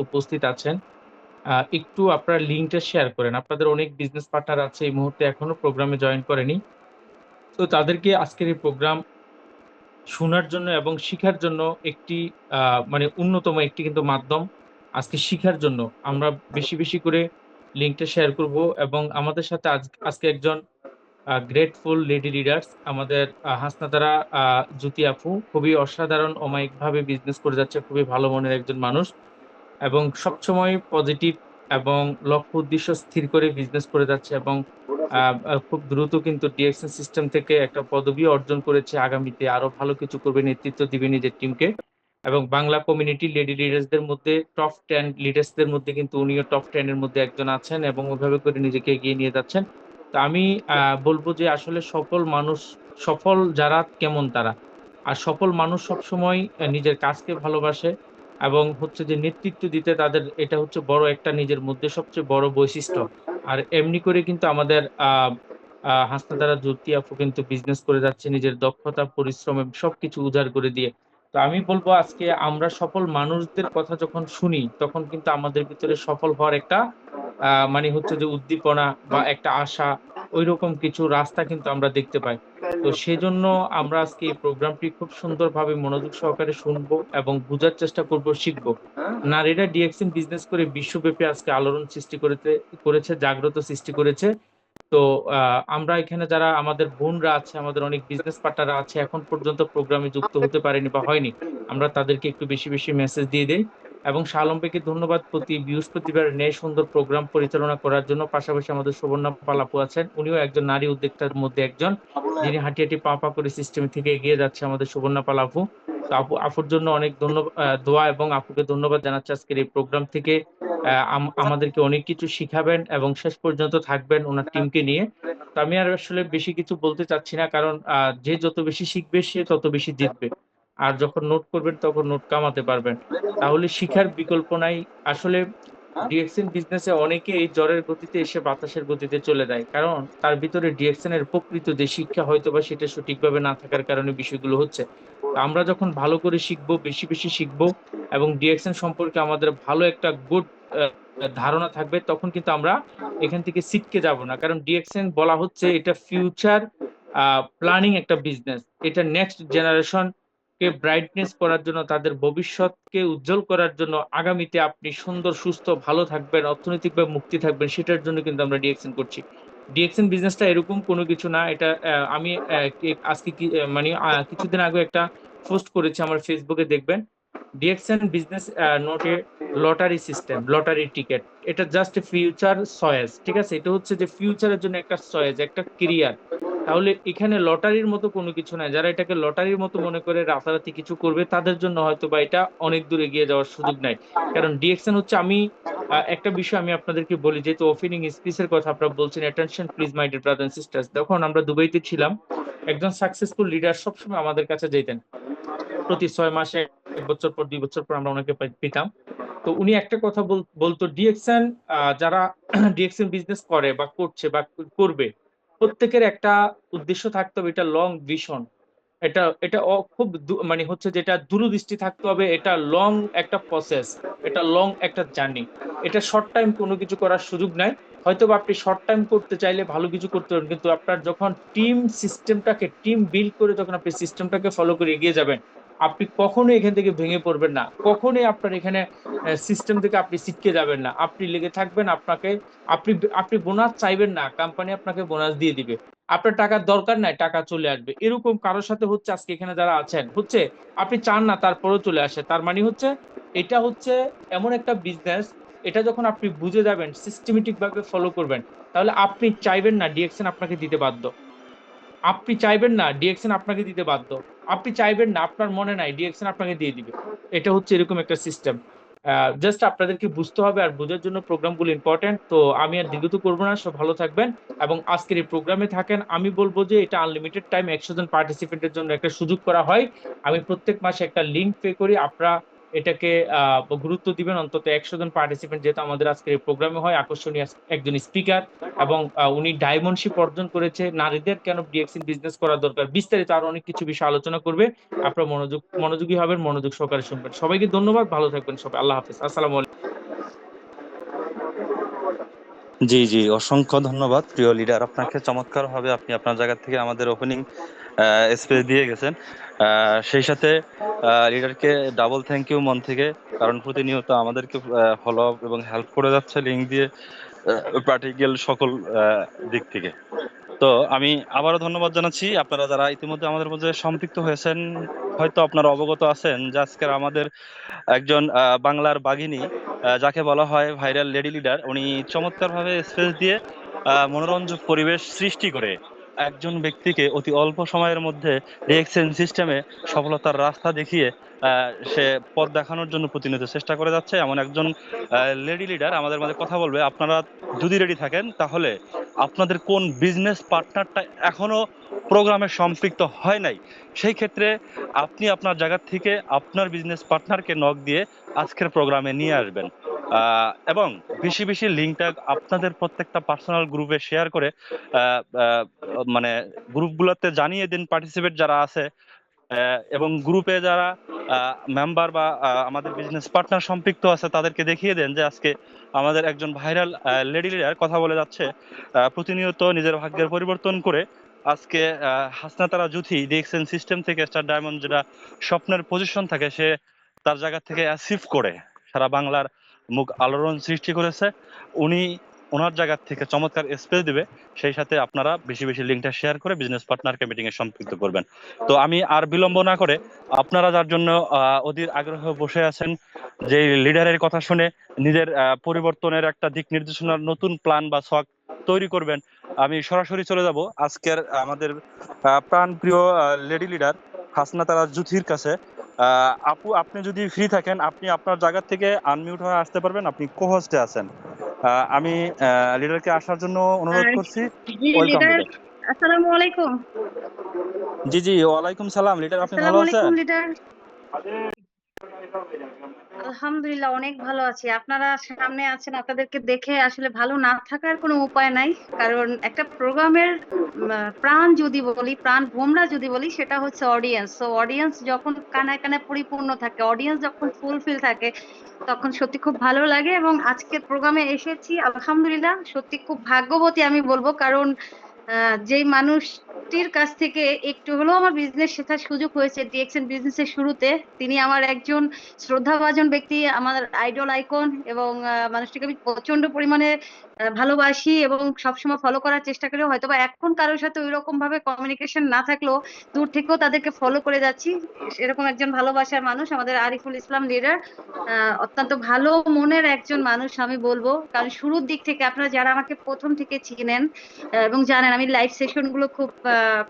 উপস্থিত আছেন। একটু আপনারা লিঙ্কটা শেয়ার করেন। আপনাদের অনেক বিজনেস পার্টনার আছে এই মুহূর্তে এখনো প্রোগ্রামে জয়েন করেনি। তো তাদেরকে আজকের এই প্রোগ্রাম শোনার জন্য এবং শিখার জন্য একটি মানে অন্যতম একটি কিন্তু মাধ্যম আজকে শিখার জন্য আমরা বেশি বেশি করে লিঙ্কটা শেয়ার করব। এবং আমাদের সাথে আজকে একজন গ্রেটফুল লেডি লিডার্স আমাদের হাসনাতারা জ্যোতি আপু খুবই অসাধারণ অমায়িক ভাবে বিজনেস করে যাচ্ছে, খুবই ভালো মনের একজন মানুষ এবং সবসময় পজিটিভ এবং লক্ষ্য উদ্দেশ্য স্থির করে বিজনেস করে যাচ্ছে এবং খুব দ্রুত কিন্তু ডিএক্সএন সিস্টেম থেকে একটা পদবি অর্জন করেছে। আগামীতে আরো ভালো কিছু করবে, নেতৃত্ব দিবে নিজের টিমকে। এবং বাংলা কমিউনিটি লেডি লিডার্সদের মধ্যে টপ 10 লিডার্সদের মধ্যে কিন্তু উনিও টপ 10 এর মধ্যে একজন আছেন এবং ওইভাবে করে নিজেকে এগিয়ে নিয়ে যাচ্ছেন। তো আমি বলবো যে আসলে সফল মানুষ, সফল যারা কেমন তারা, আর সফল মানুষ সবসময় নিজের কাজকে ভালোবাসে এবং হচ্ছে যে নেতৃত্ব দিতে তাদের এটা হচ্ছে বড় একটা নিজের মধ্যে সবচেয়ে বড় বৈশিষ্ট্য। আর এমনি করে কিন্তু আমাদের হাসনাতারা জ্যোতি আপু কিন্তু বিজনেস করে যাচ্ছে নিজের দক্ষতা পরিশ্রমে সবকিছু উজাড় করে দিয়ে। তো আমি বলবো আজকে আমরা সফল মানুষদের কথা যখন শুনি তখন কিন্তু আমাদের ভিতরে সফল হওয়ার একটা মানে হচ্ছে যে উদ্দীপনা বা একটা আশা, ওইরকম কিছু রাস্তা কিন্তু আমরা দেখতে পাই। তো সেজন্য আমরা আজকে এই প্রোগ্রামটি খুব সুন্দরভাবে মনোযোগ সহকারে শুনবো এবং বোঝার চেষ্টা করব, শিখবো। নারীরা ডিএক্সএন বিজনেস করে বিশ্বব্যাপী আজকে আলোড়ন সৃষ্টি করেছে, জাগ্রত সৃষ্টি করেছে। তো আমরা এখানে যারা আমাদের বোনরা আছে, আমাদের অনেক বিজনেস পার্টনাররা আছে এখন পর্যন্ত প্রোগ্রামে যুক্ত হতে পারেনি বা হয়নি, আমরা তাদেরকে একটু বেশি বেশি মেসেজ দিয়ে দেই। এবং শালম্বেকে ধন্যবাদ প্রতি বৃহস্পতিবার ন্যায় সুন্দর প্রোগ্রাম পরিচালনা করার জন্য। পাশাপাশি আমাদের সুবর্ণা পালাপু আছেন, উনিও একজন নারী উদ্যোক্তার মধ্যে একজন, যিনি হাঁটি হাঁটি পা পা করে সিস্টেম থেকে এগিয়ে যাচ্ছে, আমাদের সুবর্ণা পালাপু। তো আপুর জন্য অনেক ধন্যবাদ, দোয়া, এবং আপুকে ধন্যবাদ জানাচ্ছি আজকের এই প্রোগ্রাম থেকে আমাদেরকে অনেক কিছু শিখাবেন এবং শেষ পর্যন্ত থাকবেন ওনার টিমকে নিয়ে। তো আমি আর আসলে বেশি কিছু বলতে চাচ্ছি না, কারণ যে যত বেশি শিখবে সে তত বেশি জিতবে। আর যখন নোট করবেন তখন নোট কামাতে পারবেন। তাহলে শিখার বিকল্প নাই। আসলে ডিএক্সএন বিজনেসে অনেকে এই জ্বরের গতিতে এসে বাতাসের গতিতে চলে যায়, কারণ তার ভিতরে ডিএক্সএন এর প্রকৃত যে শিক্ষা হয়তো বা সেটা সঠিকভাবে না থাকার কারণে বিষয়গুলো হচ্ছে। তো আমরা যখন ভালো করে শিখবো, বেশি বেশি শিখবো এবং ডিএক্সএন সম্পর্কে আমাদের ভালো একটা গুড ধারণা থাকবে, তখন কিন্তু আমরা এখান থেকে ছিটকে যাব না। কারণ ডিএক্সএন বলা হচ্ছে এটা ফিউচার প্ল্যানিং একটা বিজনেস। এটা নেক্সট জেনারেশন কে ব্রাইটনেস করার জন্য, তাদের ভবিষ্যৎকে উজ্জ্বল করার জন্য, আগামীতে আপনি সুন্দর সুস্থ ভালো থাকবেন, অর্থনৈতিকভাবে মুক্তি থাকবেন, সেটার জন্য কিন্তু আমরা ডিএক্সএন করছি। ডিএক্সএন বিজনেসটা এরকম কোনো কিছু না। এটা আমি আজকে মানে কিছুদিন আগে একটা পোস্ট করেছি আমার ফেসবুকে, দেখবেন। DXN business not a lottery system, lottery ticket. এটা জাস্ট ফিউচার চয়েস, ঠিক আছে? এটা হচ্ছে যে ফিউচারের জন্য একটা চয়েস, একটা কেরিয়ার। তাহলে এখানে লটারির মতো কোনো কিছু নাই। যারা এটাকে লটারির মতো মনে করে রাতারাতি কিছু করবে তাদের জন্য হয়তো বা এটা অনেক দূর এগিয়ে যাওয়ার সুযোগ নাই। কারণ ডিএক্সএন হচ্ছে, আমি একটা বিষয় আমি আপনাদেরকে বলি, যেহেতু ওপেনিং স্পিচের কথা আপনারা বলছেন, attention please my dear brother and sisters. যখন আমরা দুবাইতে ছিলাম, একজন সাকসেসফুল লিডার সবসময় আমাদের কাছে যেতেন। প্রতি 6 মাসে, 1 বছর পর, 2 বছর পর আমরা ওনাকে পেতাম। তো উনি একটা কথা বলতো, ডিএক্সএন যারা ডিএক্সএন বিজনেস করে বা করছে বা করবে, প্রত্যেকের একটা উদ্দেশ্য থাকতে হবে, এটা লং ভিশন। এটা এটা খুব মানে হচ্ছে যেটা দূরদৃষ্টি থাকতে হবে, এটা লং একটা প্রসেস, এটা লং একটা জার্নি। এটা শর্ট টাইম কোনো কিছু করার সুযোগ নাই। হয়তো বা আপনি শর্ট টাইম করতে চাইলে ভালো কিছু করতে পারবেন, কিন্তু আপনার যখন টিম বিল্ড করে যখন আপনি সিস্টেমটাকে ফলো করে এগিয়ে যাবেন, আপনি কখনোই এখান থেকে ভেঙে পড়বেন না, কখনোই আপনার এখানে সিস্টেম থেকে আপনি ছিটকে যাবেন না। আপনি লেগে থাকবেন, আপনাকে আপনি আপনি বোনাস চাইবেন না, কোম্পানি আপনাকে বোনাস দিয়ে দিবে। আপনার টাকার দরকার নাই, টাকা চলে আসবে। এরকম কারোর সাথে হচ্ছে আজকে এখানে যারা আছেন, হচ্ছে আপনি চান না তারপরেও চলে আসে। তার মানে হচ্ছে এটা হচ্ছে এমন একটা বিজনেস, এটা যখন আপনি বুঝে যাবেন, সিস্টেমেটিক ভাবে ফলো করবেন, তাহলে আপনি চাইবেন না ডিএক্সএন আপনাকে দিতে বাধ্য। আপনি চাইবেন না ডিএক্সএন আপনাকে দিতে বাধ্য। আপনি চাইবেন না, আপনার মনে নাই, ডিএক্সএন আপনাকে দিয়ে দিবে। এটা হচ্ছে এরকম একটা সিস্টেম। জাস্ট আপনাদেরকে বুঝতে হবে, আর বোঝার জন্য প্রোগ্রামগুলো ইম্পর্টেন্ট। তো আমি আর দীর্ঘত করবো না, সব ভালো থাকবেন এবং আজকের এই প্রোগ্রামে থাকেন। আমি বলবো যে এটা আনলিমিটেড টাইম, 100 জন পার্টিসিপেন্টের জন্য একটা সুযোগ করা হয়। আমি প্রত্যেক মাসে একটা লিঙ্ক পে করি, আপনারা এটাকে গুরুত্ব দিবেন। অন্তত 100 জন পার্টিসিপেন্ট যেহেতু আমাদের আজকের এই প্রোগ্রামে হয়, আকর্ষণীয় একজন স্পিকার, এবং উনি ডায়মন্ডশিপ অর্জন করেছে। নারীদের কেন ডিএক্সএন বিজনেস করা দরকার, বিস্তারিত আরো অনেক কিছু বিষয় আলোচনা করবে। আপনারা মনোযোগী হবেন, মনোযোগ সহকারে শুনবেন। সবাইকে ধন্যবাদ, ভালো থাকবেন সবাই। আল্লাহ হাফেজ, আসসালামু আলাইকুম। জি জি, অসংখ্য ধন্যবাদ প্রিয় লিডার আপনাকে। চমৎকার ভাবে আপনি আপনার জায়গা থেকে আমাদের ওপেনিং স্পেস দিয়ে গেছেন। সেই সাথে লিডারকে ডাবল থ্যাংক ইউ মন থেকে, কারণ প্রতিনিয়ত আমাদেরকে ফলো আপ এবং হেল্প করে যাচ্ছে লিঙ্ক দিয়ে, প্র্যাকটিক্যাল সকল দিক থেকে। তো আমি আবারও ধন্যবাদ জানাচ্ছি আপনারা যারা ইতিমধ্যে আমাদের মধ্যে সম্পৃক্ত হয়েছেন। হয়তো আপনারা অবগত আছেন যে আজকের আমাদের একজন বাংলার বাঘিনী, যাকে বলা হয় ভাইরাল লেডি লিডার, উনি চমৎকারভাবে স্পেস দিয়ে মনোরঞ্জক পরিবেশ সৃষ্টি করে একজন ব্যক্তিকে অতি অল্প সময়ের মধ্যে ডিএক্সএন সিস্টেমে সফলতার রাস্তা দেখিয়ে সে পথ দেখানোর জন্য প্রতিনিয়ত চেষ্টা করে যাচ্ছে। এমন একজন লেডি লিডার আমাদের মাঝে কথা বলবে। আপনারা যদি রেডি থাকেন তাহলে আপনাদের কোন বিজনেস পার্টনারটা এখনো প্রোগ্রামে সম্পৃক্ত হয় নাই, সেই ক্ষেত্রে আপনি আপনার জায়গা থেকে আপনার বিজনেস পার্টনারকে নক দিয়ে আজকের প্রোগ্রামে নিয়ে আসবেন। এবং বেশি বেশি লিঙ্কটা আপনাদের প্রত্যেকটা পার্সোনাল গ্রুপে শেয়ার করে আহ, আহ, মানে গ্রুপগুলোতে জানিয়ে দিন পার্টিসিপেট যারা আছে, এবং গ্রুপে যারা মেম্বার বা আমাদের বিজনেস পার্টনার সম্পৃক্ত আছে তাদেরকে দেখিয়ে দেন যে আজকে আমাদের একজন ভাইরাল লেডি লিডার কথা বলে যাচ্ছে। প্রতিনিয়ত নিজের ভাগ্যের পরিবর্তন করে আজকে হাসনা তারা জুথি ডিএক্সএন সিস্টেম থেকে স্টার ডায়মন্ড, যেটা স্বপ্নের পজিশন থাকে, সে তার জায়গা থেকে অ্যাচিভ করে সারা বাংলার মুখ আলোড়ন সৃষ্টি করেছে। উনি ওনার জায়গা থেকে চমৎকার স্পেস দিবে। সেই সাথে আপনারা বেশি বেশি লিঙ্কটা শেয়ার করে বিজনেস পার্টনারকে মিটিং এ সম্পৃক্ত করবেন। তো আমি আর বিলম্ব না করে, আপনারা যার জন্য অধীর আগ্রহ বসে আছেন, যে লিডারের কথা শুনে নিজের পরিবর্তনের একটা দিক নির্দেশনার নতুন প্ল্যান বা ছক তৈরি করবেন, আমি সরাসরি চলে যাব আজকের আমাদের প্রাণ প্রিয় লেডি লিডার হাসনা তারা জুথির কাছে। আপু, আপনি যদি ফ্রি থাকেন আপনি আপনার জায়গা থেকে আনমিউট হয়ে আসতে পারবেন, আপনি কো-হোস্টে আছেন। আমি লিডারকে আসার জন্য অনুরোধ আর করছি। জি ওয়েলকাম লিডার, লিডার। আসসালামু আলাইকুম। জি জি, ওয়ালাইকুম সালাম লিডার, আপনি ভালো আসসালামু আলাইকুম আছেন? লিডার। আলহামদুলিল্লাহ অনেক ভালো আছি। আপনারা সামনে আছেন, আপনাদেরকে দেখে আসলে ভালো না থাকার কোনো উপায় নাই। কারণ একটা প্রোগ্রামের প্রাণ যদি বলি, প্রাণ ভোমরা যদি বলি, সেটা হচ্ছে অডিয়েন্স। তো অডিয়েন্স যখন কানায় কানায় পরিপূর্ণ থাকে, অডিয়েন্স যখন ফুলফিল থাকে, তখন সত্যি খুব ভালো লাগে। এবং আজকের প্রোগ্রামে এসেছি, আলহামদুলিল্লাহ সত্যি খুব ভাগ্যবতী আমি বলবো। কারণ যেই মানুষটির কাছ থেকে একটু হলেও আমার বিজনেস শেখার সুযোগ হয়েছে ডিএক্সএন বিজনেসের শুরুতে, তিনি আমার একজন শ্রদ্ধাভাজন ব্যক্তি, আমার আইডল আইকন। এবং মানুষটিকে আমি প্রচন্ড পরিমাণে ভালোবাসি এবং সবসময় ফলো করার চেষ্টা করি। হয়তোবা এখন কারোর সাথে ওই রকম ভাবে কমিউনিকেশন না থাকলেও দূর থেকেও তাদেরকে ফলো করে যাচ্ছি। এরকম একজন ভালোবাসার মানুষ আমাদের আরিফুল ইসলাম লিডার। অত্যন্ত ভালো মনের একজন মানুষ আমি বলবো। কারণ শুরুর দিক থেকে আপনারা যারা আমাকে প্রথম থেকে চিনেন এবং জানেন, আমি লাইভ সেশন গুলো খুব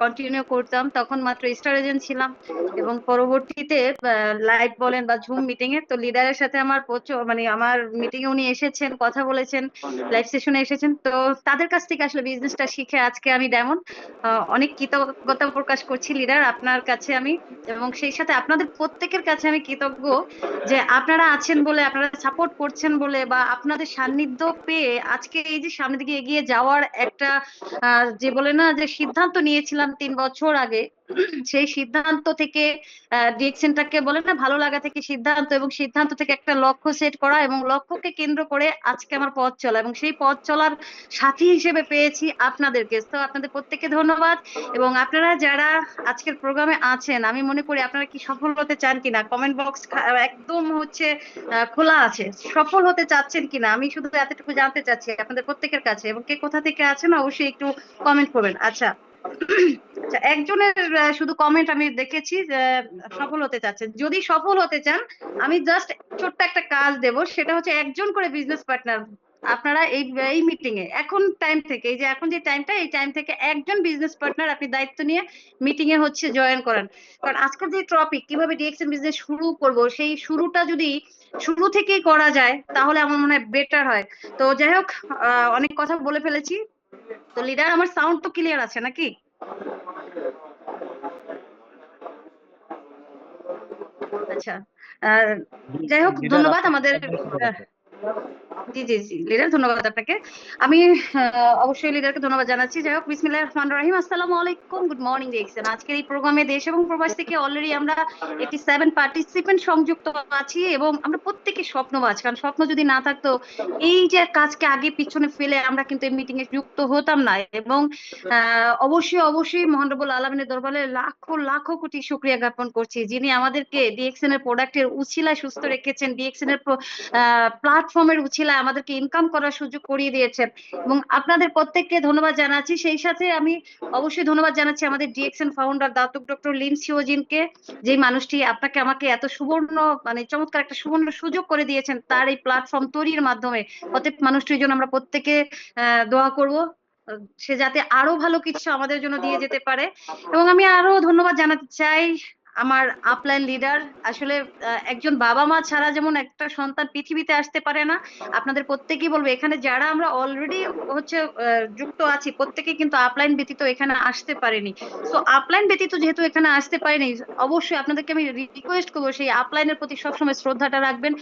কন্টিনিউ করতাম। তখন মাত্র স্টার এজেন্ট ছিলাম, এবং পরবর্তীতে লাইভ বলেন বা ঝুম মিটিং এ, তো লিডারের সাথে আমার প্রচুর মানে আমার মিটিং এ উনি এসেছেন, কথা বলেছেন, লাইভ সেশনে এসেছেন। তো তাদের কাছ থেকে আসলে বিজনেসটা শিখে আজকে আমি ডায়মন্ড। অনেক কৃতজ্ঞতা প্রকাশ করছি লিডার আপনার কাছে আমি। এবং সেই সাথে আপনাদের প্রত্যেকের কাছে আমি কৃতজ্ঞ যে আপনারা আছেন বলে, আপনারা সাপোর্ট করছেন বলে, বা আপনাদের সান্নিধ্য পেয়ে আজকে এই যে সামনের দিকে এগিয়ে যাওয়ার একটা যে বলে না যে সিদ্ধান্ত নিয়েছিলাম 3 বছর আগে, সেই সিদ্ধান্ত থেকে ডিরেকশনটাকে বলে না ভালো লাগা থেকে সিদ্ধান্ত, এবং সিদ্ধান্ত থেকে একটা লক্ষ্য সেট করা, এবং লক্ষ্যকে কেন্দ্র করে আজকে আমার পথ চলা, এবং সেই পথ চলার সাথী হিসেবে পেয়েছি আপনাদেরকে। তো আপনাদের প্রত্যেককে ধন্যবাদ। এবং আপনারা যারা আজকের প্রোগ্রামে আছেন, আমি মনে করি আপনারা কি সফল হতে চান কিনা, কমেন্ট বক্স একদম হচ্ছে খোলা আছে। সফল হতে চাচ্ছেন কিনা আমি শুধু এতটুকু জানতে চাচ্ছি আপনাদের প্রত্যেকের কাছে। এবং কে কোথা থেকে আছেন অবশ্যই একটু কমেন্ট করবেন। আচ্ছা, আচ্ছা, একজনের শুধু কমেন্ট আমি দেখেছি যে সফল হতে চাচ্ছেন। যদি সফল হতে চান, আমি জাস্ট ছোট্ট একটা কাজ দেব, সেটা হচ্ছে একজন করে বিজনেস পার্টনার আপনারা এই এই মিটিং এ এখন টাইম থেকে, এই যে এখন যে টাইমটা, এই টাইম থেকে একজন বিজনেস পার্টনার আপনি দায়িত্ব নিয়ে মিটিং এ হচ্ছে জয়েন করেন। কারণ আজকের যে টপিক কিভাবে ডিএক্সএন বিজনেস শুরু করব, সেই শুরুটা যদি শুরু থেকেই করা যায় তাহলে আমার মনে হয় বেটার হয়। তো যাই হোক, অনেক কথা বলে ফেলেছি। তো লিডার, আমার সাউন্ড তো ক্লিয়ার আছে নাকি? আচ্ছা, আহ, যাই হোক লিডার ধন্যবাদ আপনার আমাদের। শব্দ শোনা আহ, যাচ্ছে। জি জি জি লিডার, ধন্যবাদ আপনাকে। আমি অবশ্যই লিডারকে ধন্যবাদ জানাচ্ছি। যাই হোক, বিসমিল্লাহির রহমানির রহিম, আসসালামু আলাইকুম, গুড মর্নিং দেখছেন। আজকের এই প্রোগ্রামে দেশ এবং প্রবাস থেকে অলরেডি আমরা 87 পার্টিসিপেন্ট সংযুক্ত আছি এবং আমরা প্রত্যেকে স্বপ্নবাজ, কারণ স্বপ্ন যদি না থাকতো এই যে কাজকে আগে পিছনে ফেলে আমরা কিন্তু এই মিটিং এ যুক্ত হতাম না। এবং অবশ্যই অবশ্যই মহান রব্বুল আলামিনের দরবারে লাখো লাখো কোটি শুকরিয়া জ্ঞাপন করছি, যিনি আমাদেরকে ডিএক্সএন এর প্রোডাক্টের উছিলায় সুস্থ রেখেছেন, ডিএক্সএন এর প্ল্যাটফর্মের উছিলায় আমাদেরকে ইনকাম করার সুযোগ করিয়ে দিয়েছেন। এবং আপনাদের প্রত্যেককে ধন্যবাদ জানাচ্ছি। সেই সাথে আমি অবশ্যই ধন্যবাদ জানাচ্ছি আমাদের D X N founder datuk doctor Lim সিওজিনকে, যে মানুষটি আপনাকে আমাকে এত সুবর্ণ মানে চমৎকার একটা সুবর্ণ সুযোগ করে দিয়েছেন তার এই প্ল্যাটফর্ম তৈরির মাধ্যমে। অতএব মানুষটির জন্য আমরা প্রত্যেকে দোয়া করব, সে যাতে আরো ভালো কিছু আমাদের জন্য দিয়ে যেতে পারে। এবং আমি আরো ধন্যবাদ জানাতে চাই আমার আপলাইন লিডার। আসলে একজন বাবা মা ছাড়া যেমন একটা সন্তান পৃথিবীতে আসতে পারে না, আপনাদের প্রত্যেকেই বলবো এখানে যারা আমরা অলরেডি হচ্ছে যুক্ত আছি প্রত্যেকেই কিন্তু আপলাইন ব্যতীত এখানে আসতে পারেনি। সো আপলাইন ব্যতীত যেহেতু এখানে আসতে পারেনি, অবশ্যই আপনাদেরকে আমি রিকোয়েস্ট করবো সেই আপলাইনের প্রতি সবসময় শ্রদ্ধাটা রাখবেন,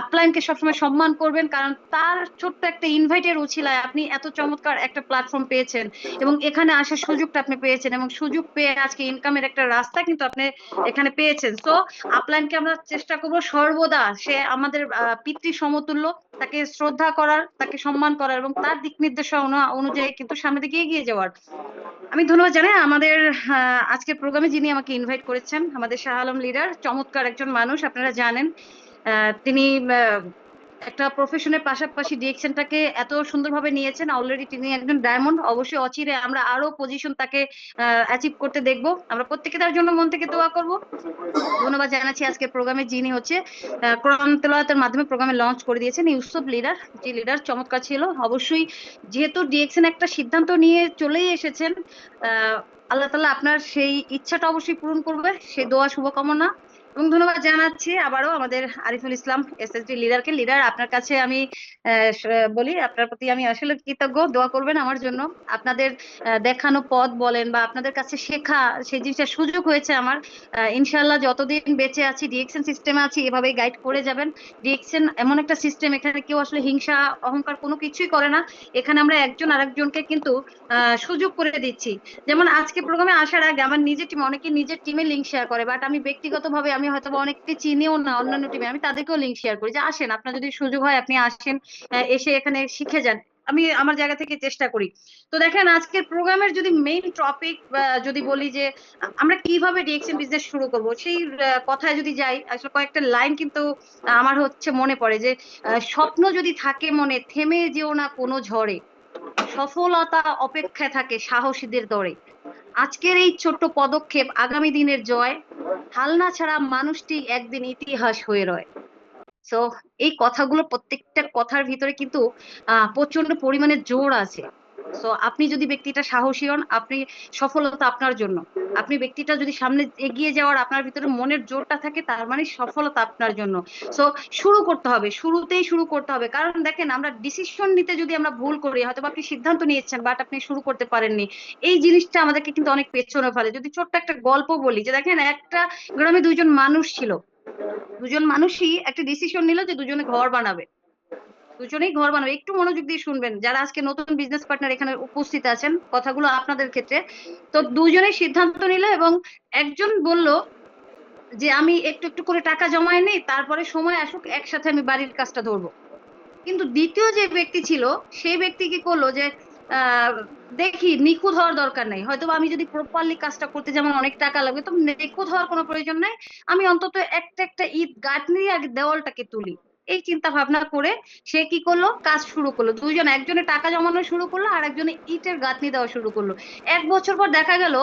আপলাইনকে সবসময় সম্মান করবেন, কারণ তার ছোট্ট একটা ইনভাইটের উছিলায় আপনি এত চমৎকার একটা প্ল্যাটফর্ম পেয়েছেন এবং এখানে আসার সুযোগটা আপনি পেয়েছেন, এবং সুযোগ পেয়ে আজকে ইনকামের একটা রাস্তা কিন্তু আপনি এখানে পেয়েছেন। তো আপলাইনকে আমরা চেষ্টা করব সর্বদা সে আমাদের পিতৃ সমতুল্য, তাকে শ্রদ্ধা করার, তাকে সম্মান করার এবং তার দিক নির্দেশনা অনুযায়ী কিন্তু সামনের দিকে এগিয়ে যাওয়ার। আমি ধন্যবাদ জানাই আমাদের আজকের প্রোগ্রামে যিনি আমাকে ইনভাইট করেছেন, আমাদের শাহ আলম লিডার, চমৎকার একজন মানুষ আপনারা জানেন। তিনি একটা প্রফেশনের পাশাপাশি ডিরেকশনটাকে এত সুন্দরভাবে নিয়েছেন, অলরেডি তিনি একজন ডায়মন্ড। অবশ্যই অচিরে আমরা আরো পজিশন তাকে অ্যাচিভ করতে দেখবো, আমরা প্রত্যেকে তার জন্য মন থেকে দোয়া করব। ধন্যবাদ জানাচ্ছি আজকের প্রোগ্রামে যিনি হচ্ছে কোরআন তেলাওয়াতের মাধ্যমে প্রোগ্রামে লঞ্চ করে দিয়েছেন ইউসুফ লিডার। যে লিডার চমৎকার ছিল। অবশ্যই যেহেতু ডিএক্সএন একটা সিদ্ধান্ত নিয়ে চলেই এসেছেন, আল্লাহ তাআলা আপনার সেই ইচ্ছাটা অবশ্যই পূরণ করবে, সেই দোয়া শুভকামনা। এবং ধন্যবাদ জানাচ্ছি আবারও আমাদের আরিফুল ইসলাম এসএসডি লিডারকে। লিডার আপনার কাছে আমি বলি, আপনার প্রতি আমি আসলে কৃতজ্ঞ, দোয়া করবেন আমার জন্য। আপনাদের দেখানো পথ বলেন বা আপনাদের কাছে শেখা, সেই জিনিসটা সুযোগ হয়েছে আমার। ইনশাল্লাহ যতদিন বেঁচে আছি ডিএক্সএন সিস্টেমে আছি, এভাবেই গাইড করে যাবেন। ডিএক্সএন এমন একটা সিস্টেম, এখানে কেউ আসলে হিংসা অহংকার কোনো কিছুই করে না। এখানে আমরা একজন আরেকজনকে কিন্তু সুযোগ করে দিচ্ছি। যেমন আজকে প্রোগ্রামে আসার আগে আমার নিজের টিম, অনেকে নিজের টিমে লিঙ্ক শেয়ার করে, বাট আমি ব্যক্তিগতভাবে আমি হয়তো বা অনেককে চিনিও না অন্যান্য টিমে, আমি তাদেরকেও লিঙ্ক শেয়ার করি যে আসেন, আপনার যদি সুযোগ হয় আপনি আসেন, এসে এখানে শিখে যান। আমি আমার জায়গা থেকে চেষ্টা করি। তো দেখেন আজকের প্রোগ্রামের যদি মেইন টপিক যদি বলি যে আমরা কিভাবে ডিএক্সএন বিজনেস শুরু করব, সেই কথায় যদি যাই, আসলে কয়েকটা লাইন কিন্তু আমার হচ্ছে মনে পড়ে যে স্বপ্ন যদি থাকে মনে, থেমে যেও না কোনো ঝড়ে, সফলতা অপেক্ষায় থাকে সাহসীদের দরে, আজকের এই ছোট্ট পদক্ষেপ আগামী দিনের জয়, হাল না ছাড়া মানুষটি একদিন ইতিহাস হয়ে রয়। সো এই কথাগুলো প্রত্যেকটা কথার ভিতরে কিন্তু প্রচন্ড পরিমাণে জোর আছে। সো আপনি যদি ব্যক্তিটা সাহসী হন, আপনি সফলতা আপনার জন্য। আপনি ব্যক্তিটা যদি সামনে এগিয়ে যাওয়ার আপনার ভিতরে মনের জোরটা থাকে, তার মানে সফলতা আপনার জন্য। সো শুরু করতে হবে, শুরুতেই শুরু করতে হবে। কারণ দেখেন আমরা ডিসিশন নিতে যদি আমরা ভুল করি, হয়তো আপনি সিদ্ধান্ত নিয়েছেন বাট আপনি শুরু করতে পারেননি, এই জিনিসটা আমাদেরকে কিন্তু অনেক পেছনে ফেলে। যদি ছোট্ট একটা গল্প বলি, যে দেখেন একটা গ্রামে দুইজন মানুষ ছিল, দুজন মানুষই একটা ডিসিশন নিল যে দুজনে ঘর বানাবে, দুজনেই ঘর বানাবে। একটু মনোযোগ দিয়ে শুনবেন যারা আজকে নতুন বিজনেস পার্টনার এখানে উপস্থিত আছেন, কথাগুলো আপনাদের ক্ষেত্রে। তো দুজনেই সিদ্ধান্ত নিল এবং একজন বলল যে আমি একটু একটু করে টাকা জমায় নেই, তারপরে সময় আসুক একসাথে আমি বাড়ির কাজটা ধরবো। কিন্তু দ্বিতীয় যে ব্যক্তি ছিল, সেই ব্যক্তি কি করলো যে আহ দেখি নিখুঁত হওয়ার দরকার নাই, হয়তো বা আমি যদি প্রপারলি কাজটা করতে যেমন অনেক টাকা লাগবে, তো নিখুঁত হওয়ার কোনো প্রয়োজন নাই, আমি অন্তত একটা একটা ইট গাঁথনি আগে দেওয়ালটাকে তুলি। এই চিন্তা ভাবনা করে সে কি করলো, কাজ শুরু করলো। দুইজন, একজনে টাকা জমানো শুরু করলো আর একজনে ইটের গাঁথনি দেওয়া শুরু করলো। 1 বছর পর দেখা গেল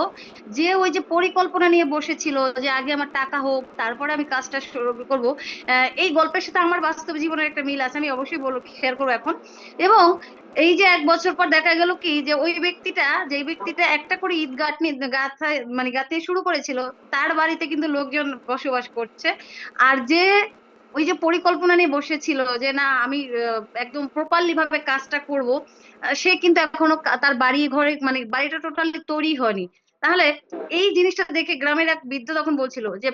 যে ওই যে পরিকল্পনা নিয়ে বসেছিল যে আগে আমার টাকা হোক তারপরে আমি কাজটা শুরু করব, এই গল্পের সাথে আমার বাস্তব জীবনের একটা মিল আছে, আমি অবশ্যই বলবো, শেয়ার করবো এখন। এবং এই যে 1 বছর পর দেখা গেল কি যে ওই ব্যক্তিটা, যে ব্যক্তিটা একটা করে ইট গাঁথনি গাঁথা মানে গাঁথতে শুরু করেছিল, তার বাড়িতে কিন্তু লোকজন বসবাস করছে। আর যে ওই যে পরিকল্পনা নিয়ে বসেছিল যে না আমি একদম প্রপারলি ভাবে কাজটা করব, সে কিন্তু এখনো তার বাড়ি ঘরে মানে বাড়িটা টোটালি তৈরি হয়নি। তাহলে এই জিনিসটা দেখে গ্রামের এক বৃদ্ধ তখন বলছিল যে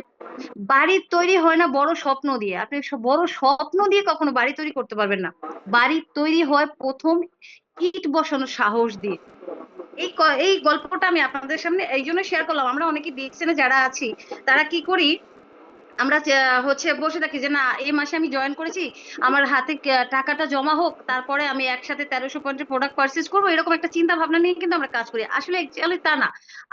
বাড়ি তৈরি হয় না বড় স্বপ্ন দিয়ে, আপনি বড় স্বপ্ন দিয়ে কখনো বাড়ি তৈরি করতে পারবেন না। বাড়ি তৈরি হয় প্রথম ইট বসানোর সাহস দিয়ে। এই গল্পটা আমি আপনাদের সামনে এই জন্য শেয়ার করলাম। আমরা অনেকে ডিএক্সএন যারা আছি তারা কি করি, আমরা হচ্ছে বসে থাকি যে না এই মাসে আমি জয়েন করেছি, আমার হাতে টাকাটা জমা হোক, তারপরে আমি একসাথে 1350 প্রোডাক্ট পারচেজ করবো, এরকম একটা চিন্তা ভাবনা নিয়ে কিন্তু আমরা কাজ করি। আসলে অ্যাকচুয়ালি তা না।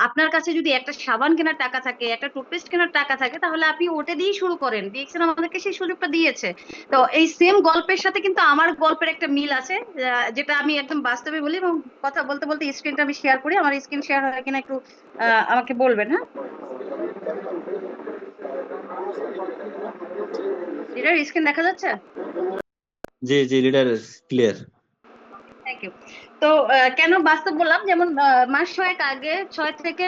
আপনার কাছে যদি একটা সাবান কেনার টাকা থাকে, একটা টুথপেস্ট কেনার টাকা থাকে, তাহলে আপনি ওটা দিয়েই শুরু করেন। ডিএক্সএন আমাদেরকে সেই সুযোগটা দিয়েছে। তো এই সেম গল্পের সাথে কিন্তু আমার গল্পের একটা মিল আছে, যেটা আমি একদম বাস্তবে বলি। এবং কথা বলতে বলতে স্ক্রিনটা আমি শেয়ার করি, আমার স্ক্রিন শেয়ার হয় কিনা একটু আমাকে বলবেন, হ্যাঁ? এটার স্ক্রিন দেখা যাচ্ছে? জি জি লিডার, ক্লিয়ার। Thank you. তো কেন বাস্তব বললাম, যেমন মাস ছয়েক আগে, 6 থেকে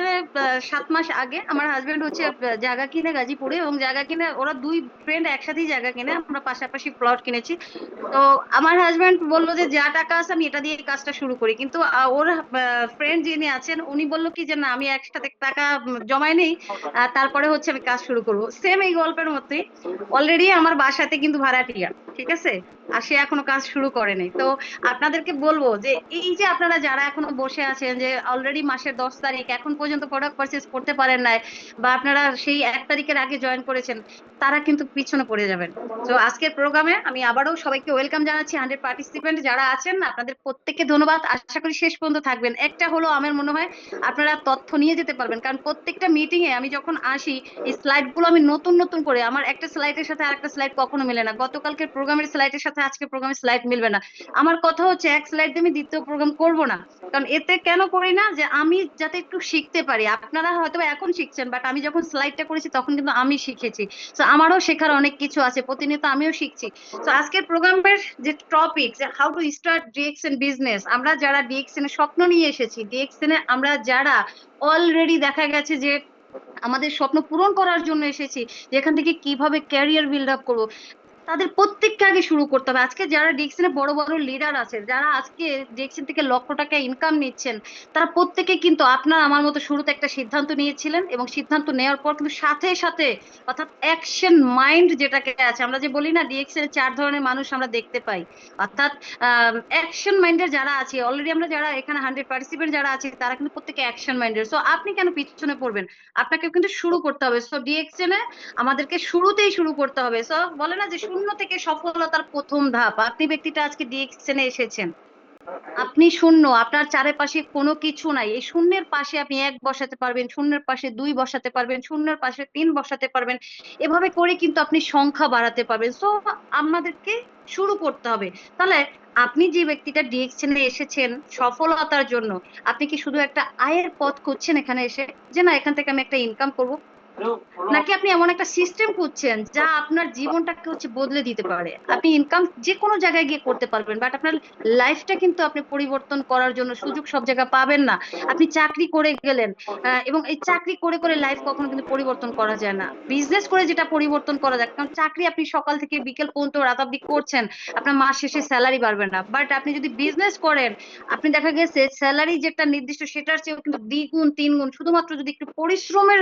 7 মাস আগে আমার হাজবেন্ড হচ্ছে জায়গা কিনে গাজীপুরে, এবং জায়গা কিনে ওরা দুই ফ্রেন্ড একসাথেই জায়গা কিনে, আমরা পাশাপাশি প্লট কিনেছি। তো আমার হাজবেন্ড বললো যে যা টাকা আছে আমি এটা দিয়ে কাজটা শুরু করি, কিন্তু ওর ফ্রেন্ড যিনি আছেন উনি বললো কি যে না আমি একসাথে টাকা জমাই নেই, তারপরে হচ্ছে আমি কাজ শুরু করবো। সেম এই গল্পের মতোই, অলরেডি আমার বাসাতে কিন্তু ভাড়াটিয়া, ঠিক আছে, আর সে এখনো কাজ শুরু করেনি। তো আপনাদেরকে বলবো যে এই যে আপনারা যারা এখনো বসে আছেন, যে অলরেডি মাসের 10 তারিখ এখন পর্যন্ত প্রোডাক্ট পারচেজ করতে পারেন নাই, বা আপনারা সেই 1 তারিখের আগে জয়েন করেছেন, তারা কিন্তু পিছনে পড়ে যাবেন। তো আজকের প্রোগ্রামে আমি আবারও সবাইকে ওয়েলকাম জানাচ্ছি। 100 পার্টিসিপেন্ট যারা আছেন আপনাদের প্রত্যেককে ধন্যবাদ। আশা করি শেষ পর্যন্ত থাকবেন। একটা হলো আমার মনে হয় আপনারা তথ্য নিয়ে যেতে পারবেন, কারণ প্রত্যেকটা মিটিং এ আমি যখন আসি এই স্লাইড গুলো আমি নতুন নতুন করে, আমার একটা স্লাইডের সাথে আরেকটা স্লাইড কখনো মিলে না, গতকালকের প্রোগ্রামের স্লাইডের সাথে আজকের প্রোগ্রামের স্লাইড মিলবে না। আমার কথা হচ্ছে এক স্লাইড দিয়ে আমি দ্বিতীয় প্রোগ্রাম করব না। কারণ এতে কেন করি না, যে আমি যাতে একটু শিখতে পারি। আপনারা হয়তো এখন শিখছেন, বাট আমি যখন স্লাইডটা করেছি তখন কিন্তু আমি শিখেছি। তো আমারও শেখার অনেক কিছু আছে, প্রতিনিয়ত আমিও শিখছি। তো আজকের প্রোগ্রামের যে টপিক, যে how to start DXN business, আমরা যারা ডিএক্সএন এর স্বপ্ন নিয়ে এসেছি, ডিএক্সএন এ আমরা যারা অলরেডি দেখা গেছে যে আমাদের স্বপ্ন পূরণ করার জন্য এসেছি, যেখান থেকে কিভাবে ক্যারিয়ার বিল্ড আপ করবো, তাদের প্রত্যেককে আগে শুরু করতে হবে। আজকে যারা ডিএক্সএন বড় বড় লিডার আছে, যারা আজকে ডিএক্সএন থেকে লক্ষ টাকা ইনকাম নিচ্ছেন, তারা প্রত্যেকে কিন্তু আপনার আমার মতো শুরুতে একটা সিদ্ধান্ত নিয়েছিলেন, এবং সিদ্ধান্ত নেওয়ার পর কিন্তু সাথে সাথে, অর্থাৎ অ্যাকশন মাইন্ড যেটাকে আছে, আমরা যে বলি না ডিএক্সএন 4 ধরনের মানুষ আমরা দেখতে পাই, অর্থাৎ অ্যাকশন মাইন্ডের যারা আছে অলরেডি, আমরা যারা এখানে 100 পার্টিসিপেন্ট যারা আছে তারা কিন্তু প্রত্যেকে অ্যাকশন মাইন্ডের। সো আপনি কেন পিছনে পড়বেন? আপনাকে কিন্তু শুরু করতে হবে। সো ডিএক্সএন আমাদেরকে শুরুতেই শুরু করতে হবে। সো বলে না যে শূন্য থেকে সফলতার প্রথম ধাপ, আপনি ব্যক্তিটা আজকে ডিএক্সএন এসেছেন, আপনি শূন্য, আপনার চারিপাশে কোনো কিছু নাই। এই শূন্যের পাশে আপনি 1 বসাতে পারবেন, শূন্যের পাশে 2 বসাতে পারবেন, শূন্যের পাশে 3 বসাতে পারবেন। এভাবে করে কিন্তু আপনি সংখ্যা বাড়াতে পারবেন। সো আমাদেরকে শুরু করতে হবে। তাহলে আপনি যে ব্যক্তিটা ডিএক্সএন এ এসেছেন সফলতার জন্য, আপনি কি শুধু একটা আয়ের পথ খুঁজছেন এখানে এসে, যে না এখান থেকে আমি একটা ইনকাম করব, নাকি আপনি এমন একটা সিস্টেম খুঁজছেন যা আপনার জীবনটাকে হচ্ছে বদলে দিতে পারে? আপনি ইনকাম যে কোনো জায়গায় গিয়ে করতে পারবেন, বাট আপনার লাইফটা কিন্তু আপনি পরিবর্তন করার জন্য সুযোগ সব জায়গায় পাবেন না। আপনি চাকরি করে গেলেন, এবং এই চাকরি করে করে লাইফ কখনো কিন্তু পরিবর্তন করা যায় না। বিজনেস করে যেটা পরিবর্তন করা যায়, কারণ চাকরি আপনি সকাল থেকে বিকেল পর্যন্ত রাত অব্দি করছেন, আপনার মাস শেষে স্যালারি বাড়বে না। বাট আপনি যদি বিজনেস করেন, আপনি দেখা গেছে স্যালারি যেটা নির্দিষ্ট সেটার চেয়েও কিন্তু দ্বিগুণ তিনগুণ, শুধুমাত্র যদি একটু পরিশ্রমের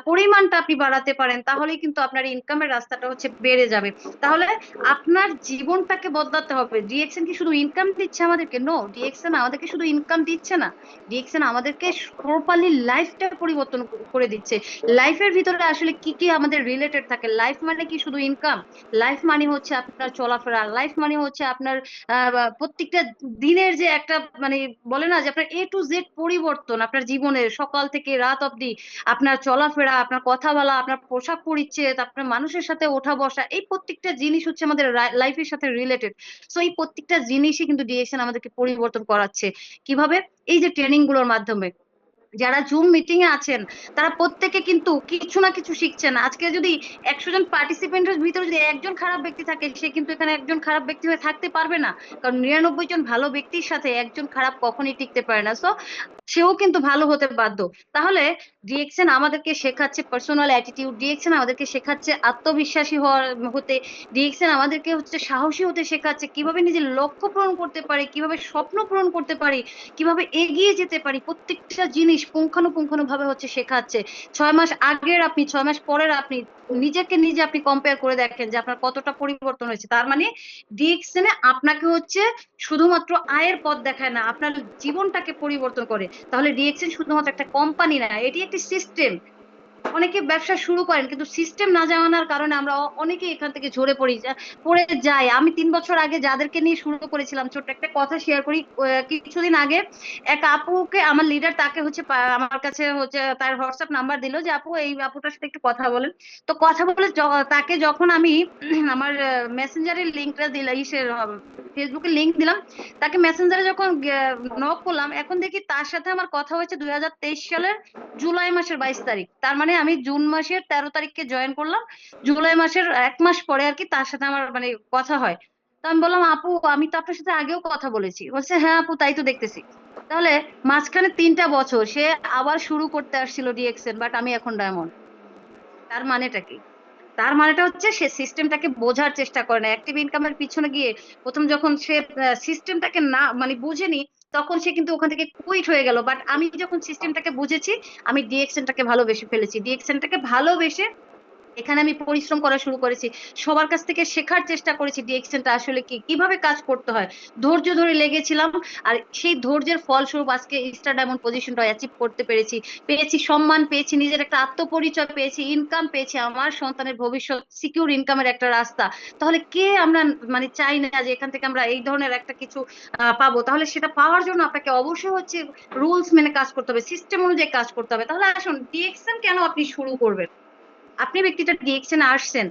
পরিমাণটা আপনি বাড়াতে পারেন, তাহলেই কিন্তু আপনার ইনকামের রাস্তাটা হচ্ছে বেড়ে যাবে। তাহলে আপনার জীবনটাকে বদলাতে হবে। ডিএক্সএন কি শুধু ইনকাম দিচ্ছে আমাদেরকে? নো, ডিএক্সএন আমাদেরকে শুধু ইনকাম দিচ্ছে না, ডিএক্সএন আমাদেরকে প্রপারলি লাইফটা পরিবর্তন করে দিচ্ছে। লাইফের ভিতরে আসলে কি কি আমাদের রিলেটেড থাকে? লাইফ মানে কি শুধু ইনকাম? লাইফ মানে হচ্ছে আপনার চলাফেরা, লাইফ মানে হচ্ছে আপনার প্রত্যেকটা দিনের যে একটা, মানে বলে না যে আপনার A to Z পরিবর্তন আপনার জীবনের, সকাল থেকে রাত অব্দি আপনার চলাফেরা, আপনার কথা বলা, আপনার পোশাক পরিচ্ছদ, আপনার মানুষের সাথে ওঠা বসা, এই প্রত্যেকটা জিনিস হচ্ছে আমাদের লাইফের সাথে রিলেটেড। সো এই প্রত্যেকটা জিনিসই কিন্তু ডিএক্সএন আমাদেরকে পরিবর্তন করাচ্ছে। কিভাবে? এই যে ট্রেনিং গুলোর মাধ্যমে। যারা জুম মিটিং এ আছেন তারা প্রত্যেকে কিন্তু কিছু না কিছু শিখছেন। আজকে যদি 100 জন পার্টিসিপেন্টের ভিতরে যদি একজন খারাপ ব্যক্তি থাকে, সে কিন্তু এখানে একজন খারাপ ব্যক্তি হয়ে থাকতে পারবে না, কারণ 99 জন ভালো ব্যক্তির সাথে একজন খারাপ কখনই টিকতে পারে না। সো সেও কিন্তু ভালো হতে বাধ্য। তাহলে ডিএক্সএন আমাদেরকে শেখাচ্ছে পার্সোনাল অ্যাটিটিউড, ডিএক্সএন আমাদেরকে শেখাচ্ছে আত্মবিশ্বাসী হতে, ডিএক্সএন আমাদেরকে হচ্ছে সাহসী হতে শেখাচ্ছে, কিভাবে নিজের লক্ষ্য পূরণ করতে পারি, কিভাবে স্বপ্ন পূরণ করতে পারি, কিভাবে এগিয়ে যেতে পারি, প্রত্যেকটা জিনিস পুঙ্খানুপুঙ্খানু ভাবে হচ্ছে শেখাচ্ছে। 6 মাস আগের আপনি 6 মাস পরের আপনি নিজেকে নিজে আপনি কম্পেয়ার করে দেখেন যে আপনার কতটা পরিবর্তন হয়েছে। তার মানে ডিএক্সএন আপনাকে হচ্ছে শুধুমাত্র আয়ের পথ দেখায় না, আপনার জীবনটাকে পরিবর্তন করে। তাহলে ডিএক্সএন শুধুমাত্র একটা কোম্পানি না, এটি একটি সিস্টেম। অনেকে ব্যবসা শুরু করেন কিন্তু সিস্টেম না জানার কারণে আমরা অনেকে এখান থেকে ঝরে পড়ে যাই। আমি 3 বছর আগে যাদেরকে নিয়ে শুরু করেছিলাম, ছোট্ট একটা কথা শেয়ার করি। কিছুদিন আগে এক আপুকে আমার লিডার, তাকে হচ্ছে আমার কাছে হচ্ছে তার হোয়াটসঅ্যাপ নাম্বার দিল যে আপু এই আপুটার সাথে একটু কথা বলেন। তো কথা বলে তাকে যখন আমি আমার মেসেঞ্জারের লিঙ্কটা দিলাম, ফেসবুকের লিঙ্ক দিলাম, তাকে মেসেঞ্জারে যখন নক করলাম, এখন দেখি তার সাথে আমার কথা হয়েছে 2023 সালের জুলাই মাসের 22 তারিখ। তার মানে আমি জুন মাসের 13 তারিখে জয়েন করলাম, জুলাই মাসের 1 মাস পরে আর কি তার সাথে আমার মানে কথা হয়। তো আমি বললাম আপু আমি তো আপনার সাথে আগেও কথা বলেছি। বলছে হ্যাঁ আপু তাই তো দেখতেছি। তাহলে মাঝখানে 3টা বছর সে আবার শুরু করতে আসছিল ডিএক্সএন, বাট আমি এখন ডায়মন্ড। তার মানেটা কি? তার মানেটা হচ্ছে সে সিস্টেমটাকে বোঝার চেষ্টা করে না, অ্যাক্টিভ ইনকামের পিছনে গিয়ে প্রথম যখন সে সিস্টেমটাকে না মানে বুঝেনি, তখন সে কিন্তু ওখান থেকে কুইট হয়ে গেল। বাট আমি যখন সিস্টেমটাকে বুঝেছি, আমি ডিএক্সএনটাকে ভালোবেসে ফেলেছি, ডিএক্সএনটাকে ভালোবেসে এখানে আমি পরিশ্রম করা শুরু করেছি, সবার কাছ থেকে শেখার চেষ্টা করেছি ডিএক্সএনটা আসলে কি, কিভাবে কাজ করতে হয়। ধৈর্য ধরে লেগেছিলাম, আর সেই ধৈর্যের ফলস্বরূপ আজকে স্টার ডায়মন্ড পজিশনটা অ্যাচিভ করতে পেরেছি। পেয়েছি সম্মান, পেয়েছি নিজের একটা আত্মপরিচয়, পেয়েছি ইনকাম, পেয়েছি আমার সন্তানের ভবিষ্যৎ সিকিউর ইনকামের একটা রাস্তা। তাহলে কে আমরা মানে চাই না যে এখান থেকে আমরা এই ধরনের একটা কিছু পাবো? তাহলে সেটা পাওয়ার জন্য আপনাকে অবশ্যই হচ্ছে রুলস মেনে কাজ করতে হবে, সিস্টেম অনুযায়ী কাজ করতে হবে। তাহলে আসুন ডিএক্সএন কেন আপনি শুরু করবেন? আপনি ব্যক্তিটা ডিএক্সএন আসছেন,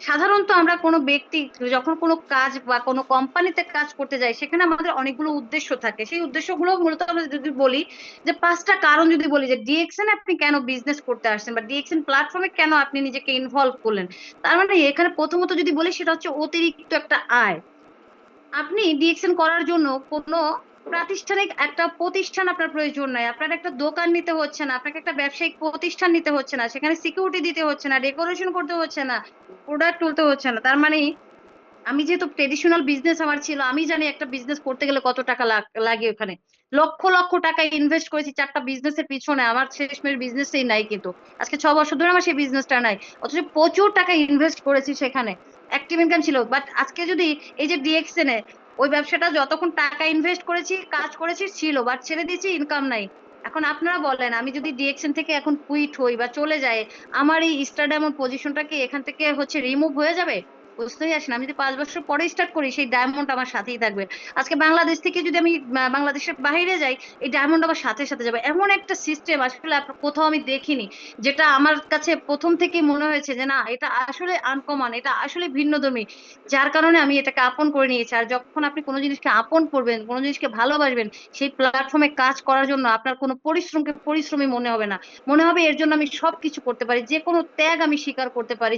সাধারণত আমরা কোনো ব্যক্তি যখন কোনো কাজ বা কোনো কোম্পানিতে কাজ করতে যাই, সেখানে আমাদের অনেকগুলো উদ্দেশ্য থাকে। সেই উদ্দেশ্যগুলো মূলত আমরা যদি বলি যে 5টা কারণ যদি বলি যে ডিএক্সএন আপনি কেন বিজনেস করতে আসছেন বা ডিএক্সএন প্ল্যাটফর্মে কেন আপনি নিজেকে ইনভলভ করলেন, তার মানে এখানে প্রথমত যদি বলি সেটা হচ্ছে অতিরিক্ত একটা আয়। আপনি ডিএক্সএন করার জন্য কোনো প্রাতিষ্ঠানিক একটা প্রতিষ্ঠান আপনার প্রয়োজন নাই, আপনার একটা দোকান নিতে হচ্ছে না, আপনাকে একটা ব্যবসায়িক প্রতিষ্ঠান নিতে হচ্ছে না, সেখানে সিকিউরিটি দিতে হচ্ছে না, ডেকোরেশন করতে হচ্ছে না, প্রোডাক্ট তুলতে হচ্ছে না। তার মানে আমি যেহেতু ট্রেডিশনাল বিজনেস আমার ছিল, আমি জানি একটা বিজনেস করতে গেলে কত টাকা লাগে। ওখানে লক্ষ লক্ষ টাকা ইনভেস্ট করেছি 4টা বিজনেসের পিছনে, আমার শেষমেশ বিজনেসই নাই কিন্তু। আজকে 6 বছর ধরে আমার সেই বিজনেসটা নাই, অথচ প্রচুর টাকা ইনভেস্ট করেছি সেখানে, অ্যাক্টিভ ইনকাম ছিল। বাট আজকে যদি এই যে ডিএক্সএন এ ওই ব্যবসাটা যতক্ষণ টাকা ইনভেস্ট করেছি কাজ করেছি ছিল, বাট ছেড়ে দিয়েছি, ইনকাম নাই। এখন আপনারা বলেন আমি যদি ডিএক্সএন থেকে এখন কুইট হই বা চলে যাই, আমার এই স্টার ডায়মন্ড পজিশনটা কি এখান থেকে হচ্ছে রিমুভ হয়ে যাবে? বুঝতেই আসেন, আমি যদি 5 বছর পরে স্টার্ট করি সেই ডায়মন্ড আমার সাথেই থাকবে। আজকে বাংলাদেশ থেকে যদি আমি বাংলাদেশের বাইরে যাই, এই ডায়মন্ড আমার সাথে সাথে যাবে। এমন একটা সিস্টেম আসলে কোথাও আমি দেখিনি, যেটা আমার কাছে প্রথম থেকেই মনে হয়েছে যে না এটা আসলে আনকমন, এটা আসলে ভিন্নধর্মী, যার কারণে আমি এটাকে আপন করে নিয়েছি। আর যখন আপনি কোনো জিনিসকে আপন করবেন, কোনো জিনিসকে ভালোবাসবেন, সেই প্ল্যাটফর্মে কাজ করার জন্য আপনার কোনো পরিশ্রমকে পরিশ্রমী মনে হবে না, মনে হবে এর জন্য আমি সবকিছু করতে পারি, যে কোনো ত্যাগ আমি স্বীকার করতে পারি,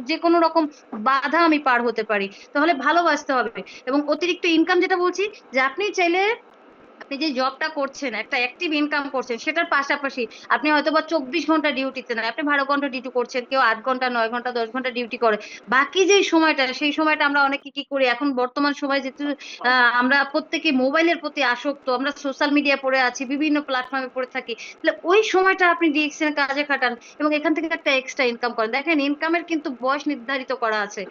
যে কোনো রকম বাধা আমি পার হতে পারি। তাহলে ভালোবাসতে হবে। এবং অতিরিক্ত ইনকাম যেটা বলছি, যে আপনি চাইলে আপনি যে জবটা করছেন একটা অ্যাক্টিভ ইনকাম করছেন, সেটার পাশাপাশি আপনি হয়তো বা 24 ঘন্টা ডিউটিতে না, আপনি 12 ঘন্টা ডিউটি করছেন, কেউ 8 ঘন্টা, 9 ঘন্টা, 10 ঘন্টা ডিউটি করে। বাকি যে সময়টা, সেই সময়টা আমরা অনেকে কি করি, এখন বর্তমান সময় যেহেতু আমরা প্রত্যেকে মোবাইলের প্রতি আসক্ত, আমরা সোশ্যাল মিডিয়া পড়ে আছি, বিভিন্ন প্ল্যাটফর্মে পড়ে থাকি, তাহলে ওই সময়টা আপনি ডিএক্সএন কাজে খাটান এবং এখান থেকে একটা এক্সট্রা ইনকাম করেন। দেখেন ইনকামের কিন্তু বয়স নির্ধারিত করা আছে।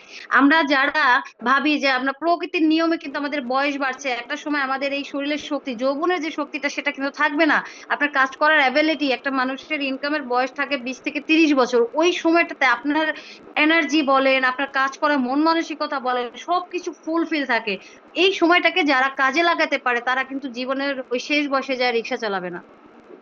আমরা যারা ভাবি যে আমরা প্রকৃতির নিয়মে কিন্তু আমাদের বয়স বাড়ছে, একটা সময় আমাদের এই শরীরের শক্তি, যৌবনের যে শক্তিটা, সেটা কিন্তু থাকবে না। আপনার কাজ করার অ্যাবিলিটি, একটা মানুষের ইনকামের বয়স থাকে 20 থেকে 30 বছর, ওই সময়টাতে আপনার এনার্জি বলেন, আপনার কাজ করার মন মানসিকতা বলেন, সবকিছু ফুলফিল থাকে। এই সময়টাকে যারা কাজে লাগাতে পারে, তারা কিন্তু জীবনের ওই শেষ বয়সে যায় রিক্সা চালাবে না,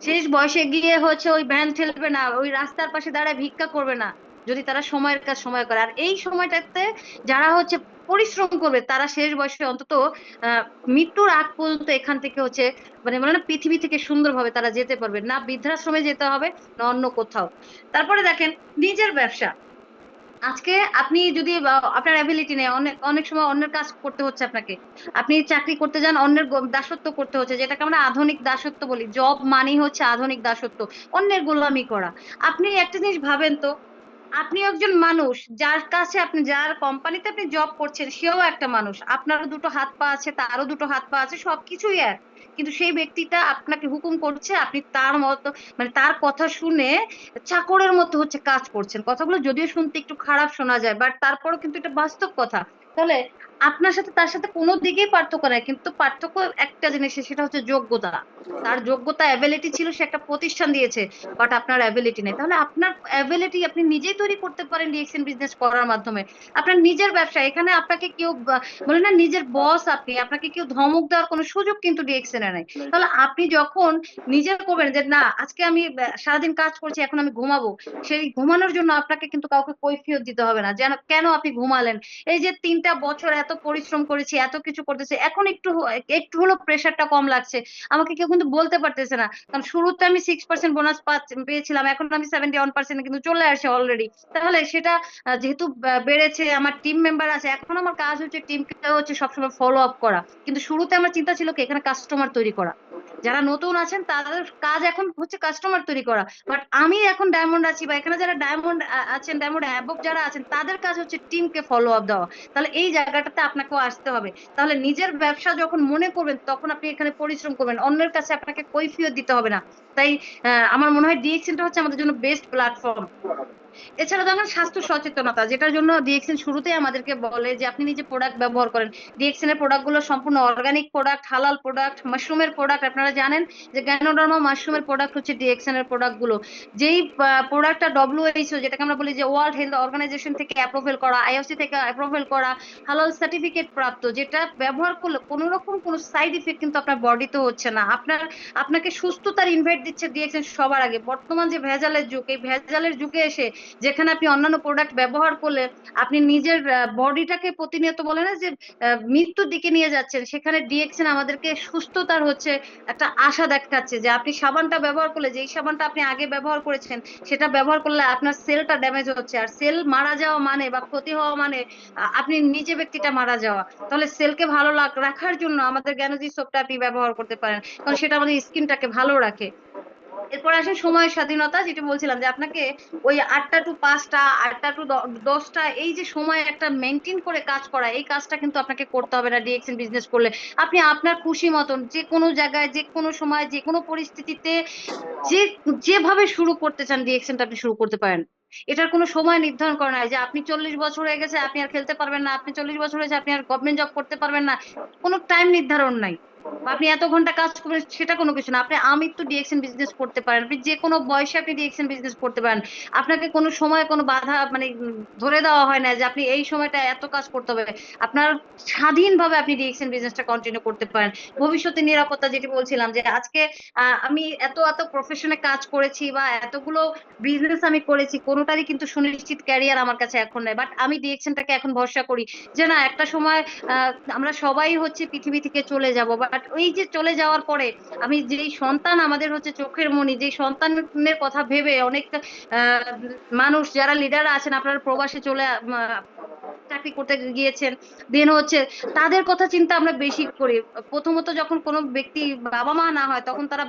শেষ বয়সে গিয়ে হচ্ছে ওই ভ্যান ঠেলবে না, ওই রাস্তার পাশে দাঁড়ায় ভিক্ষা করবে না, যদি তারা সময়ের কাজ সময় করে। আর এই সময়টাতে যারা হচ্ছে পরিশ্রম করবে, তারা শেষ বয়সে অন্তত আহ মৃত্যুর আগ পর্যন্ত এখান থেকে হচ্ছে মানে বলে না পৃথিবী থেকে সুন্দরভাবে তারা যেতে পারবে, না বৃদ্ধাশ্রমে যেতে হবে, না অন্য কোথাও। তারপরে দেখেন নিজের ব্যবসা, আজকে আপনি যদি আপনার অ্যাবিলিটি নেই, অনেক অনেক সময় অন্যের কাজ করতে হচ্ছে আপনাকে, আপনি চাকরি করতে যান অন্যের দাসত্ব করতে হচ্ছে, যেটাকে আমরা আধুনিক দাসত্ব বলি। জব মানেই হচ্ছে আধুনিক দাসত্ব, অন্যের গোলামি করা। আপনি একটা জিনিস ভাবেন তো, আপনি একজন মানুষ, যার কাছে আপনি, যার কোম্পানিতে আপনি জব করছেন, সেও একটা মানুষ, আপনারও দুটো হাত পা আছে, তারও দুটো হাত পা আছে, সবকিছুই এক। কিন্তু সেই ব্যক্তিটা আপনাকে হুকুম করছে, আপনি তার মতো, মানে তার কথা শুনে চাকরের মতো হচ্ছে কাজ করছেন। কথাগুলো যদিও শুনতে একটু খারাপ শোনা যায়, বাট তারপরও কিন্তু এটা বাস্তব কথা। তাহলে আপনার সাথে তার সাথে কোনো দিকেই পার্থক্য নাই, কিন্তু পার্থক্য একটা জিনিস, সেটা হচ্ছে যোগ্যতা। তার যোগ্যতা, অ্যাবিলিটি ছিল, সে একটা প্রতিষ্ঠান দিয়েছে, বাট আপনার অ্যাবিলিটি নেই। তাহলে আপনার অ্যাবিলিটি আপনি নিজেই তৈরি করতে পারেন ডিএক্সএন বিজনেস করার মাধ্যমে। আপনার নিজের ব্যবসা, এখানে আপনাকে কেউ বলে না নিজের বস, আপনি, আপনাকে কেউ ধমক দেওয়ার কোনো সুযোগ কিন্তু ডিএক্সএন এ নাই। তাহলে আপনি যখন নিজে করবেন যে না, আজকে আমি সারাদিন কাজ করছি, এখন আমি ঘুমাবো, সেই ঘুমানোর জন্য আপনাকে কিন্তু কাউকে কৈফিয়ত দিতে হবে না যেন কেন আপনি ঘুমালেন। এই যে 3টা বছর এত পরিশ্রম করেছি, এত কিছু করতেছি, এখন একটু একটু হলো প্রেশারটা কম লাগছে, আমাকে কেউ কিন্তু বলতে পারতেছে না। কারণ শুরুতে আমি 6% বোনাস পেয়েছিলাম, এখন আমি 71% কিন্তু চলে আসে অলরেডি। তাহলে সেটা যেহেতু বেড়েছে, আমার টিম মেম্বার আছে, এখন আমার কাজ হচ্ছে টিমকে হচ্ছে সবসময় ফলো আপ করা। কিন্তু শুরুতে আমার চিন্তা ছিল কি, এখানে কাস্টমার তৈরি করা। যারা নতুন আছেন তাদের কাজ এখন হচ্ছে কাস্টমার তৈরি করা, বাট আমি এখন ডায়মন্ড আছি, বা এখানে যারা ডায়মন্ড আছেন, ডায়মন্ড অ্যাবভ যারা আছেন, তাদের কাজ হচ্ছে টিমকে ফলো আপ দেওয়া। তাহলে এই জায়গাটাতে আপনাকেও আসতে হবে। তাহলে নিজের ব্যবসা যখন মনে করবেন, তখন আপনি এখানে পরিশ্রম করবেন, অন্যের কাছে আপনাকে কৈফিয়ত দিতে হবে না। তাই আমার মনে হয় ডিএক্সএনটা হচ্ছে আমাদের জন্য বেস্ট প্ল্যাটফর্ম। এছাড়া দেখেন স্বাস্থ্য সচেতনতা, যেটার জন্য ডিএক্সএন শুরুতেই আমাদেরকে বলে যে আপনি নিজে প্রোডাক্ট ব্যবহার করেন। ডিএক্সএন এর প্রোডাক্ট গুলো সম্পূর্ণ অর্গানিক প্রোডাক্ট, হালাল প্রোডাক্ট, মাশরুমের প্রোডাক্ট। আপনারা জানেন যে গ্যানোডার্মা মাশরুমের প্রোডাক্ট হচ্ছে ডিএক্সএন এর প্রোডাক্ট গুলো। যেই প্রোডাক্টটা ডব্লিউএইচও, যেটাকে আমরা বলি যে ওয়ার্ল্ড হেলথ অর্গানাইজেশন থেকে অ্যাপ্রুভেল করা, আইওসি থেকে অ্যাপ্রুভেল করা, হালাল সার্টিফিকেট প্রাপ্ত, যেটা ব্যবহার করলে কোনো রকম কোনো সাইড ইফেক্ট কিন্তু আপনার বডিতে হচ্ছে না, আপনাকে সুস্থতার ইনভাইট দিচ্ছে ডিএক্সএন সবার আগে। বর্তমান যে ভেজালের যুগ, এই ভেজালের যুগে এসে যেখানে আপনি অন্যান্য প্রোডাক্ট ব্যবহার করলে আপনি নিজের বডিটাকে প্রতিনিয়ত বলে না যে মৃত্যুর দিকে নিয়ে যাচ্ছেন, সেখানে ডিএক্সএন আমাদেরকে সুস্থতার হচ্ছে একটা আশা দেখাচ্ছে। যে আপনি সাবানটা ব্যবহার করলে, যেই সাবানটা আপনি আগে ব্যবহার করেছেন, সেটা ব্যবহার করলে আপনার সেলটা ড্যামেজ হচ্ছে, আর সেল মারা যাওয়া মানে বা ক্ষতি হওয়া মানে আপনি নিজে ব্যক্তিটা মারা যাওয়া। তাহলে সেলকে ভালো রাখার জন্য আমাদের জ্ঞানজি সোপটা আপনি ব্যবহার করতে পারেন, কারণ সেটা আমাদের স্কিনটাকে ভালো রাখে। এরপর আসে সময়ের স্বাধীনতা, যেটা বলছিলাম যে আপনাকে ওই 8টা টু 5টা, 8টা টু 10টা, এই যে সময় একটা মেনটেন করে কাজ করা, এই কাজটা কিন্তু আপনাকে করতে হবে না ডিএক্সএন বিজনেস করলে। আপনি আপনার খুশি মতন যে কোনো জায়গায়, যে কোনো সময়, যে কোনো পরিস্থিতিতে, যে যেভাবে শুরু করতে চান ডিএক্সএনটা আপনি শুরু করতে পারেন। এটার কোনো সময় নির্ধারণ করা নাই যে আপনি 40 বছর হয়ে গেছে আপনি আর খেলতে পারবেন না, আপনি 40 বছর হয়েছে আপনি আর গভর্নমেন্ট জব করতে পারবেন না, কোনো টাইম নির্ধারণ নাই। বা আপনি এত ঘন্টা কাজ করবেন, সেটা কোনো কিছু না। আপনি আমৃত্যু ডিএক্সএন বিজনেস করতে পারেন, আপনি যে কোনো বয়সে আপনি ডিএক্সএন বিজনেস করতে পারেন। আপনাকে কোনো সময় কোনো বাধা মানে ধরে দেওয়া হয় না যে আপনি এই সময়টা এত কাজ করতে হবে। আপনার স্বাধীনভাবে আপনি ডিএক্সএন বিজনেসটা কন্টিনিউ করতে পারেন। ভবিষ্যতে নিরাপত্তা, যেটি বলছিলাম যে আজকে আমি এত এত প্রফেশনে কাজ করেছি বা এতগুলো বিজনেস আমি করেছি, কোনোটারই কিন্তু সুনিশ্চিত ক্যারিয়ার আমার কাছে এখন নেই, বাট আমি ডিএক্সএনটাকে এখন ভরসা করি যে না, একটা সময় আমরা সবাই হচ্ছে পৃথিবী থেকে চলে যাব, বাট ওই যে চলে যাওয়ার পরে আমি যেই সন্তান, আমাদের হচ্ছে চোখের মণি, যেই সন্তানের কথা ভেবে অনেক আহ মানুষ যারা লিডার আছেন, আপনারা প্রবাসে চলে চাকরি করতে গিয়েছেন, দেন হচ্ছে তাদের কথা চিন্তা আমরা বেশি করি। প্রথমত যখন কোনো ব্যক্তি বাবা মা না হয়, তখন তারা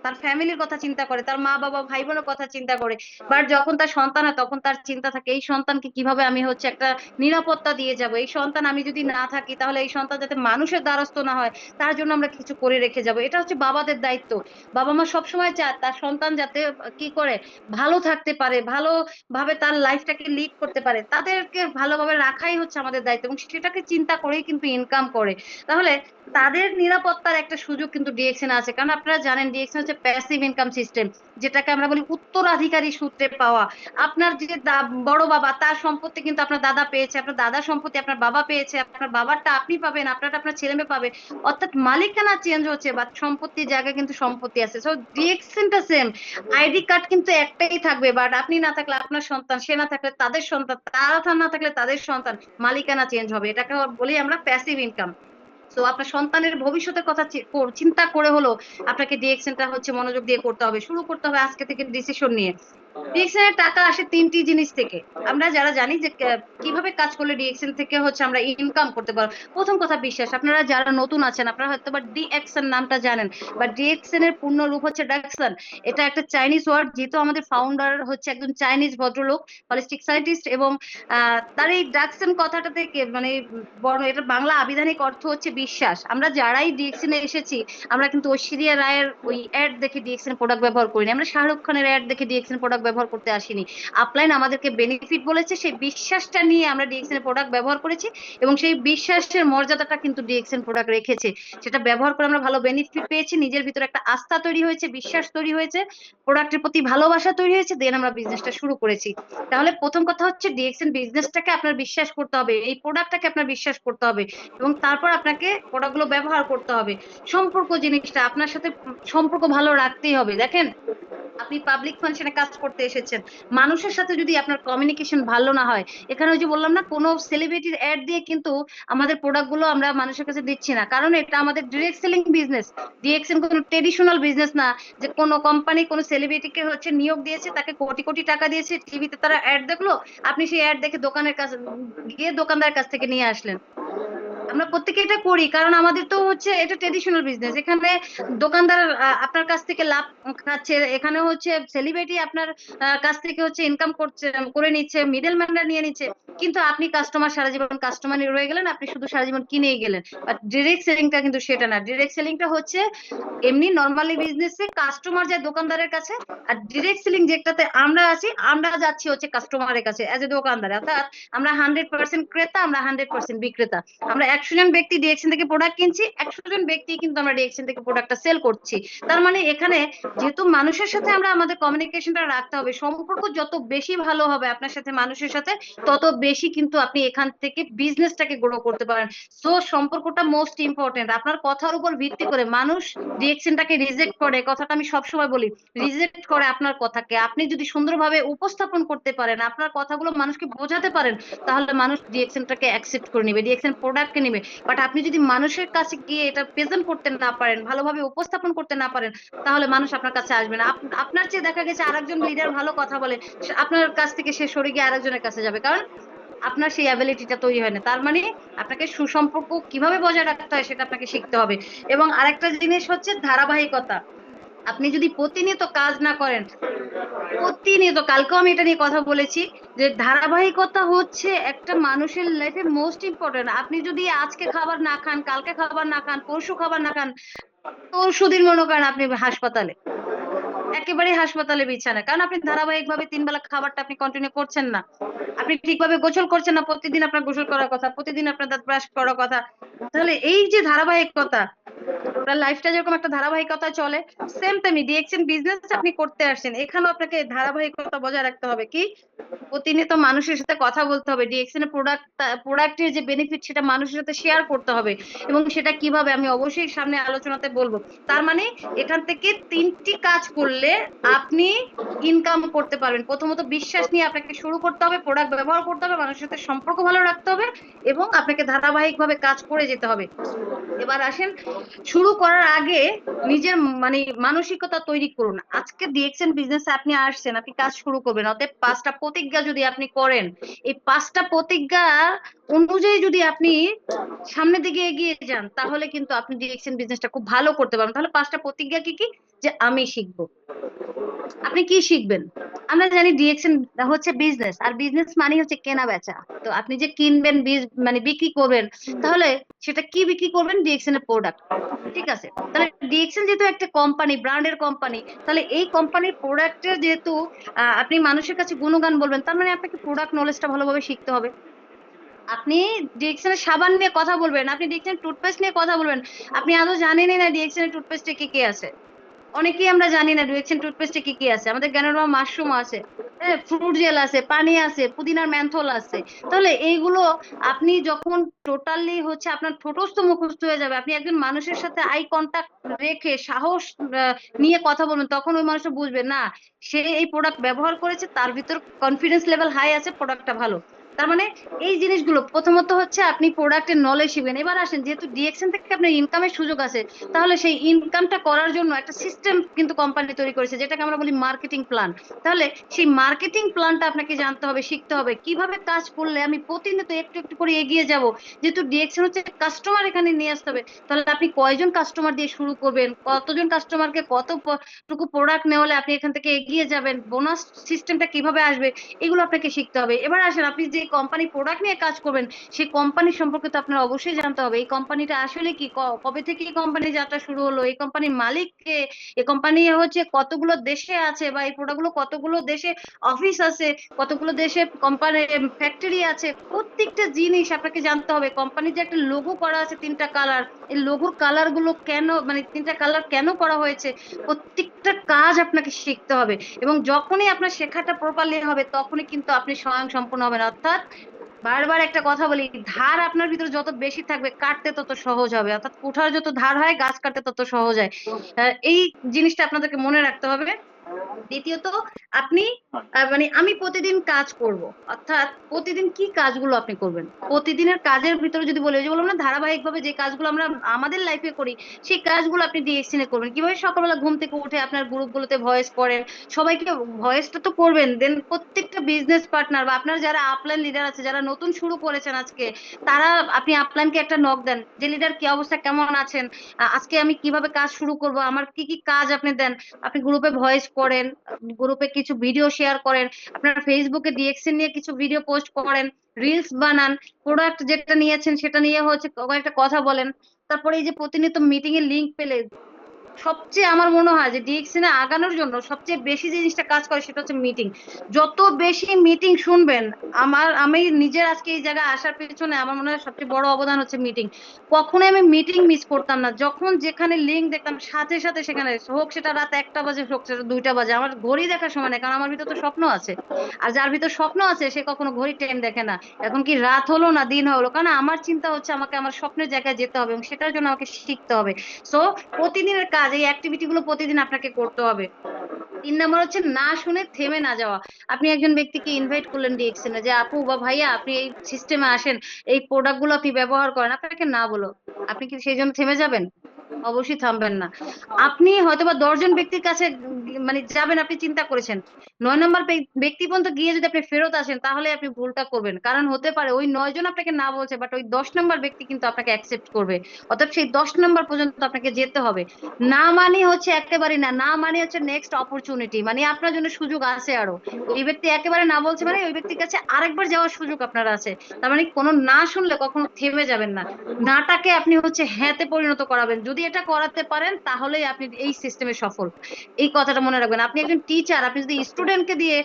তার ফ্যামিলির কথা চিন্তা করে, তার মা বাবা ভাই বোনের কথা চিন্তা করে। বাট যখন তার সন্তান হয়, তখন তার চিন্তা থাকে এই সন্তানকে কিভাবে আমি হচ্ছে একটা নিরাপত্তা দিয়ে যাব, এই সন্তান আমি যদি না থাকি তাহলে এই সন্তান যাতে মানুষের দ্বারস্থ না হয়, তার জন্য আমরা কিছু করে রেখে যাব। এটা হচ্ছে বাবাদের দায়িত্ব। বাবা মা সবসময় চায় তার সন্তান যাতে কি করে ভালো থাকতে পারে, ভালো ভাবে তার লাইফটাকে লিড করতে পারে, তাদেরকে ভালোভাবে রাখাই হচ্ছে আমাদের দায়িত্ব, এবং সেটাকে চিন্তা করেই কিন্তু ইনকাম করে। তাহলে তাদের নিরাপত্তার একটা সুযোগ কিন্তু ডিএক্সএন আছে, কারণ আপনারা জানেন ডিএক্সএন হচ্ছে প্যাসিভ ইনকাম সিস্টেম, যেটাকে আমরা বলি উত্তরাধিকারী সূত্রে পাওয়া। আপনার যে বড় বাবা, তার সম্পত্তি কিন্তু আপনার দাদা পেয়েছে, আপনার দাদার সম্পত্তি আপনার বাবা পেয়েছে, আপনার বাবারটা আপনি পাবেন, আপনারটা আপনার ছেলে মেয়ে পাবে। অর্থাৎ মালিকানা চেঞ্জ হচ্ছে, বা সম্পত্তির জায়গায় কিন্তু সম্পত্তি আছে। সো ডিএক্সএনটা সেম, আইডি কার্ড কিন্তু একটাই থাকবে, বাট আপনি না থাকলে আপনার সন্তান, সে না থাকলে তাদের সন্তান, তারা না থাকলে তাদের সন্তান, মালিকানা চেঞ্জ হবে। এটাকে বলি আমরা প্যাসিভ ইনকাম। তো আপনার সন্তানের ভবিষ্যতের কথা চিন্তা করে হলো আপনাকে ডিএক্সএনটা হচ্ছে মনোযোগ দিয়ে করতে হবে, শুরু করতে হবে আজকে থেকে ডিসিশন নিয়ে। ডিএক্সএন এর টাকা আসে তিনটি জিনিস থেকে। আমরা যারা জানি যে কিভাবে কাজ করলে ডিএক্সএন থেকে হচ্ছে আমরা ইনকাম করতে পারবো। প্রথম কথা বিশ্বাস। আপনারা যারা নতুন আছেন আপনারা হয়তো বা ডিএক্সএন নামটা জানেন, বা ডিএক্সএন এর পূর্ণ রূপ হচ্ছে ডাকসন। এটা একটা চাইনিজ ওয়ার্ড, যেহেতু আমাদের ফাউন্ডার হচ্ছে একজন চাইনিজ ভদ্রলোক, হলিস্টিক সায়েন্টিস্ট, এবং তার এই ডাকসন কথাটা থেকে মানে বড় এটা বাংলা আবিধানিক অর্থ হচ্ছে বিশ্বাস। আমরা যারাই ডিএক্সএন এ এসেছি আমরা কিন্তু ঐশ্বরিয়া রায়ের ওই অ্যাড দেখে ডিএক্সএন প্রোডাক্ট ব্যবহার করিনি, আমরা শাহরুখ খানের অ্যাড দেখে ডিএক্সএন প্রোডাক্ট ব্যবহার করতে আসিনি। আপলাইন আমাদেরকে বেনিফিট বলেছে, সেই বিশ্বাসটা নিয়ে আমরা ডিএক্সএন প্রোডাক্ট ব্যবহার করেছি, এবং সেই বিশ্বাসের মর্যাদাটা কিন্তু ডিএক্সএন প্রোডাক্ট রেখেছে। সেটা ব্যবহার করে আমরা ভালো বেনিফিট পেয়েছি, নিজের ভিতরে একটা আস্থা তৈরি হয়েছে, বিশ্বাস তৈরি হয়েছে, প্রোডাক্টের প্রতি ভালোবাসা তৈরি হয়েছে, দেন আমরা বিজনেসটা শুরু করেছি। তাহলে প্রথম কথা হচ্ছে ডিএক্সএন বিজনেসটাকে আপনার বিশ্বাস করতে হবে, এই প্রোডাক্টটাকে আপনার বিশ্বাস করতে হবে, এবং তারপর আপনাকে প্রোডাক্টগুলো ব্যবহার করতে হবে। সম্পর্ক জিনিসটা আপনার সাথে সম্পর্ক ভালো রাখতেই হবে। দেখেন, আপনি পাবলিক ফাংশনে কাজ করতে এসেছেন, মানুষের সাথে যদি আপনার কমিউনিকেশন ভালো না হয়, এখানে ওই যে বললাম না, কোনো সেলিব্রিটির অ্যাড দিয়ে কিন্তু আমাদের প্রোডাক্ট গুলো আমরা মানুষের কাছে দিচ্ছি না, কারণ এটা আমাদের ডিরেক্ট সেলিং বিজনেস। ডিএক্সএন কোনো ট্রেডিশনাল বিজনেস না, যে কোনো কোম্পানি কোনো সেলিব্রিটিকে হচ্ছে নিয়োগ দিয়েছে, তাকে কোটি কোটি টাকা দিয়েছে, টিভিতে তারা অ্যাড দেখলো, আপনি সেই অ্যাড দেখে দোকানের কাছে গিয়ে দোকানদারের কাছ থেকে নিয়ে আসলেন। আমরা প্রত্যেকে এটা করি, কারণ আমাদের তো হচ্ছে এটা ট্রেডিশনাল বিজনেস। এখানে দোকানদার আপনার কাছ থেকে লাভ খাচ্ছে, এখানে হচ্ছে সেলিব্রিটি আপনার কাছ থেকে হচ্ছে ইনকাম করছে, করে নিচ্ছে, মিডল ম্যানরা নিয়ে নিচ্ছে, কিন্তু আপনি কাস্টমার, সারা জীবন কাস্টমার রয়ে গেলেন, আপনি শুধু সারা জীবন কিনেই গেলেন। বাট ডিরেক্ট সেলিংটা কিন্তু সেটা না। ডিরেক্ট সেলিংটা হচ্ছে এমনি নর্মালি বিজনেসে কাস্টমার যায় দোকানদারের কাছে, আর ডিরেক্ট সেলিং যেটাতে আমরা আছি, আমরা যাচ্ছি হচ্ছে কাস্টমারের কাছে এজ এ দোকানদার, অর্থাৎ আমরা 100% ক্রেতা, আমরা 100% বিক্রেতা। আমরা 100 জন ব্যক্তি ডিএক্সএন থেকে প্রোডাক্ট কিনছি, 100 জন ব্যক্তি কিন্তু আমরা ডিএক্সএন থেকে প্রোডাক্টটা সেল করছি। তার মানে এখানে যেহেতু মানুষের সাথে আমরা আমাদের কমিউনিকেশনটা রাখতে হবে, সম্পর্ক যত বেশি ভালো হবে আপনার সাথে মানুষের সাথে, তত বেশি কিন্তু আপনি এখান থেকে বিজনেসটাকে গ্রো করতে পারেন। সো সম্পর্কটা মোস্ট ইম্পর্টেন্ট। আপনার কথার উপর ভিত্তি করে মানুষ ডিএক্সএনটাকে রিজেক্ট করে, কথাটা আমি সবসময় বলি, রিজেক্ট করে আপনার কথাকে। আপনি যদি সুন্দরভাবে উপস্থাপন করতে পারেন, আপনার কথাগুলো মানুষকে বোঝাতে পারেন, তাহলে মানুষ ডিএক্সএনটাকে অ্যাকসেপ্ট করে নেবে, ডিএক্সএন প্রোডাক্টকে নেবে। বাট আপনি যদি মানুষের কাছে গিয়ে এটা প্রেজেন্ট করতে না পারেন, ভালোভাবে উপস্থাপন করতে না পারেন, তাহলে মানুষ আপনার কাছে আসবে না। আপনার চেয়ে দেখা গেছে আরেকজন লিডার ভালো কথা বলে, আপনার কাছ থেকে সে সরে গিয়ে আরেকজনের কাছে যাবে, কারণ আপনার সেই অ্যাবিলিটিটা তৈরি হয় না। তার মানে আপনাকে সুসম্পর্ক কিভাবে বজায় রাখতে হয় সেটা আপনাকে শিখতে হবে। এবং আরেকটা জিনিস হচ্ছে ধারাবাহিকতা। আপনি যদি প্রতিনিয়ত কাজ না করেন, প্রতিনিয়ত, কালকেও আমি এটা নিয়ে কথা বলেছি, যে ধারাবাহিকতা হচ্ছে একটা মানুষের লাইফে মোস্ট ইম্পর্টেন্ট। আপনি যদি আজকে খাবার না খান, কালকে খাবার না খান, পরশু খাবার না খান, পরশু দিন মনে করেন আপনি হাসপাতালে, একেবারে হাসপাতালে বিছানায়, কারণ আপনি ধারাবাহিক ভাবে 3 বেলা খাবারটা আপনি কন্টিনিউ করছেন না। আপনি ঠিকভাবে গোসল করছেন না, প্রতিদিন আপনার গোসল করার কথা, প্রতিদিন আপনার দাঁত ব্রাশ করার কথা। তাহলে এই যে ধারাবাহিকতা, টোটাল লাইফটা যেরকম একটা ধারাবাহিকতা চলে, সেম তেমনি ডিএক্সএন বিজনেস আপনি করতে আসছেন, এখানেও আপনাকে ধারাবাহিকতা বজায় রাখতে হবে। কি, প্রতিনিয়ত মানুষের সাথে কথা বলতে হবে, ডিএক্সএন এর প্রোডাক্টের যে বেনিফিট সেটা মানুষের সাথে শেয়ার করতে হবে, এবং সেটা কিভাবে আমি অবশ্যই সামনে আলোচনাতে বলবো। তার মানে এখান থেকে 3টি কাজ করলে আপনি ইনকাম করতে পারবেন। প্রথমত বিশ্বাস নিয়ে আপনাকে শুরু করতে হবে, প্রোডাক্ট ব্যবহার করতে হবে, মানুষের সাথে সম্পর্ক ভালো রাখতে হবে, এবং আপনাকে ধারাবাহিকভাবে কাজ করে যেতে হবে। এবার আসেন, শুরু করার আগে নিজের মানে মানসিকতা তৈরি করুন। আজকে ডিএক্সএন বিজনেস আপনি আসছেন, আপনি কাজ শুরু করবেন, অতএব 5টা প্রতিজ্ঞা যদি আপনি করেন, এই 5টা প্রতিজ্ঞা অনুযায়ী যদি আপনি সামনের দিকে এগিয়ে যান, তাহলে কিন্তু আপনি ডিরেকশন বিজনেসটা খুব ভালো করতে পারবেন। তাহলে 5টা প্রতিজ্ঞা কি কি? যে আমি শিখবো। আপনি কি শিখবেন? আমরা জানি ডিএক্সএন হচ্ছে বিজনেস, আর বিজনেস মানে হচ্ছে কেনা বেচা। তো আপনি যে কিনবেন, মানে বিক্রি করবেন, তাহলে সেটা কি বিক্রি করবেন? ডিএক্সএন এর প্রোডাক্ট। ঠিক আছে, তাহলে ডিএক্সএল যেহেতু একটা কোম্পানি, ব্র্যান্ডের কোম্পানি, তাহলে এই কোম্পানির প্রোডাক্টের যেহেতু আপনি মানুষের কাছে গুণগান বলবেন, তার মানে আপনাকে প্রোডাক্ট নলেজটা ভালোভাবে শিখতে হবে। আপনি ডিএক্সএল এর সাবান নিয়ে কথা বলবেন, আপনি ডিএক্সএল টুথপেস্ট নিয়ে কথা বলবেন, আপনি আদৌ জানেনই না ডিএক্সএল এর টুথপেস্টে কি কি আছে। অনেকেই আমরা জানি না ডিরেকশন টুথপেস্টে কি কি আছে। আমাদের গ্যানোডার্মা মাশরুম আছে, ফ্রুট জেল আছে, পানি আছে, পুদিনার মেন্থল আছে। তাহলে এইগুলো আপনি যখন টোটালি হচ্ছে আপনার ঠোঁটস্থ মুখস্থ হয়ে যাবে, আপনি একজন মানুষের সাথে আই কন্টাক্ট রেখে সাহস নিয়ে কথা বলবেন, তখন ওই মানুষটা বুঝবে না সে এই প্রোডাক্ট ব্যবহার করেছে, তার ভিতর কনফিডেন্স লেভেল হাই আছে, প্রোডাক্টটা ভালো। তার মানে এই জিনিসগুলো প্রথমত হচ্ছে আপনি প্রোডাক্টের নলেজ শিখবেন। এবার আসেন, যেহেতু ডিএক্সএন থেকে আপনার ইনকামের সুযোগ আছে, তাহলে সেই ইনকামটা করার জন্য একটা সিস্টেম কিন্তু কোম্পানি তৈরি করেছে, যেটাকে আমরা বলি মার্কেটিং প্ল্যান। তাহলে সেই মার্কেটিং প্ল্যানটা আপনাকে জানতে হবে, শিখতে হবে, কিভাবে কাজ করলে আমি প্রতিনিয়ত একটু একটু করে এগিয়ে যাব। যেহেতু ডিএক্সএন হচ্ছে কাস্টমার এখানে নিয়ে আসতে হবে, তাহলে আপনি কয়জন কাস্টমার দিয়ে শুরু করবেন, কতজন কাস্টমারকে কতটুকু প্রোডাক্ট নেওয়ালে আপনি এখান থেকে এগিয়ে যাবেন, বোনাস সিস্টেমটা কিভাবে আসবে, এগুলো আপনাকে শিখতে হবে। এবার আসেন, আপনি যে কোম্পানি প্রোডাক্ট নিয়ে কাজ করবেন, সেই কোম্পানি সম্পর্কে তো আপনার অবশ্যই জানতে হবে। এই কোম্পানিটা আসলে কি, কবে থেকে এই কোম্পানি যাত্রা শুরু হলো, এই কোম্পানির মালিক কে, এই কোম্পানি হচ্ছে কতগুলো দেশে আছে, বা এই প্রোডাক্টগুলো কতগুলো দেশে অফিস আছে, কতগুলো দেশে কোম্পানি ফ্যাক্টরি আছে, প্রত্যেকটা জিনিস আপনাকে জানতে হবে। কোম্পানির যে একটা লোগো করা আছে 3টা কালার, এই লোগোর কালার গুলো কেন, মানে 3টা কালার কেন করা হয়েছে, প্রত্যেকটা কাজ আপনাকে শিখতে হবে। এবং যখনই আপনার শেখাটা প্রপারলি হবে, তখনই কিন্তু আপনি স্বয়ং সম্পূর্ণ হবেন। অর্থাৎ বারবার একটা কথা বলি, ধার আপনার ভিতরে যত বেশি থাকবে, কাটতে তত সহজ হবে। অর্থাৎ কুঠার যত ধার হয়, গাছ কাটতে তত সহজ হয়। এই জিনিসটা আপনাদেরকে মনে রাখতে হবে। দ্বিতীয়ত, আপনি মানে আমি প্রতিদিন কাজ করব, অর্থাৎ প্রতিদিন কি কাজগুলো আপনি করবেন, প্রতিদিনের কাজের ভিতরে যদি বলি, ওই যে বললাম না, ধারাবাহিক ভাবে যে কাজগুলো আমরা আমাদের লাইফে করি, সেই কাজগুলো আপনি ডিএক্সএন এ করবেন। কিভাবে সকালবেলা ঘুম থেকে উঠে আপনার গ্রুপগুলোতে ভয়েস করেন, সবাইকে ভয়েসটা তো করবেন, দেন প্রত্যেকটা বিজনেস পার্টনার বা আপনার যারা আপলাইন লিডার আছে, যারা নতুন শুরু করেছেন আজকে, তারা, আপনি আপলাইনকে একটা নক দেন যে লিডার কি অবস্থা, কেমন আছেন, আজকে আমি কিভাবে কাজ শুরু করব, আমার কি কি কাজ আপনি দেন। আপনি গ্রুপে ভয়েস করেন, গ্রুপে কিছু ভিডিও শেয়ার করেন, আপনার ফেসবুকে ডিএক্সএন নিয়ে কিছু ভিডিও পোস্ট করেন, রিলস বানান, প্রোডাক্ট যেটা নিয়েছেন সেটা নিয়ে হচ্ছে কয়েকটা কথা বলেন। তারপরে এই যে প্রতিনিয়ত মিটিং এর লিংক পেলে, সবচেয়ে আমার মনে হয় যে ডিএক্সএন এ আগানোর জন্য সবচেয়ে বেশি যে জিনিসটা কাজ করে, সেটা হচ্ছে মিটিং। যত বেশি মিটিং শুনবেন, আমি নিজের আজকে এই জায়গায় আসার পেছনে আমার মনে হয় সবচেয়ে বড় অবদান হচ্ছে মিটিং। কখনোই আমি মিটিং মিস করতাম না, যখন যেখানে লিংক দেখতাম সাথে সাথে সেখানে, হোক সেটা রাত 1টা বাজে, হোক সেটা 2টা বাজে, আমার ঘড়ি দেখার সময় নেই, কারণ আমার ভিতর তো স্বপ্ন আছে। আর যার ভিতর স্বপ্ন আছে সে কখনো ঘড়ি টাইম দেখে না, এখন কি রাত হলো না দিন হলো, কারণ আমার চিন্তা হচ্ছে আমাকে আমার স্বপ্নের জায়গায় যেতে হবে, এবং সেটার জন্য আমাকে শিখতে হবে। সো প্রতিদিনের কাজ, এই অ্যাক্টিভিটি গুলো প্রতিদিন আপনাকে করতে হবে। 3 নম্বর হচ্ছে না শুনে থেমে না যাওয়া। আপনি একজন ব্যক্তিকে ইনভাইট করলেন ডিএক্সএন এ, যে আপু বা ভাইয়া আপনি এই সিস্টেমে আসেন, এই প্রোডাক্ট গুলো আপনি ব্যবহার করেন, আপনাকে না বলো, আপনি কি সেই জন্য থেমে যাবেন? অবশ্যই থামবেন না। আপনি হয়তোবা 10জন ব্যক্তির কাছে মানে যাবেন, আপনি চিন্তা করেছেন, 9 নম্বর ব্যক্তি পর্যন্ত গিয়ে যদি আপনি ফেরত আসেন, তাহলে আপনি ভুলটা করবেন। কারণ হতে পারে ওই 9জন আপনাকে না বলছে, বাট ওই 10 নম্বর ব্যক্তি কিন্তু আপনাকে অ্যাকসেপ্ট করবে। অর্থাৎ সেই 10 নম্বর পর্যন্ত আপনাকে যেতে হবে। না মানে হচ্ছে একেবারে না, না মানে হচ্ছে নেক্সট অপরচুনিটি, মানে আপনার জন্য সুযোগ আছে আরো। ওই ব্যক্তি একেবারে না বলছে মানে ওই ব্যক্তির কাছে আরেকবার যাওয়ার সুযোগ আপনার আছে। তার মানে কোনো না শুনলে কখনো থেমে যাবেন না, নাটাকে আপনি হচ্ছে হ্যাঁতে পরিণত করাবেন। যদি এটা করাতে পারেন, তাহলেই আপনি এই সিস্টেমে সফল। এই কথাটা মনে রাখবেন। আপনি একজন টিচার, আপনি যদি স্টুডেন্টকে দিয়ে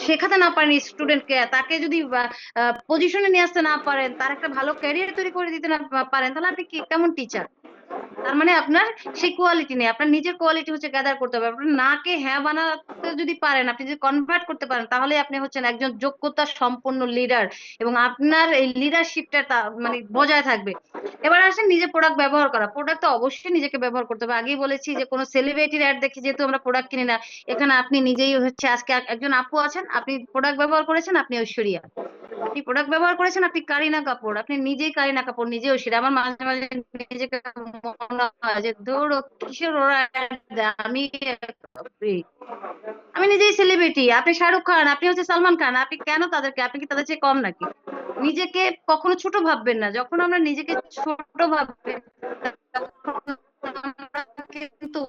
শেখাতে না পারেন, স্টুডেন্টকে তাকে যদি পজিশনে নিয়ে আসতে না পারেন, তার একটা ভালো ক্যারিয়ার তৈরি করে দিতে না পারেন, তাহলে আপনি কি কেমন টিচার? তার মানে আপনার সেই কোয়ালিটি নেই। আপনার নিজের কোয়ালিটি হচ্ছে গ্যাদার করতে হবে। আপনার নাকে হ্যাঁ বানাতে যদি পারেন, আপনি যদি কনভার্ট করতে পারেন, তাহলে আপনি হচ্ছেন একজন যোগ্যতা সম্পন্ন লিডার, এবং আপনার এই লিডারশিপটা মানে বজায় থাকবে। এবার আসেন নিজে প্রোডাক্ট ব্যবহার করা। প্রোডাক্ট তো অবশ্যই নিজেকে ব্যবহার করতে হবে। আগেই বলেছি যে কোনো সেলিব্রিটির অ্যাড দেখে যেহেতু আমরা প্রোডাক্ট কিনি না, এখানে আপনি নিজেই হচ্ছে, আজকে একজন আপু আছেন, আপনি প্রোডাক্ট ব্যবহার করেছেন, আপনি ঐশ্বরিয়া। আপনি প্রোডাক্ট ব্যবহার করেছেন, আপনি কারিনা কাপুর, আপনি নিজেই কারিনা কাপুর, নিজেও সেটা। আমার মাঝে মাঝে নিজেকে মনে হয় যে ধরো কিসের ওরা ad দেয়, আমি নিজেই সেলিব্রিটি। আপনি শাহরুখ খান, আপনি হচ্ছে সালমান খান, আপনি কেন তাদেরকে, আপনি কি তাদের চেয়ে কম নাকি? নিজেকে কখনো ছোট ভাববেন না। যখন আমরা নিজেকে ছোট ভাববেন, তখন আমরা কিন্তু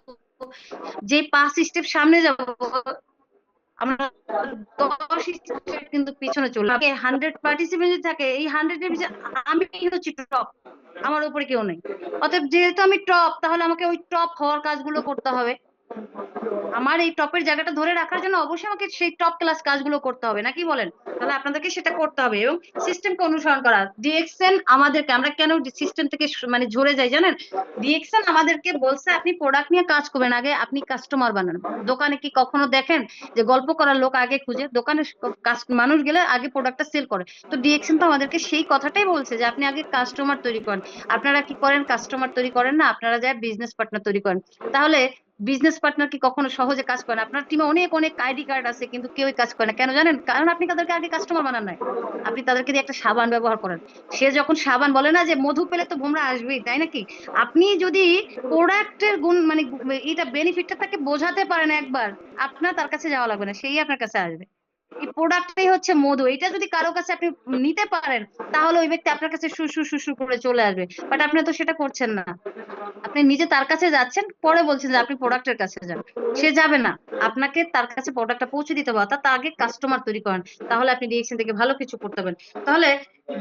যে 5 স্টেপ সামনে যাব, আমরা 10 স্টেপ কিন্তু পিছনে চলে 100 পার্টিসিপেন্ট যদি থাকে, এই 100-এর ভিতরে আমি হচ্ছি টপ, আমার উপরে কেউ নেই। অতএব যেহেতু আমি টপ, তাহলে আমাকে ওই টপ হওয়ার কাজগুলো করতে হবে। আমার এই টপের জায়গাটা ধরে রাখার জন্য অবশ্যই আমাকে সেই টপ ক্লাস কাজগুলো করতে হবে, নাকি বলেন? তাহলে আপনাদেরকে সেটা করতে হবে, এবং সিস্টেমকে অনুসরণ করা। ডিএক্সএন আমাদেরকে, আমরা কেন সিস্টেম থেকে মানে ঝরে যাই জানেন? ডিএক্সএন আমাদেরকে বলছে আপনি প্রোডাক্ট নিয়ে কাজ করবেন, আগে আপনি কাস্টমার বানান। দোকানে কি কখনো দেখেন যে গল্প করার লোক আগে খুঁজে, দোকানে মানুষ গেলে আগে প্রোডাক্টটা সেল করে? তো ডিএক্সএন তো আমাদেরকে সেই কথাটাই বলছে যে আপনি আগে কাস্টমার তৈরি করেন। আপনারা কি করেন? কাস্টমার তৈরি করেন না, আপনারা যায় বিজনেস পার্টনার তৈরি করেন। তাহলে বিজনেস পার্টনার কি কখনো সহজে কাজ করে না? আপনার টিমে অনেক অনেক আইডি কার্ড আছে কিন্তু কেউই কাজ করে না, কেন জানেন? কারণ আপনি তাদেরকে আগে কাস্টমার বানান নাই। আপনি তাদেরকে দিয়ে একটা সাবান ব্যবহার করেন, সে যখন সাবান বলে না যে মধু পেলে তো ভোমরা আসবেই, তাই নাকি? আপনি যদি প্রোডাক্টের গুণ মানে এটা বেনিফিটটা তাকে বোঝাতে পারেন একবার, আপনার তার কাছে যাওয়া লাগবে না, সেই আপনার কাছে আসবে। এই প্রোডাক্টটাই হচ্ছে মধু, এটা যদি কারো কাছে আপনি নিতে পারেন তাহলে ওই ব্যক্তি আপনার কাছে শু শু শু শু করে চলে আসবে, বাট আপনি তো সেটা করছেন না। আপনি নিজে তার কাছে যাচ্ছেন, পরে বলছেন যে আপনি প্রোডাক্টের কাছে যান। সে যাবে না, আপনাকে তার কাছে প্রোডাক্টটা পৌঁছে দিতে হবে, অর্থাৎ তার আগে কাস্টমার তৈরি করেন, তাহলে আপনি ডিএক্সএন থেকে ভালো কিছু করতে পারবেন। তাহলে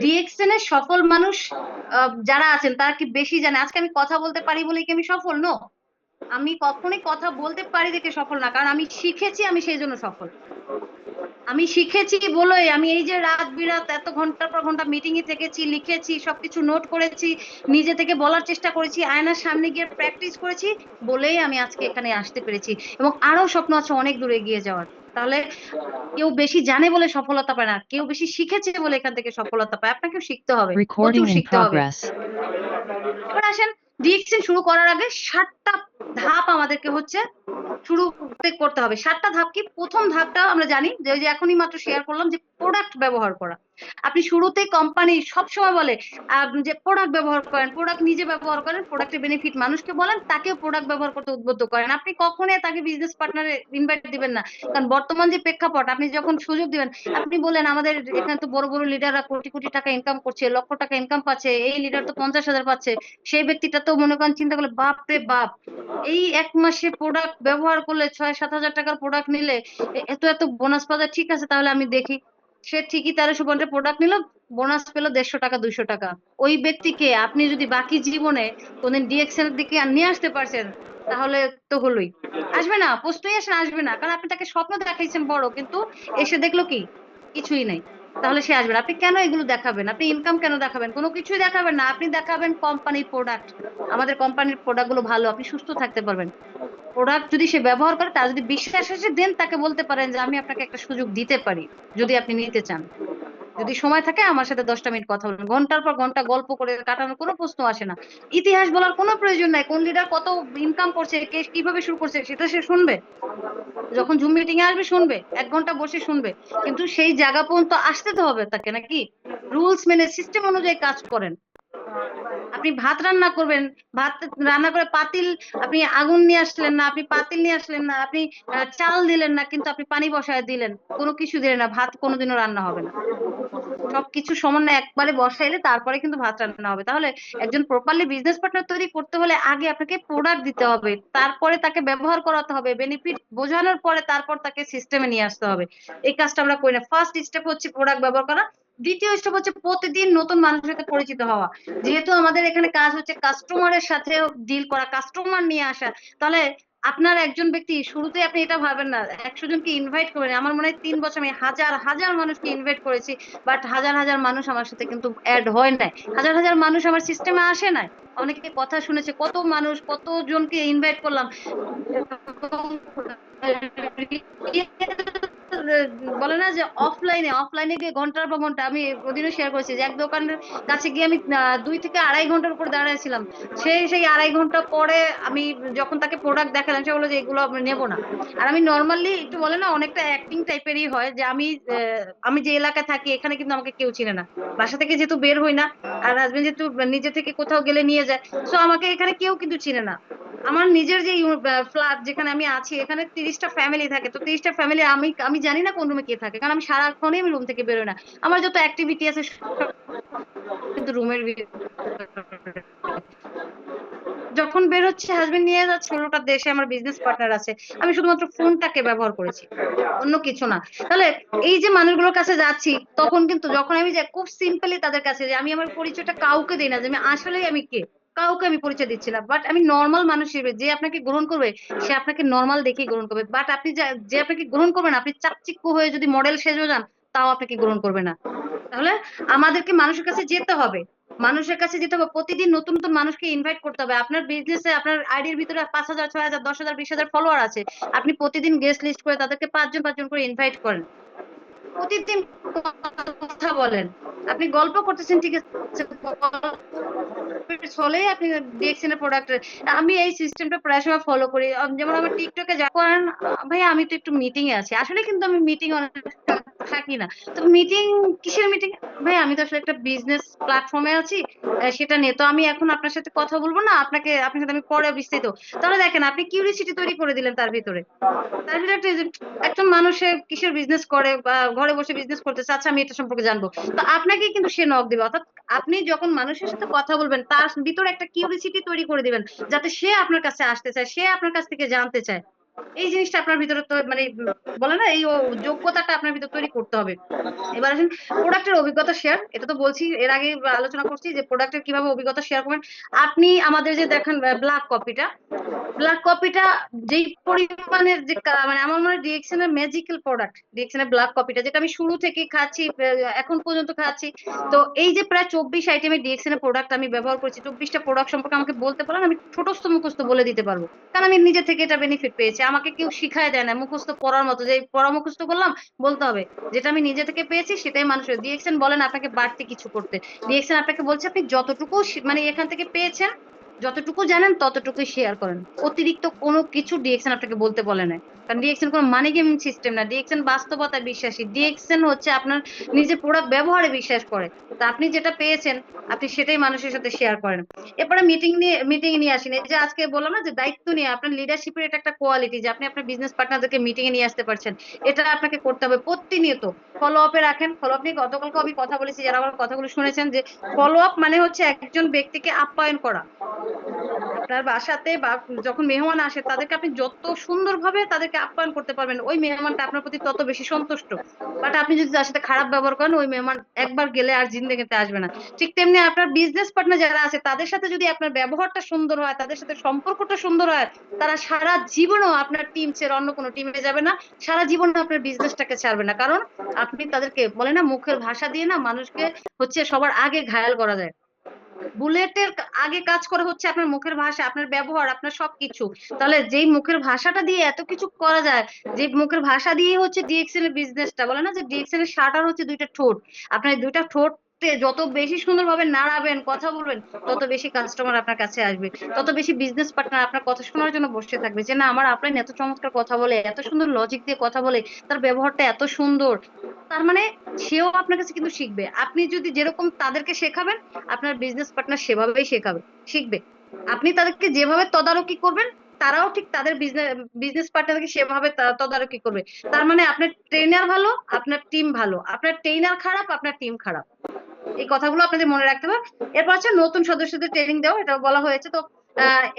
ডিএক্সএন এর সফল মানুষ যারা আছেন তারা কি বেশি জানে? আজকে আমি কথা বলতে পারি বলেই কি আমি সফল? নো, আমি কখনোই কথা বলতে পারি দেখে সফল না, কারণ আমি শিখেছি, আমি সেই জন্য সফল। আমি শিখেছি বলেই আমি এই যে রাত বিরাত এত ঘন্টার পর ঘন্টা মিটিং এ থেকেছি, লিখেছি, সবকিছু নোট করেছি, নিজে থেকে বলার চেষ্টা করেছি, আয়নার সামনে গিয়ে প্র্যাকটিস করেছি বলেই আমি আজকে এখানে আসতে পেরেছি, এবং আরো স্বপ্ন আছে অনেক দূরে এগিয়ে যাওয়ার। তাহলে কেউ বেশি জানে বলে সফলতা পায় না, কেউ বেশি শিখেছে বলে এখান থেকে সফলতা পায়। আপনাকেও শিখতে হবে, প্রচুর Recording in শিখতে হবে। progress. এবার আসেন, ডিএক্সএন শুরু করার আগে 7টা ধাপ আমাদেরকে হচ্ছে শুরুতে করতে হবে। 7টা ধাপ কি? প্রথম ধাপটা আমরা জানি যে ওই যে এখনই মাত্র শেয়ার করলাম যে প্রোডাক্ট ব্যবহার করা। আপনি শুরুতেই কোম্পানি সবসময় বলে যে প্রোডাক্ট ব্যবহার করেন, প্রোডাক্ট নিজে ব্যবহার করেন, প্রোডাক্টের বেনিফিট মানুষকে বলেন, তাকেও প্রোডাক্ট ব্যবহার করতে উদ্বুদ্ধ করেন। আপনি কখনোই তাকে বিজনেস পার্টনারে ইনভাইট দিবেন না, কারণ বর্তমান যে প্রেক্ষাপট, আপনি যখন সুযোগ দিবেন, আপনি বলেন আমাদের এখানে তো বড় বড় লিডাররা কোটি কোটি টাকা ইনকাম করছে, লক্ষ টাকা ইনকাম পাচ্ছে, এই লিডার তো 50,000 পাচ্ছে, সেই ব্যক্তিটা তো মনে করেন চিন্তা করলে বাপ রে বাপ, এই এক মাসে প্রোডাক্ট ব্যবহার করলে 6-7 হাজার টাকার প্রোডাক্ট নিলে এত এত বোনাস পাওয়া যায়, ঠিক আছে তাহলে আমি দেখি। সে ঠিকই 1350 প্রোডাক্ট নিল, বোনাস পেলো 150 টাকা 200 টাকা। ওই ব্যক্তিকে আপনি যদি বাকি জীবনে কোনদিন ডিএক্সএন এর দিকে নিয়ে আসতে পারছেন, তাহলে তো হলোই। আসবে না, প্রশ্নই আসে না, আসবে না, কারণ আপনি তাকে স্বপ্ন দেখাইছেন বড়, কিন্তু এসে দেখলো কি? কিছুই নাই। তাহলে সে আসবে না। আপনি কেন এগুলো দেখাবেন? আপনি ইনকাম কেন দেখাবেন? কোনো কিছুই দেখাবেন না, আপনি দেখাবেন কোম্পানির প্রোডাক্ট। আমাদের কোম্পানির প্রোডাক্ট গুলো ভালো, আপনি সুস্থ থাকতে পারবেন। প্রোডাক্ট যদি সে ব্যবহার করে, তার যদি বিশ্বাস আসে, দেন তাকে বলতে পারেন যে আমি আপনাকে একটা সুযোগ দিতে পারি, যদি আপনি নিতে চান। যদি সময় থাকে আমার সাথে 10টা মিনিট কথা বলুন, ঘন্টার পর ঘন্টা গল্প করে কাটানোর কোনো প্রশ্ন আসে না। ইতিহাস বলার কোনো প্রয়োজন নাই, কোন লিডার কত ইনকাম করছে, কে কিভাবে শুরু করছে সেটা সে শুনবে, যখন জুম মিটিং এ আসবে শুনবে, 1 ঘন্টা বসে শুনবে। কিন্তু সেই জায়গা পর্যন্ত আসতে তো হবে তাকে, নাকি? রুলস মেনে সিস্টেম অনুযায়ী কাজ করেন। আপনি ভাত রান্না করবেন, ভাত রান্না করে পাতিল, আপনি আগুন নিয়ে আসলেন না, আপনি পাতিল নিয়ে আসলেন না, আপনি চাল দিলেন না, কিন্তু আপনি পানি বসায় দিলেন, কোনো কিছু দিলেন না, ভাত কোনোদিনও রান্না হবে না। সবকিছু সমন্বয় একবারে বসাইলে তারপরে কিন্তু ভাত রান্না হবে। তাহলে একজন প্রপারলি বিজনেস পার্টনার তৈরি করতে হলে আগে আপনাকে প্রোডাক্ট দিতে হবে, তারপরে তাকে ব্যবহার করাতে হবে, বেনিফিট বোঝানোর পরে তারপর তাকে সিস্টেমে নিয়ে আসতে হবে। এই কাজটা আমরা করি না। ফার্স্ট স্টেপ হচ্ছে প্রোডাক্ট ব্যবহার করা, দ্বিতীয় স্টেপ হচ্ছে প্রতিদিন নতুন মানুষের সাথে পরিচিত হওয়া। যেহেতু আমাদের এখানে কাজ হচ্ছে কাস্টমারের সাথে ডিল করা, কাস্টমার নিয়ে আসা, তাহলে আপনার একজন ব্যক্তি শুরুতে আপনি এটা ভাবেন না 100 জনকে ইনভাইট করেন। আমার মনে হয় 3 বছর আমি হাজার হাজার মানুষকে ইনভাইট করেছি, বাট হাজার হাজার মানুষ আমার সাথে কিন্তু অ্যাড হয় নাই, হাজার হাজার মানুষ আমার সিস্টেমে আসে নাই। অনেকে কথা শুনেছে, কত মানুষ কত জনকে ইনভাইট করলাম, বলে না যে অফলাইনে অফলাইনে গিয়ে ঘন্টার পর ঘন্টা, আমি ওদিনও শেয়ার করেছি যে এক দোকানের কাছে গিয়ে আমি 2 থেকে 2.5 ঘন্টার উপর দাঁড়ায় ছিলাম। সেই 2.5 ঘন্টা পরে আমি যখন তাকে প্রোডাক্ট দেখালাম, সে বললো যে এগুলো আমি নেবো না। আর আমি নর্মালি একটু বলে না অনেকটা অ্যাক্টিং টাইপেরই হয়, যে আমি যে এলাকায় থাকি এখানে কিন্তু আমাকে কেউ চিনে না, বাসা থেকে যেহেতু বের হই না, আর হাজবেন্ড যেহেতু নিজে থেকে কোথাও গেলে নিয়ে যায়, সো আমাকে এখানে কেউ কিন্তু চিনে না। আমার নিজের যে ফ্ল্যাট যেখানে আমি আছি, এখানে 30টা ফ্যামিলি থাকে, তো 30টা ফ্যামিলি আমি আমি জানি না কোন রুমে কে থাকে, কারণ আমি সারাক্ষণই আমি রুম থেকে বেরোই না। আমার যত অ্যাক্টিভিটি আছে সব কিন্তু রুমের ভিতরে। যখন বের হচ্ছে হাজবেন্ড নিয়ে যাচ্ছে 16টা দেশে আমার বিজনেস পার্টনার আছে, আমি শুধুমাত্র ফোনটাকে ব্যবহার করেছি, অন্য কিছু না। তাহলে এই যে মানুষগুলোর কাছে যাচ্ছি, তখন কিন্তু যখন আমি যাই খুব সিম্পলি তাদের কাছে, যে আমি আমার পরিচয়টা কাউকে দিই না, যে আমি আসলেই আমি কে, কাউকে আমি পরিচয় দিচ্ছি না, বাট আমি নর্মাল মানুষ হিসেবে যে আপনাকে গ্রহণ করবে, সে আপনাকে নর্মাল দেখেই গ্রহণ করবে। বাট আপনি যে আপনাকে গ্রহণ করবে না, আপনি চাকচিক্য হয়ে যদি মডেল সেজে যান, তাও আপনাকে গ্রহণ করবে না। তাহলে আমাদেরকে মানুষের কাছে যেতে হবে, মানুষের কাছে যেতে হবে, প্রতিদিন নতুন নতুন মানুষকে ইনভাইট করতে হবে। আপনার বিজনেসে আপনার আইডির ভিতরে 5,000 6,000 10,000 20,000 ফলোয়ার আছে, আপনি প্রতিদিন গেস্ট লিস্ট করে তাদেরকে 5 জন 5 জন করে ইনভাইট করেন। প্রতিদিন কথা বলেন, আপনি গল্প করতেছেন ঠিক আছে, হলেই আপনি ডিএক্সএন এর প্রোডাক্ট। আমি এই সিস্টেমটা প্রায় সময় ফলো করি। যেমন আমার টিকটকে যা করেন, ভাই আমি তো একটু মিটিং এ আছি, আসলে কিন্তু আমি মিটিং অনেক সময় থাকি না। তো মিটিং, কিসের মিটিং? ভাই আমি তো আসলে একটা বিজনেস প্ল্যাটফর্মে আছি, সেটা নিয়ে তো আমি এখন আপনার সাথে কথা বলবো না, আপনার সাথে আমি পরে বিস্তারিত। তাহলে দেখেন আপনি কিউরিসিটি তৈরি করে দিলেন তার ভিতরে। তার ভিতরে একটা একজন মানুষে কিসের বিজনেস করে বা ঘরে বসে বিজনেস করতেছে, আচ্ছা আমি এটা সম্পর্কে জানবো। তো আপনাকে কিন্তু সে নক দিবে। অর্থাৎ আপনি যখন মানুষের সাথে কথা বলবেন তার ভিতরে একটা কিউরিসিটি তৈরি করে দিবেন, যাতে সে আপনার কাছে আসতে চায়, সে আপনার কাছ থেকে জানতে চায়। এই জিনিসটা আপনার ভিতরে তো মানে বলে না, এই যোগ্যতাটা আপনার ভিতরে তৈরি করতে হবে। এবার আসেন প্রোডাক্টের অভিজ্ঞতা শেয়ার। এটা তো বলছি, এর আগে আলোচনা করছি যে প্রোডাক্টের কিভাবে অভিজ্ঞতা শেয়ার করবেন। আপনি আমাদের যে দেখেন ব্ল্যাক কপিটা যেই পরিমাণের যে মানে আমার মনে হয় ডিএক্সএন এর ম্যাজিক্যাল প্রোডাক্ট, ডিএক্সএন এর ব্ল্যাক কপিটা যেটা আমি শুরু থেকে খাচ্ছি, এখন পর্যন্ত খাচ্ছি। তো এই যে প্রায় 24 আইটেমের ডিএক্সএন এর প্রোডাক্ট আমি ব্যবহার করছি, 24টা প্রোডাক্ট সম্পর্কে আমাকে বলতে পারেন, আমি ছোটস্থ মুখস্থ বলে দিতে পারবো। কারণ আমি নিজে থেকে এটা বেনিফিট পেয়েছি, আমাকে কেউ শিখায় দেয় না মুখস্থ পড়ার মতো যে পড়া মুখস্থ করলাম বলতে হবে। যেটা আমি নিজে থেকে পেয়েছি সেটাই মানুষের। ডিএক্সএন বলেন আপনাকে বাড়তি কিছু করতে, ডিএক্সএন আপনাকে বলছে আপনি যতটুকু মানে এখান থেকে পেয়েছেন, যতটুকু জানেন ততটুকুই শেয়ার করেন। অতিরিক্ত কোনো কিছু ডিএক্সএন আপনাকে বলতে বলে না। কারণ ডিএক্সএন কোনো মানি গেমিং সিস্টেম না, ডিএক্সএন বাস্তবতায় বিশ্বাসী, ডিএক্সএন হচ্ছে আপনার নিজের প্রোডাক্ট ব্যবহারে বিশ্বাস করে। তা আপনি যেটা পেয়েছেন আপনি সেটাই মানুষের সাথে শেয়ার করেন। এরপরে মিটিং নিয়ে আসেন। এই যে আজকে বললাম না যে দায়িত্ব নিয়ে, আপনার লিডারশিপের এটা একটা কোয়ালিটি যে আপনি আপনার বিজনেস পার্টনারদেরকে মিটিং এ নিয়ে আসতে পারছেন। এটা আপনাকে করতে হবে প্রতিনিয়ত। ফলো আপে রাখেন। ফলো আপ নিয়ে গতকালকে আমি কথা বলেছি, যারা আমার কথাগুলো শুনেছেন, যে ফলো আপ মানে হচ্ছে একজন ব্যক্তিকে আপ্যায়ন করা। আপনার বাসাতে বা যখন মেহমান আসে তাদেরকে আপনি যত সুন্দরভাবে তাদেরকে আপ্যায়ন করতে পারবেন, ওই মেহমানটা আপনার প্রতি তত বেশি সন্তুষ্ট। বাট আপনি যদি তার সাথে খারাপ ব্যবহার করেন, ওই মেহমান একবার গেলে আর জিন্দেগিতে আসবে না। ঠিক তেমনি আপনার বিজনেস পার্টনার যারা আছে তাদের সাথে যদি আপনার ব্যবহারটা সুন্দর হয়, তাদের সাথে সম্পর্কটা সুন্দর হয়, তারা সারা জীবনও আপনার টিম ছেড়ে অন্য কোনো টিমে যাবে না, সারা জীবন আপনার বিজনেসটাকে ছাড়বে না। কারণ আপনি তাদেরকে বলে না, মুখের ভাষা দিয়ে না মানুষকে হচ্ছে সবার আগে ঘায়াল করা যায়। বুলেটের আগে কাজ করে হচ্ছে আপনার মুখের ভাষা, আপনার ব্যবহার, আপনার সবকিছু। তাহলে যেই মুখের ভাষাটা দিয়ে এত কিছু করা যায়, যে মুখের ভাষা দিয়ে হচ্ছে ডিএক্সএল এর বিজনেসটা, বলে না যে ডিএক্সএল এর শাটার হচ্ছে দুইটা ঠোঁট। আপনার এই দুইটা ঠোঁট যত বেশি সুন্দরভাবে নাড়াবেন, কথা বলবেন, তত বেশি কাস্টমার আপনার কাছে আসবে, তত বেশি বিজনেস পার্টনার আপনার কথা শোনার জন্য বসে থাকবে। যে না, আমার আপলাইন এত চমৎকার কথা বলে, এত সুন্দর লজিক দিয়ে কথা বলে, তার ব্যবহারটা এত সুন্দর। তার মানে সেও আপনার কাছে কিন্তু শিখবে। আপনি যদি যেরকম তাদেরকে শেখাবেন, আপনার বিজনেস পার্টনার সেভাবেই শিখবে। আপনি তাদেরকে যেভাবে তদারকি করবেন, তারাও ঠিক তাদের বিজনেস পার্টনারকে সেভাবে তদারকি করবে। তার মানে আপনার ট্রেনার ভালো, আপনার টিম ভালো। আপনার ট্রেনার খারাপ, আপনার টিম খারাপ। এই কথাগুলো আপনাদের মনে রাখতে হবে। এরপর হচ্ছে নতুন সদস্যদের ট্রেনিং দেওয়া, এটা বলা হয়েছে। তো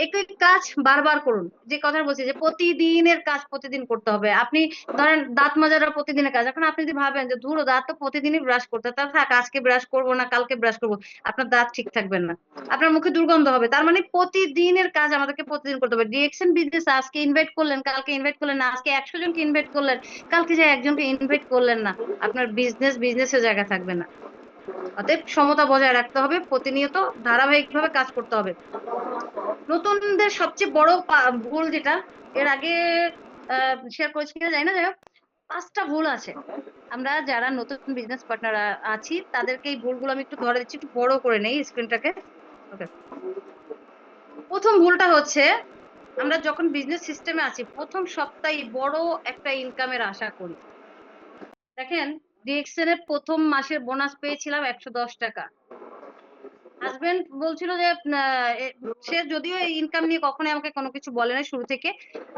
একই কাজ বারবার করুন। যে কথা বলছি যে প্রতিদিনের কাজ প্রতিদিন করতে হবে। আপনি ধরেন দাঁত মাজাটা প্রতিদিনের কাজ, এখন আপনি যদি ভাবেন যে ধুরো দাঁত তো প্রতিদিনই ব্রাশ করতে হয়, তা থাক আজকে ব্রাশ করবো না, কালকে ব্রাশ করবো, আপনার দাঁত ঠিক থাকবে না, আপনার মুখে দুর্গন্ধ হবে। তার মানে প্রতিদিনের কাজ আমাদেরকে প্রতিদিন করতে হবে। ডিএক্সএন বিজনেস আজকে ইনভাইট করলেন, কালকে ইনভাইট করলেন না, আজকে 100 জনকে ইনভাইট করলেন, কালকে যে একজনকে ইনভাইট করলেন না, আপনার বিজনেসের জায়গা থাকবে না। অতএব সমতা বজায় রাখতে হবে, প্রতিনিয়ত ধারাবাহিকভাবে কাজ করতে হবে। নতুনদের সবচেয়ে বড় ভুল যেটা, এর আগে শেয়ার করেছি কিনা জানি না, যাই হোক 5টা ভুল আছে। আমরা যারা নতুন বিজনেস পার্টনার আছি তাদেরকে এই ভুলগুলো আমি একটু ধরে দিচ্ছি, একটু বড় করে নেই স্ক্রিনটাকে। ওকে। প্রথম ভুলটা হচ্ছে, আমরা যখন বিজনেস সিস্টেমে আছি প্রথম সপ্তাহে বড় একটা ইনকামের আশা করি। দেখেন, ডিএক্সএন এর প্রথম মাসের বোনাস পেয়েছিলাম 110 টাকা। হাজবেন্ড বলছিল যে সে যদিও ইনকাম নিয়ে কখনোই আমাকে কোনো কিছু বলে না শুরু থেকে।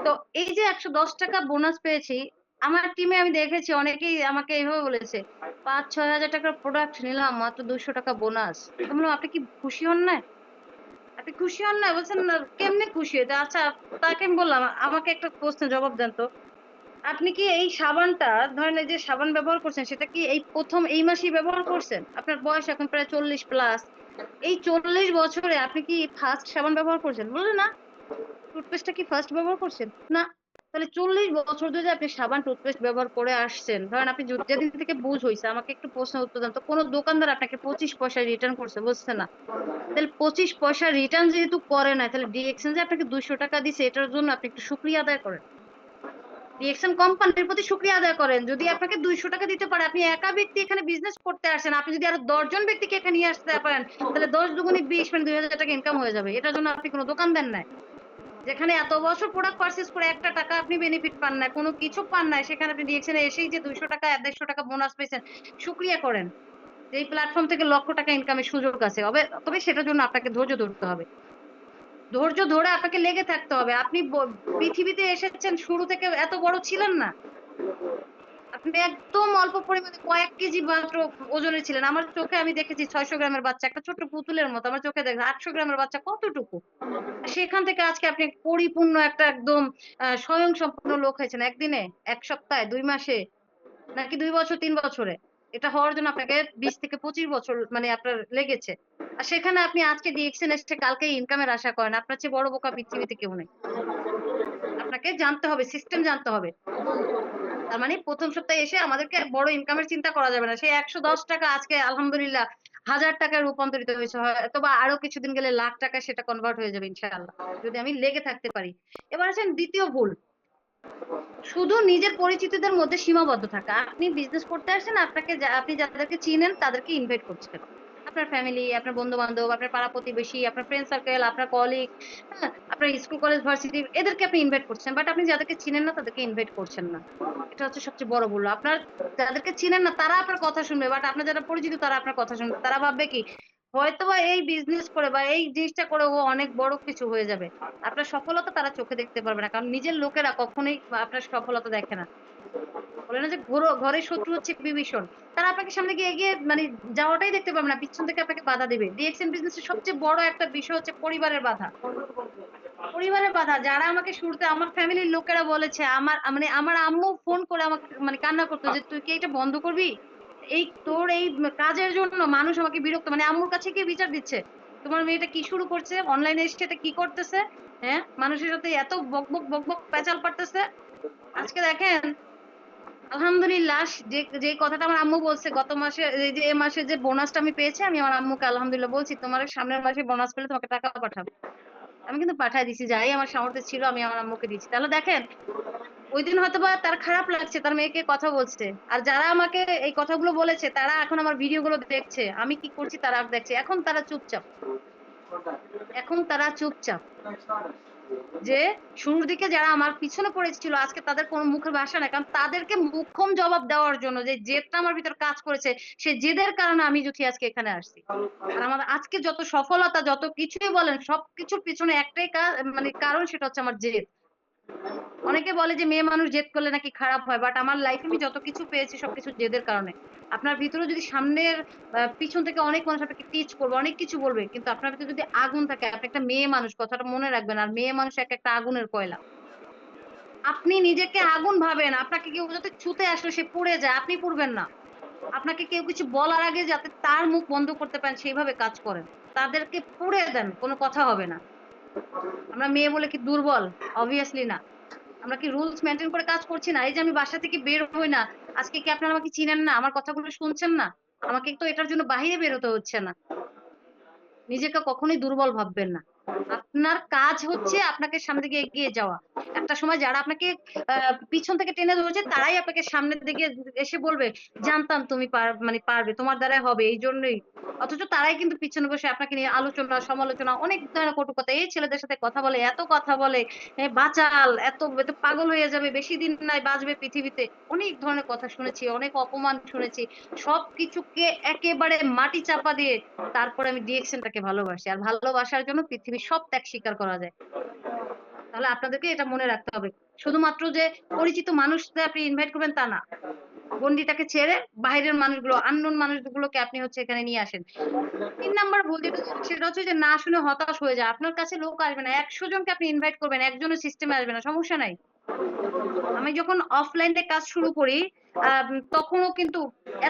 তো এই যে 110 টাকা বোনাস পেয়েছি, আমার টিমে আমি দেখেছি অনেকেই আমাকে এইভাবে বলেছে, 5-6 হাজার টাকার প্রোডাক্ট নিলাম, মাত্র 200 টাকা বোনাস। আমি বললাম আপনি কি খুশি হন না? আপনি খুশি হন না? বলছেন না, কেমনে খুশি হয়েছে? আচ্ছা, তাকে আমি বললাম আমাকে একটা প্রশ্নের জবাব দেন তো, আপনি কি এই সাবানটা, ধরেন এই যে সাবান ব্যবহার করছেন, সেটা কি এই প্রথম এই মাসেই ব্যবহার করছেন? আপনার বয়স এখন প্রায় 40+। এই 40 বছরে আপনি কি ফার্স্ট সাবান ব্যবহার করছেন? বললেন না। টুথপেস্টটা কি ফার্স্ট ব্যবহার করছেন? না। তাহলে 40 বছর ধরে যে আপনি সাবান টুথপেস্ট ব্যবহার করে আসছেন, ধরেন আপনি যেদিন থেকে বুঝ হয়েছে, আমাকে একটু প্রশ্ন উত্তর দেন তো, কোনো দোকানদার আপনাকে 25 পয়সা রিটার্ন করছে? বলছে না। তাহলে 25 পয়সা রিটার্ন যেহেতু করে না, তাহলে ডিএক্সচেঞ্জ যে আপনাকে 200 টাকা দিছে, এটার জন্য আপনি একটু শুক্রিয়া আদায় করেন। রিয়েকশন কোম্পানির প্রতি শুকরিয়া আদায় করেন। যদি আপনাকে 200 টাকা দিতে পারে, আপনি একা ব্যক্তি এখানে বিজনেস করতে আসেন, আপনি যদি আরো 10 জন ব্যক্তিকে এখানে নিয়ে আসতে পারেন, তাহলে 10 দুগুণে 20 মানে 2000 টাকা ইনকাম হয়ে যাবে। এটার জন্য আপনি কোনো দোকান দেন নাই, যেখানে এত বছর প্রোডাক্ট পারচেজ করে একটা টাকা আপনি বেনিফিট পান না, কোনো কিছু পান না, সেখানে আপনি রিয়েকশনে এসেই যে 200 টাকা 150 টাকা বোনাস পেয়েছেন, শুকরিয়া করেন যে এই প্ল্যাটফর্ম থেকে লক্ষ টাকা ইনকামের সুযোগ আছে। তবে সেটার জন্য আপনাকে ধৈর্য ধরতে হবে, ধৈর্য ধরে আপনাকে লেগে থাকতে হবে। আপনি পৃথিবীতে এসেছেন, শুরু থেকে এত বড় ছিলেন না, আপনি একদম অল্প পরিমাণে কয়েক কেজি মাত্র ওজনের ছিলেন। আমার চোখে আমি দেখেছি 600 গ্রামের বাচ্চা, একটা ছোট্ট পুতুলের মতো আমার চোখে দেখে, 800 গ্রামের বাচ্চা কতটুকু। সেখান থেকে আজকে আপনি পরিপূর্ণ একটা একদম স্বয়ং সম্পূর্ণ লোক হয়েছেন একদিনে, 1 সপ্তাহে, 2 মাসে, নাকি 2 বছর 3 বছরে। এটা হওয়ার জন্য আপনাকে 20 থেকে 25 বছর মানে আপনার লেগেছে। আর সেখানে আপনি আজকে ডিএক্সএন এসে কালকে ইনকামের আশা করেন, আপনার চেয়ে বড় বোকা পৃথিবীতে কেউ নেই। আপনাকে জানতে হবে, সিস্টেম জানতে হবে। তার মানে প্রথম সপ্তাহে এসে আমাদেরকে বড় ইনকামের চিন্তা করা যাবে না। সেই 110 টাকা আজকে আলহামদুলিল্লাহ 1000 টাকায় রূপান্তরিত হয়েছে, হয়তোবা আরো কিছুদিন গেলে লাখ টাকায় সেটা কনভার্ট হয়ে যাবে ইনশাআল্লাহ, যদি আমি লেগে থাকতে পারি। এবার আছেন দ্বিতীয় ভুল, শুধু নিজের পরিচিতদের মধ্যে সীমাবদ্ধ থাকা। আপনি বিজনেস করতে আসছেন, আপনি যাদেরকে চিনেন তাদেরকে ইনভাইট করছেন, আপনার ফ্যামিলি, আপনার বন্ধু বান্ধব, আপনার পাড়া প্রতিবেশী, আপনার ফ্রেন্ড সার্কেল, আপনার কলিগ, হ্যাঁ, আপনার স্কুল কলেজ ভার্সিটি, এদেরকে আপনি ইনভাইট করছেন, বাট আপনি যাদেরকে চিনেন না তাদেরকে ইনভাইট করছেন না। এটা হচ্ছে সবচেয়ে বড় ভুল। আপনার যাদেরকে চিনেন না তারা আপনার কথা শুনবে, বাট আপনার যারা পরিচিত তারা আপনার কথা শুনবে। তারা ভাববে কি, হয়তোবা এই বিজনেস করে বা এই জিনিসটা করে ও অনেক বড় কিছু হয়ে যাবে। আপনার সফলতা তারা চোখে দেখতে পারবে না, কারণ নিজের লোকেরা কখনোই আপনার সফলতা দেখে না। বলে না যে ঘরের শত্রু হচ্ছে বিভীষণ। তারা আপনাকে সামনে গিয়ে এগিয়ে মানে যাওয়াটাই দেখতে পারবে না, পিছন থেকে আপনাকে বাধা দিবে। ডিএক্সএন বিজনেসের সবচেয়ে বড় একটা বিষয় হচ্ছে পরিবারের বাধা। পরিবারের বাধা, যারা আমাকে শুরুতে আমার ফ্যামিলির লোকেরা বলেছে, মানে আমার আম্মু ফোন করে আমাকে মানে কান্না করতো যে তুই কি এটা বন্ধ করবি, এই তোর এই কাজের জন্য মানুষ আমাকে বিরক্ত, মানে আম্মুর কাছে গিয়ে বিচার দিচ্ছে, তোমার মেয়েটা কি শুরু করছে, অনলাইনে এসে এটা কি করতেছে, হ্যাঁ, মানুষের সাথে এত বকবক বকবক পেঁচাল পারতেছে। আজকে দেখেন আলহামদুলিল্লাহ, যে যে কথাটা আমার আম্মু বলছে গত মাসে, এই যে এ মাসে যে বোনাসটা আমি পেয়েছি, আমি আমার আম্মুকে আলহামদুলিল্লাহ বলছি তোমার সামনের মাসে বোনাস পেলে তোমাকে টাকা পাঠাবো। আমি কিন্তু পাঠায় দিছি, যাই আমার সামর্থ্য ছিল আমি আমার আম্মুকে দিচ্ছি। তাহলে দেখেন, ওই দিন হয়তোবা তার খারাপ লাগছে, তার মেয়েকে কথা বলছে, আর যারা আমাকে এই কথাগুলো বলেছে তারা এখন আমার ভিডিও গুলো দেখছে, আমি কি করছি তারা দেখছে, এখন তারা চুপচাপ, এখন তারা চুপচাপ। যে শুরুর দিকে যারা আমার পিছনে পড়েছিল আজকে তাদের কোনো মুখের ভাষা নাই, কারণ তাদেরকে মুখ্যম জবাব দেওয়ার জন্য যে জেদটা আমার ভিতর কাজ করেছে, সে জেদের কারণে আমি জুথি আজকে এখানে আসছি। আর আমার আজকে যত সফলতা যত কিছুই বলেন, সবকিছুর পিছনে একটাই মানে কারণ, সেটা হচ্ছে আমার জেদ। অনেকে বলে যে মেয়ে মানুষ জেদ করলে নাকি খারাপ হয়, বাট আমার লাইফে আমি যত কিছু পেয়েছি সবকিছু জেদের কারণে। আপনার ভিতরে যদি সামনের পিছন থেকে অনেক মানুষ আপনাকে টিচ করবে, অনেক কিছু বলবে, কিন্তু আপনার ভিতরে যদি আগুন থাকে, আপনি একটা মেয়ে মানুষ, কথাটা মনে রাখবেন। আর মেয়ে মানুষ এক একটা আগুনের কয়লা। আপনি নিজেকে আগুন ভাবেন, আপনাকে কেউ যাতে ছুতে আসলে সে পুড়ে যায়, আপনি পুড়বেন না। আপনাকে কেউ কিছু বলার আগে যাতে তার মুখ বন্ধ করতে পারেন সেইভাবে কাজ করেন, তাদেরকে পুড়ে দেন, কোনো কথা হবে না। আমরা মেয়ে বলে কি দুর্বল? অবভিয়াসলি না। আমরা কি রুলস মেনটেন করে কাজ করছি না? এই যে আমি বাসা থেকে বের হই না, আজকে কি আপনারা আমাকে চিনেন না, আমার কথাগুলো শুনছেন না? আমাকে তো এটার জন্য বাইরে বেরোতে হচ্ছে না। নিজেকে কখনোই দুর্বল ভাববেন না। আপনার কাজ হচ্ছে আপনাকে সামনে দিকে এগিয়ে যাওয়া। একটা সময় যারা আপনাকে পিছন থেকে টেনে ধরেছে তারাই আপনাকে সামনের দিকে এসে বলবে, জানতাম তুমি মানে পারবে, তোমার দ্বারাই হবে, এই জন্যই। অথচ তারাই কিন্তু পিছনে বসে আপনাকে নিয়ে আলোচনা সমালোচনা অনেক ধরনের কটু কথা, এই ছেলেদের সাথে কথা বলে, এত কথা বলে, বাচাল, এত এত পাগল হয়ে যাবে, বেশি দিন নাই বাঁচবে পৃথিবীতে, অনেক ধরনের কথা শুনেছি, অনেক অপমান শুনেছি। সবকিছুকে একেবারে মাটি চাপা দিয়ে তারপরে আমি ডিএক্সএনটাকে ভালোবাসি, আর ভালোবাসার জন্য পৃথিবীর সব ত্যাগ স্বীকার করা যায়। তাহলে আপনাদেরকে এটা মনে রাখতে হবে, শুধুমাত্র যে পরিচিত মানুষদের আপনি ইনভাইট করবেন তা না, গণ্ডিটাকে ছেড়ে বাইরের মানুষগুলো, আননোন মানুষগুলোকে আপনি হচ্ছে এখানে নিয়ে আসেন। 3 নাম্বার ভুল যেটা, সেটা হচ্ছে যে না শুনে হতাশ হয়ে যায়। আপনার কাছে লোক আসবে না, 100 জনকে আপনি ইনভাইট করবেন, একজনের সিস্টেমে আসবে না, সমস্যা নাই। আমি যখন অফলাইনে কাজ শুরু করি, তখনও কিন্তু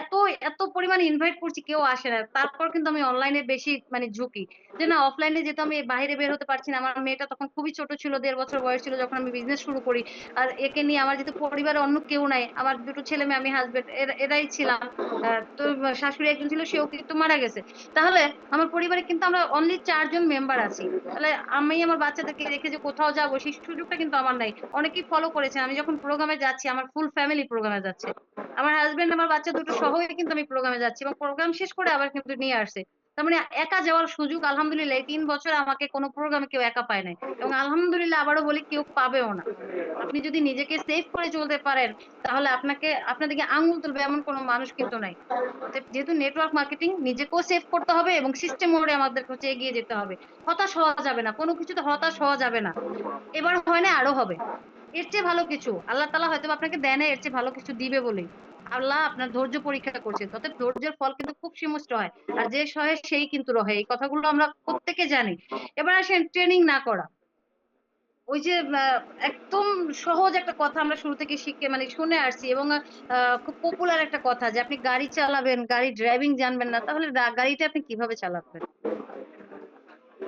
এত এত পরিমাণে ইনভাইট করছি, কেউ আসে না। তারপর কিন্তু আমি অনলাইনে বেশি মানে ঝুঁকি, যে না অফলাইনে যেহেতু আমি বাইরে বের হতে পারছি না, আমার মেয়েটা তখন খুবই ছোট ছিল, 1.5 বছর বয়স ছিল যখন আমি বিজনেস শুরু করি। আর একে নিয়ে আমার যেহেতু পরিবারে অন্য কেউ নাই, আমার দুটো ছেলে মেয়ে, আমি হাজবেন্ড, এরাই ছিলাম। তো শাশুড়ি একজন ছিল, সেও কিন্তু মারা গেছে। তাহলে আমার পরিবারে কিন্তু আমরা অনলি 4 জন মেম্বার আছি। তাহলে আমি আমার বাচ্চাদেরকে রেখে যে কোথাও যাবো সেই সুযোগটা কিন্তু আমার নাই। অনেকেই ফলো করেছেন, আমি যখন প্রোগ্রামে যাচ্ছি আমার ফুল ফ্যামিলি প্রোগ্রামে যাচ্ছে, আমার হাজবেন্ড আমার বাচ্চা দুটো সহই কিন্তু আমি প্রোগ্রামে যাচ্ছি এবং প্রোগ্রাম শেষ করে আবার কিন্তু নিয়ে আসছে। তার মানে একা যাওয়ার সুযোগ আলহামদুলিল্লাহ এই 3 বছর আমাকে কোনো প্রোগ্রামে কেউ একা পায় নাই, এবং আলহামদুলিল্লাহ আবারও বলি কেউ পাবেও না। আপনি যদি নিজেকে সেভ করে চলতে পারেন তাহলে আপনাদেরকে আঙুল তুলবে এমন কোনো মানুষ কিন্তু নাই। অতএব যেহেতু নেটওয়ার্ক মার্কেটিং, নিজেকেও সেভ করতে হবে এবং সিস্টেম মোডে আমাদের হচ্ছে এগিয়ে যেতে হবে। হতাশ হওয়া যাবে না, কোনো কিছুতে হতাশ হওয়া যাবে না। এবার হয় না, আরো হবে। এর চেয়ে ভালো কিছু আল্লাহ তাআলা হয়তো আপনাকে দেয় না, এর চেয়ে ভালো কিছু দিবে বলেই আল্লাহ আপনার ধৈর্য পরীক্ষা করছেন। অতএব ধৈর্যের ফল কিন্তু খুব শিমুষ্ট হয়, আর যে সহে সেই কিন্তু রহে, এই কথাগুলো আমরা প্রত্যেকে জানি। এবার আসেন ট্রেনিং না করা। ওই যে একদম সহজ একটা কথা আমরা শুরু থেকে শিখে মানে শুনে আসছি, এবং খুব পপুলার একটা কথা যে আপনি গাড়ি চালাবেন, গাড়ি ড্রাইভিং জানবেন না, তাহলে গাড়িটা আপনি কিভাবে চালাবেন?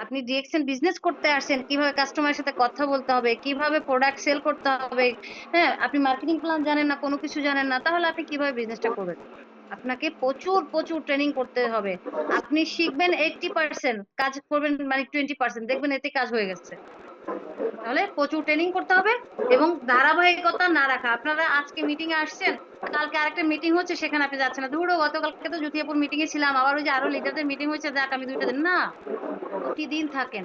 আপনি ডিএক্সএন বিজনেস করতে আসছেন, কিভাবে কাস্টমারের সাথে কথা বলতে হবে, কিভাবে প্রোডাক্ট সেল করতে হবে, হ্যাঁ, আপনি মার্কেটিং প্ল্যান জানেন না, কোনো কিছু জানেন না, তাহলে আপনি কিভাবে বিজনেসটা করবেন? আপনাকে প্রচুর প্রচুর ট্রেনিং করতে হবে। আপনি শিখবেন 80%, কাজ করবেন মানে 20%, দেখবেন এতে কাজ হয়ে গেছে। তাহলে প্রচুর ট্রেনিং করতে হবে এবং ধারাবাহিকতা না রাখা। আপনারা আজকে মিটিং এ আসছেন, কালকে আরেকটা মিটিং হচ্ছে সেখানে আপনি যাচ্ছেন না, ধরো গতকালকে তো জুতিয়াপুর মিটিং এ ছিলাম, আবার ওই যে আরো লিডারদের মিটিং হয়েছে, যাক আমি 2টা দিন না। প্রতিদিন থাকেন,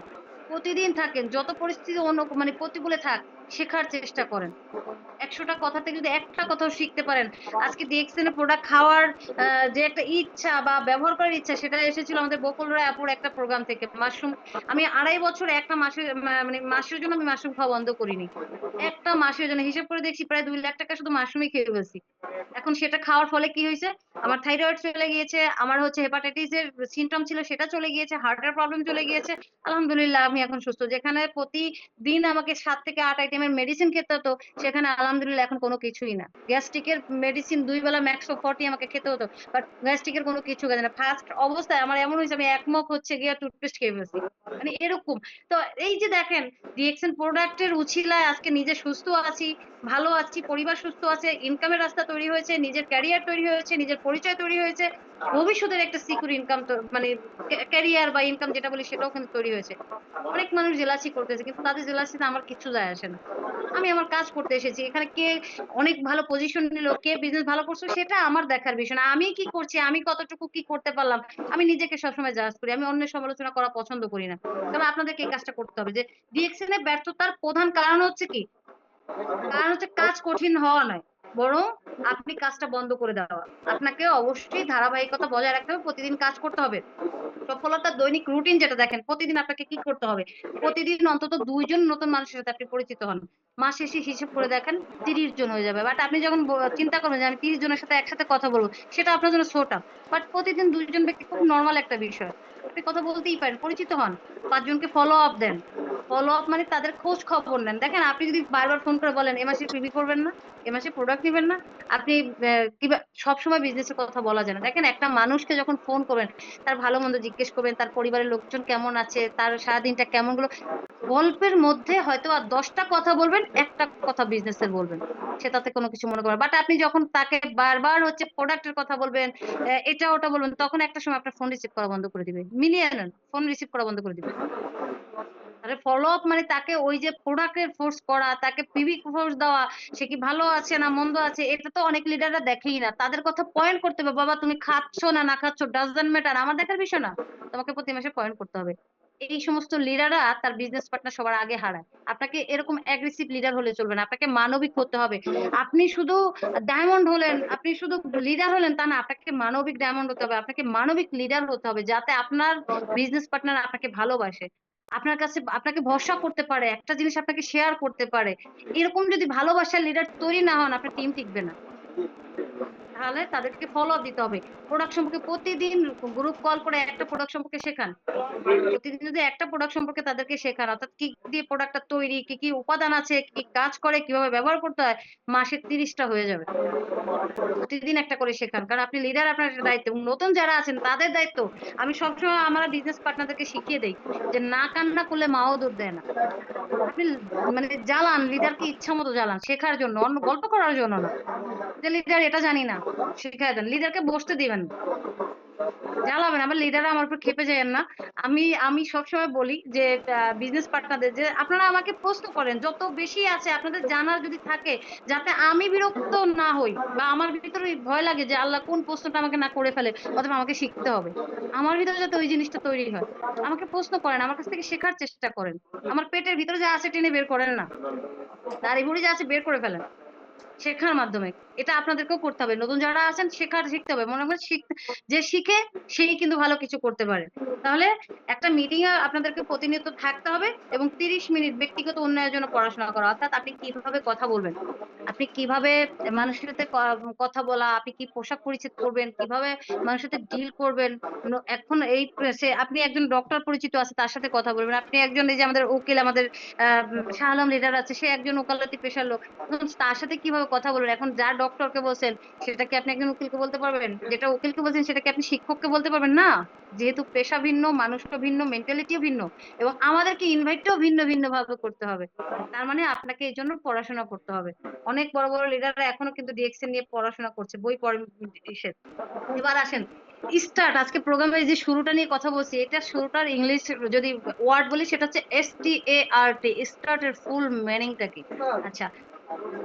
প্রতিদিন থাকেন, যত পরিস্থিতি অন্য মানে প্রতিকূলে থাক, শেখার চেষ্টা করেন। 100টা কথা থেকে যদি একটা কথাও শিখতে পারেন। আজকে ডিএক্সএন এর প্রোডাক্ট খাওয়ার যে একটা ইচ্ছা বা ব্যবহার করার ইচ্ছা, সেটা এসেছিল আমাদের বকুল রায় আপুর একটা প্রোগ্রাম থেকে। মাশরুম আমি 2.5 বছর একটা মাসের মানে মাসের জন্য আমি মাশরুম খাওয়া বন্ধ করিনি। একটা মাসের জন্য হিসেব করে দেখছি প্রায় 2 লাখ টাকা শুধু মাশরুমই খেয়ে ফেলছি। এখন সেটা খাওয়ার ফলে কি হয়েছে, আমার থাইরয়েড চলে গিয়েছে, আমার হচ্ছে হেপাটাইটিস এর সিমটম ছিল সেটা চলে গিয়েছে, হার্টের প্রবলেম চলে গিয়েছে। আলহামদুলিল্লাহ আমি এখন সুস্থ। যেখানে প্রতিদিন আমাকে 7 থেকে 8 আইটেমের মেডিসিন খেতে হতো, সেখানে আলহামদুলিল্লাহ এখন কোনো কিছুই না। গ্যাস্ট্রিকের মেডিসিন 2 বেলা ম্যাক্সো 40 আমাকে খেতে হতো, বাট গ্যাস্ট্রিকের কোনো কিছু কাজে না। ফার্স্ট অবস্থায় আমার এমন হয়েছে আমি 1 মগ হচ্ছে গিয়ে টুথপেস্ট খেয়ে ফেলছি, মানে এরকম। তো এই যে দেখেন, ডিএক্সএন প্রোডাক্টের উছিলায় আজকে নিজে সুস্থ আছি, ভালো আছি, পরিবার সুস্থ আছে, ইনকামের রাস্তা তৈরি হয়েছে, নিজের ক্যারিয়ার তৈরি হয়েছে, নিজের পরিচয় তৈরি হয়েছে, ভবিষ্যতের একটা সিকিউর ইনকাম তো মানে ক্যারিয়ার বা ইনকাম যেটা বলি সেটাও কিন্তু তৈরি হয়েছে। অনেক মানুষ জেলাসি করতেছে, কিন্তু তাদের জেলাসিতে আমার কিচ্ছু যায় আসে না। আমি আমার কাজ করতে এসেছি এখানে। কে অনেক ভালো পজিশন নিল, কে বিজনেস ভালো করছে, সেটা আমার দেখার বিষয় না। আমি কি করছি, আমি কতটুকু কি করতে পারলাম, আমি নিজেকে সবসময় জাজ করি। আমি অন্যের সমালোচনা করা পছন্দ করি না। তবে আপনাদেরকে এই কাজটা করতে হবে যে ডিএক্সএন এর ব্যর্থতার প্রধান কারণ হচ্ছে কি, কারণ হচ্ছে কাজ কঠিন হওয়া নয়, বরং আপনি কাজটা বন্ধ করে দেওয়া। আপনাকে অবশ্যই ধারাবাহিকতা বজায় রাখতে হবে, প্রতিদিন কাজ করতে হবে। সফলতার দৈনিক রুটিন যেটা দেখেন, প্রতিদিন আপনাকে কি করতে হবে, প্রতিদিন অন্তত 2 জন নতুন মানুষের সাথে আপনি পরিচিত হন। মাস শেষে হিসেব করে দেখেন 30 জন হয়ে যাবে। বাট আপনি যখন চিন্তা করবেন যে আমি 30 জনের সাথে একসাথে কথা বলবো, সেটা আপনার জন্য ছোটা। বাট প্রতিদিন 2 জন ব্যক্তি খুব নর্মাল একটা বিষয়, আপনি কথা বলতেই পারেন, পরিচিত হন। 5 জনকে ফলো আপ দেন। ফলো আপ মানে তাদের খোঁজ খবর নেন। দেখেন আপনি যদি বারবার ফোন করে বলেন এ মাসে পিবি করবেন না, এ মাসে প্রোডাক্ট নিবেন না, আপনি কিবা সবসময় বিজনেসের কথা বলা যায় না। দেখেন একটা মানুষকে যখন ফোন করবেন, তার ভালো মন্দ জিজ্ঞেস করবেন, তার পরিবারের লোকজন কেমন আছে, তার সারাদিনটা কেমন গেলো, গল্পের মধ্যে হয়তো আর 10টা কথা বলবেন, একটা কথা বিজনেসের বলবেন, সে তাতে কোনো কিছু মনে করবে। বাট আপনি যখন তাকে বারবার হচ্ছে প্রোডাক্টের কথা বলবেন, এটা ওটা বলবেন, তখন একটা সময় আপনার ফোন রিসিভ করা বন্ধ করে দিবে। মিলিয়ে নেন, ফোন রিসিভ করা বন্ধ করে দিবে। তাহলে ফলো আপ মানে তাকে ওই যে প্রোডাক্টের ফোর্স করা, তাকে পিভি ফোর্স দেওয়া, সে কি ভালো আছে না মন্দ আছে, এটা তো অনেক লিডাররা দেখেই না। তাদের কথা পয়েন্ট করতে হবে, বাবা তুমি খাচ্ছ না না খাচ্ছ ডাজন্ট ম্যাটার, আমার দেখার বিষয় না, তোমাকে প্রতি মাসে পয়েন্ট করতে হবে। এই সমস্ত লিডাররা তার বিজনেস পার্টনার সবার আগে হারায়। আপনাকে এরকম অ্যাগ্রেসিভ লিডার হলে চলবে না, আপনাকে মানবিক হতে হবে। আপনি শুধু ডায়মন্ড হলেন, আপনি শুধু লিডার হলেন তা না, আপনাকে মানবিক ডায়মন্ড হতে হবে, আপনাকে মানবিক লিডার হতে হবে, যাতে আপনার বিজনেস পার্টনার আপনাকে ভালোবাসে, আপনার কাছে আপনাকে ভরসা করতে পারে, একটা জিনিস আপনাকে শেয়ার করতে পারে। এরকম যদি ভালোবাসার লিডার তৈরি না হন, আপনার টিম টিকবে না। তাহলে তাদেরকে ফলো আপ দিতে হবে। প্রোডাক্ট সম্পর্কে প্রতিদিন গ্রুপ কল করে একটা প্রোডাক্ট সম্পর্কে শেখান। প্রতিদিন যদি একটা প্রোডাক্ট সম্পর্কে তাদেরকে শেখান, অর্থাৎ কি দিয়ে প্রোডাক্টটা তৈরি, কি কি উপাদান আছে, কি কাজ করে, কিভাবে ব্যবহার করতে হয়, মাসে 30টা হয়ে যাবে। প্রতিদিন একটা করে শেখান, কারণ আপনি লিডার, আপনার একটা দায়িত্ব, এবং নতুন যারা আছেন তাদের দায়িত্ব। আমি সবসময় আমার বিজনেস পার্টনারদেরকে শিখিয়ে দেই যে না কান্না করলে মাও দুধ দেয় না। আপনি মানে জ্বালান লিডারকে, ইচ্ছা মতো জ্বালান, শেখার জন্য, অন্য গল্প করার জন্য না। যে লিডার এটা জানি না, শিখাই দেন, লিডারকে বসতে দিবেন না। জ্বালাবেন, আমার লিডাররা আমার উপর ক্ষেপে যায়েন না। আমি আমি সবসময় বলি যে বিজনেস পার্টনারদের যে আপনারা আমাকে প্রশ্ন করেন যত বেশি আছে আপনাদের জানার যদি থাকে, যাতে আমি বিরক্ত না হই বা আমার ভিতরে ভয় লাগে যে আল্লাহ কোন প্রশ্নটা আমাকে না করে ফেলে, অথবা আমাকে শিখতে হবে, আমার ভিতরে যাতে ওই জিনিসটা তৈরি হয়। আমাকে প্রশ্ন করেন, আমার কাছ থেকে শেখার চেষ্টা করেন। আমার পেটের ভিতরে যা আছে টেনে বের করেন না, দাড়ি ভুড়ি যা আছে বের করে ফেলেন শেখার মাধ্যমে। এটা আপনাদেরকেও করতে হবে, নতুন যারা আছেন শিখতে হবে। মনে করেন যে শিখে সেই কিন্তু ভালো কিছু করতে পারে। তাহলে একটা মিটিং এ আপনাদেরকে প্রতিনিয়ত থাকতে হবে এবং 30 মিনিট ব্যক্তিগত উন্নয়নের জন্য পড়াশোনা করা, অর্থাৎ আপনি কিভাবে কথা বলবেন, আপনি কিভাবে মানুষের সাথে কথা বলা, আপনি কি পোশাক পরিচ্ছদ করবেন, কিভাবে মানুষের সাথে ডিল করবেন। এখন এই আপনি একজন ডক্টর পরিচিত আছে তার সাথে কথা বলবেন, আপনি একজন এই যে আমাদের উকিল, আমাদের শাহ আলম লিডার আছে, সে একজন ওকালতি পেশার লোক, এখন তার সাথে কিভাবে কথা বলবেন। এখন যা ডক্টরকে বলছেন সেটা কি আপনি একজন উকিলকে বলতে পারবেন, যেটা উকিলকে বলছেন সেটা কি আপনি শিক্ষককে বলতে পারবেন না। যেহেতু পেশা ভিন্ন, মানুষটা ভিন্ন, মেন্টালিটিও ভিন্ন, এবং আমাদেরকে ইনভাইটটাও ভিন্ন ভিন্ন ভাবে করতে হবে। তার মানে আপনাকে এই জন্য পড়াশোনা করতে হবে। অনেক বড় বড় লিডাররা এখনো কিন্তু ডিএক্সএন নিয়ে পড়াশোনা করছে, বই পড়ে। ইসে এবার আসেন স্টার্ট, আজকে প্রোগ্রামের যে শুরুটা নিয়ে কথা বলছি, এটা শুরুটার ইংলিশ যদি ওয়ার্ড বলি সেটা হচ্ছে START। স্টার্ট এর ফুল মিনিংটা কি? আচ্ছা,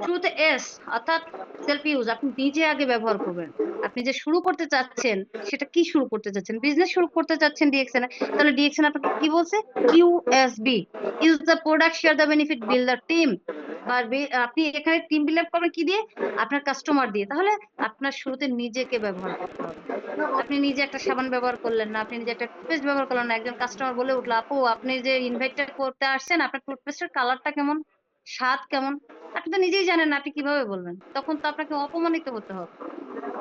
শুরুতে এস, অর্থাৎ সেলফ ইউজ, আপনি নিজে আগে ব্যবহার করবেন। আপনি যে শুরু করতে চাচ্ছেন সেটা কি শুরু করতে চাচ্ছেন, বিজনেস শুরু করতে চাচ্ছেন ডিএক্সএন এ, তাহলে ডিএক্সএন আপনাকে কি বলছে? QSB, use the product, share the benefit, build the team. বা আপনি এখানে টিম বিল্ড আপ করবেন কি দিয়ে? আপনার কাস্টমার দিয়ে। তাহলে আপনার শুরুতে নিজেকে ব্যবহার করতে হবে। আপনি নিজে একটা সাবান ব্যবহার করলেন না, আপনি নিজে একটা টুথপেস্ট ব্যবহার করলেন না, একজন কাস্টমার বলে উঠলো, আপু আপনি যে ইনভাইটটা করতে আসছেন আপনার টুথপেস্টের কালারটা কেমন, স্বাদ কেমন, আপনি তো নিজেই জানেন না, আপনি কিভাবে বলবেন? তখন তো আপনাকে অপমানিত হতে হবে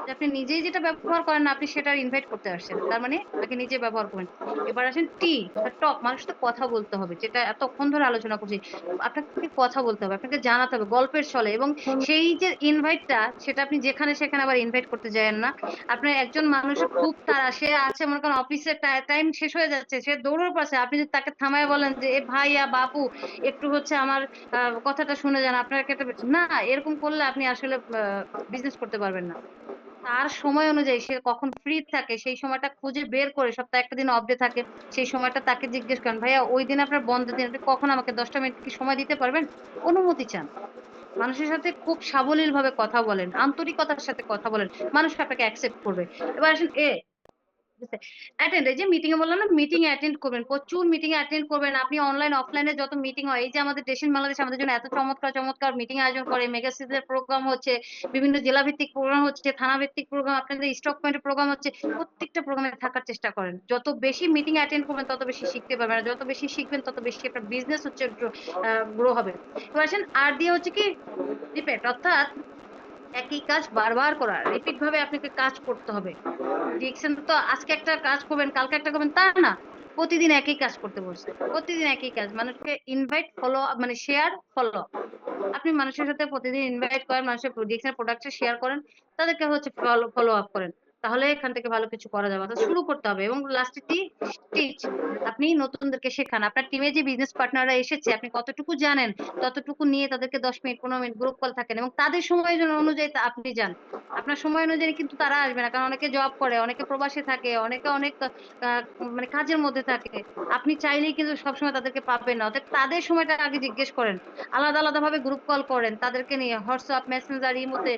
যে আপনি নিজেই যেটা ব্যবহার করেন না, আপনি সেটা ইনভাইট করতে আসছেন। তার মানে আগে নিজে ব্যবহার করবেন। এবার আসেন টি, টক, মানুষের সাথে কথা বলতে হবে, যেটা এতক্ষণ ধরে আলোচনা করছি। আপনাকে কথা বলতে হবে, আপনাকে জানাতে হবে গল্পের ছলে, এবং সেই যে ইনভাইটটা সেটা আপনি যেখানে সেখানে আবার ইনভাইট করতে যায়েন না। আপনার একজন মানুষের খুব তাড়া, সে আছে মনে করেন অফিসের টাইম শেষ হয়ে যাচ্ছে, সে দৌড়ের পাশে, আপনি যদি তাকে থামায় বলেন যে এ ভাইয়া বাপু একটু হচ্ছে আমার কথাটা শুনে যান, আপনাকে না, এরকম করলে আপনি আসলে বিজনেস করতে পারবেন না। তার সময় অনুযায়ী সে কখন ফ্রি থাকে সেই সময়টা খুঁজে বের করে, সপ্তাহে একটা দিন অফ ডে থাকে, সেই সময়টা তাকে জিজ্ঞেস করেন, ভাইয়া ওই দিন আপনার বন্ধের দিন আপনি কখন আমাকে 10টা মিনিট কি সময় দিতে পারবেন, অনুমতি চান। মানুষের সাথে খুব সাবলীল ভাবে কথা বলেন, আন্তরিকতার সাথে কথা বলেন, মানুষ আপনাকে অ্যাকসেপ্ট করবে। এবার আসেন অ্যাটেন্ড, এই যে মিটিং এ বললাম না, মিটিং অ্যাটেন্ড করবেন, প্রচুর মিটিং অ্যাটেন্ড করবেন। আপনি অনলাইন অফলাইনে যত মিটিং হয়, এই যে আমাদের দেশের বাংলাদেশ আমাদের জন্য এত চমৎকার চমৎকার মিটিং আয়োজন করে, মেগা সিজনের প্রোগ্রাম হচ্ছে, বিভিন্ন জেলা ভিত্তিক প্রোগ্রাম হচ্ছে, থানা ভিত্তিক প্রোগ্রাম, আপনাদের স্টক পয়েন্টের প্রোগ্রাম হচ্ছে, প্রত্যেকটা প্রোগ্রামে থাকার চেষ্টা করেন। যত বেশি মিটিং অ্যাটেন্ড করবেন তত বেশি শিখতে পারবেন, আর যত বেশি শিখবেন তত বেশি একটা বিজনেস হচ্ছে গ্রো হবে। এবার আসেন আর দিয়ে হচ্ছে কি রিপিট, অর্থাৎ একই কাজ বারবার করা, রিপিট ভাবে আপনাকে কাজ করতে হবে। ডিকশন তো আজকে একটা কাজ করবেন কালকে একটা করবেন তা না, প্রতিদিন একই কাজ করতে বলছে, প্রতিদিন একই কাজ, মানুষকে ইনভাইট ফলো, মানে শেয়ার ফলো। আপনি মানুষের সাথে প্রতিদিন ইনভাইট করেন, মানুষের ডিকশন প্রোডাক্টটা শেয়ার করেন, তাদেরকে হচ্ছে ফলো আপ করেন, তাহলে এখান থেকে ভালো কিছু করা যাবে। অর্থাৎ শুরু করতে হবে, এবং লাস্টে টিচ, আপনি নতুনদেরকে শেখান। আপনার টিমে যে বিজনেস পার্টনাররা এসেছে আপনি কতটুকু জানেন ততটুকু নিয়ে তাদেরকে 10 মিনিট 15 মিনিট গ্রুপ কল থাকেন, এবং তাদের সময় অনুযায়ী আপনি যান। আপনার সময় অনুযায়ী কিন্তু তারা আসবে না, কারণ অনেকে জব করে, অনেকে প্রবাসে থাকে, অনেকে অনেক মানে কাজের মধ্যে থাকে। আপনি চাইলেই কিন্তু সবসময় তাদেরকে পাবেন না, অতএব তাদের সময়টা আগে জিজ্ঞেস করেন। আলাদা আলাদা ভাবে গ্রুপ কল করেন তাদেরকে নিয়ে, হোয়াটসঅ্যাপ, মেসেঞ্জার, ইমোতে,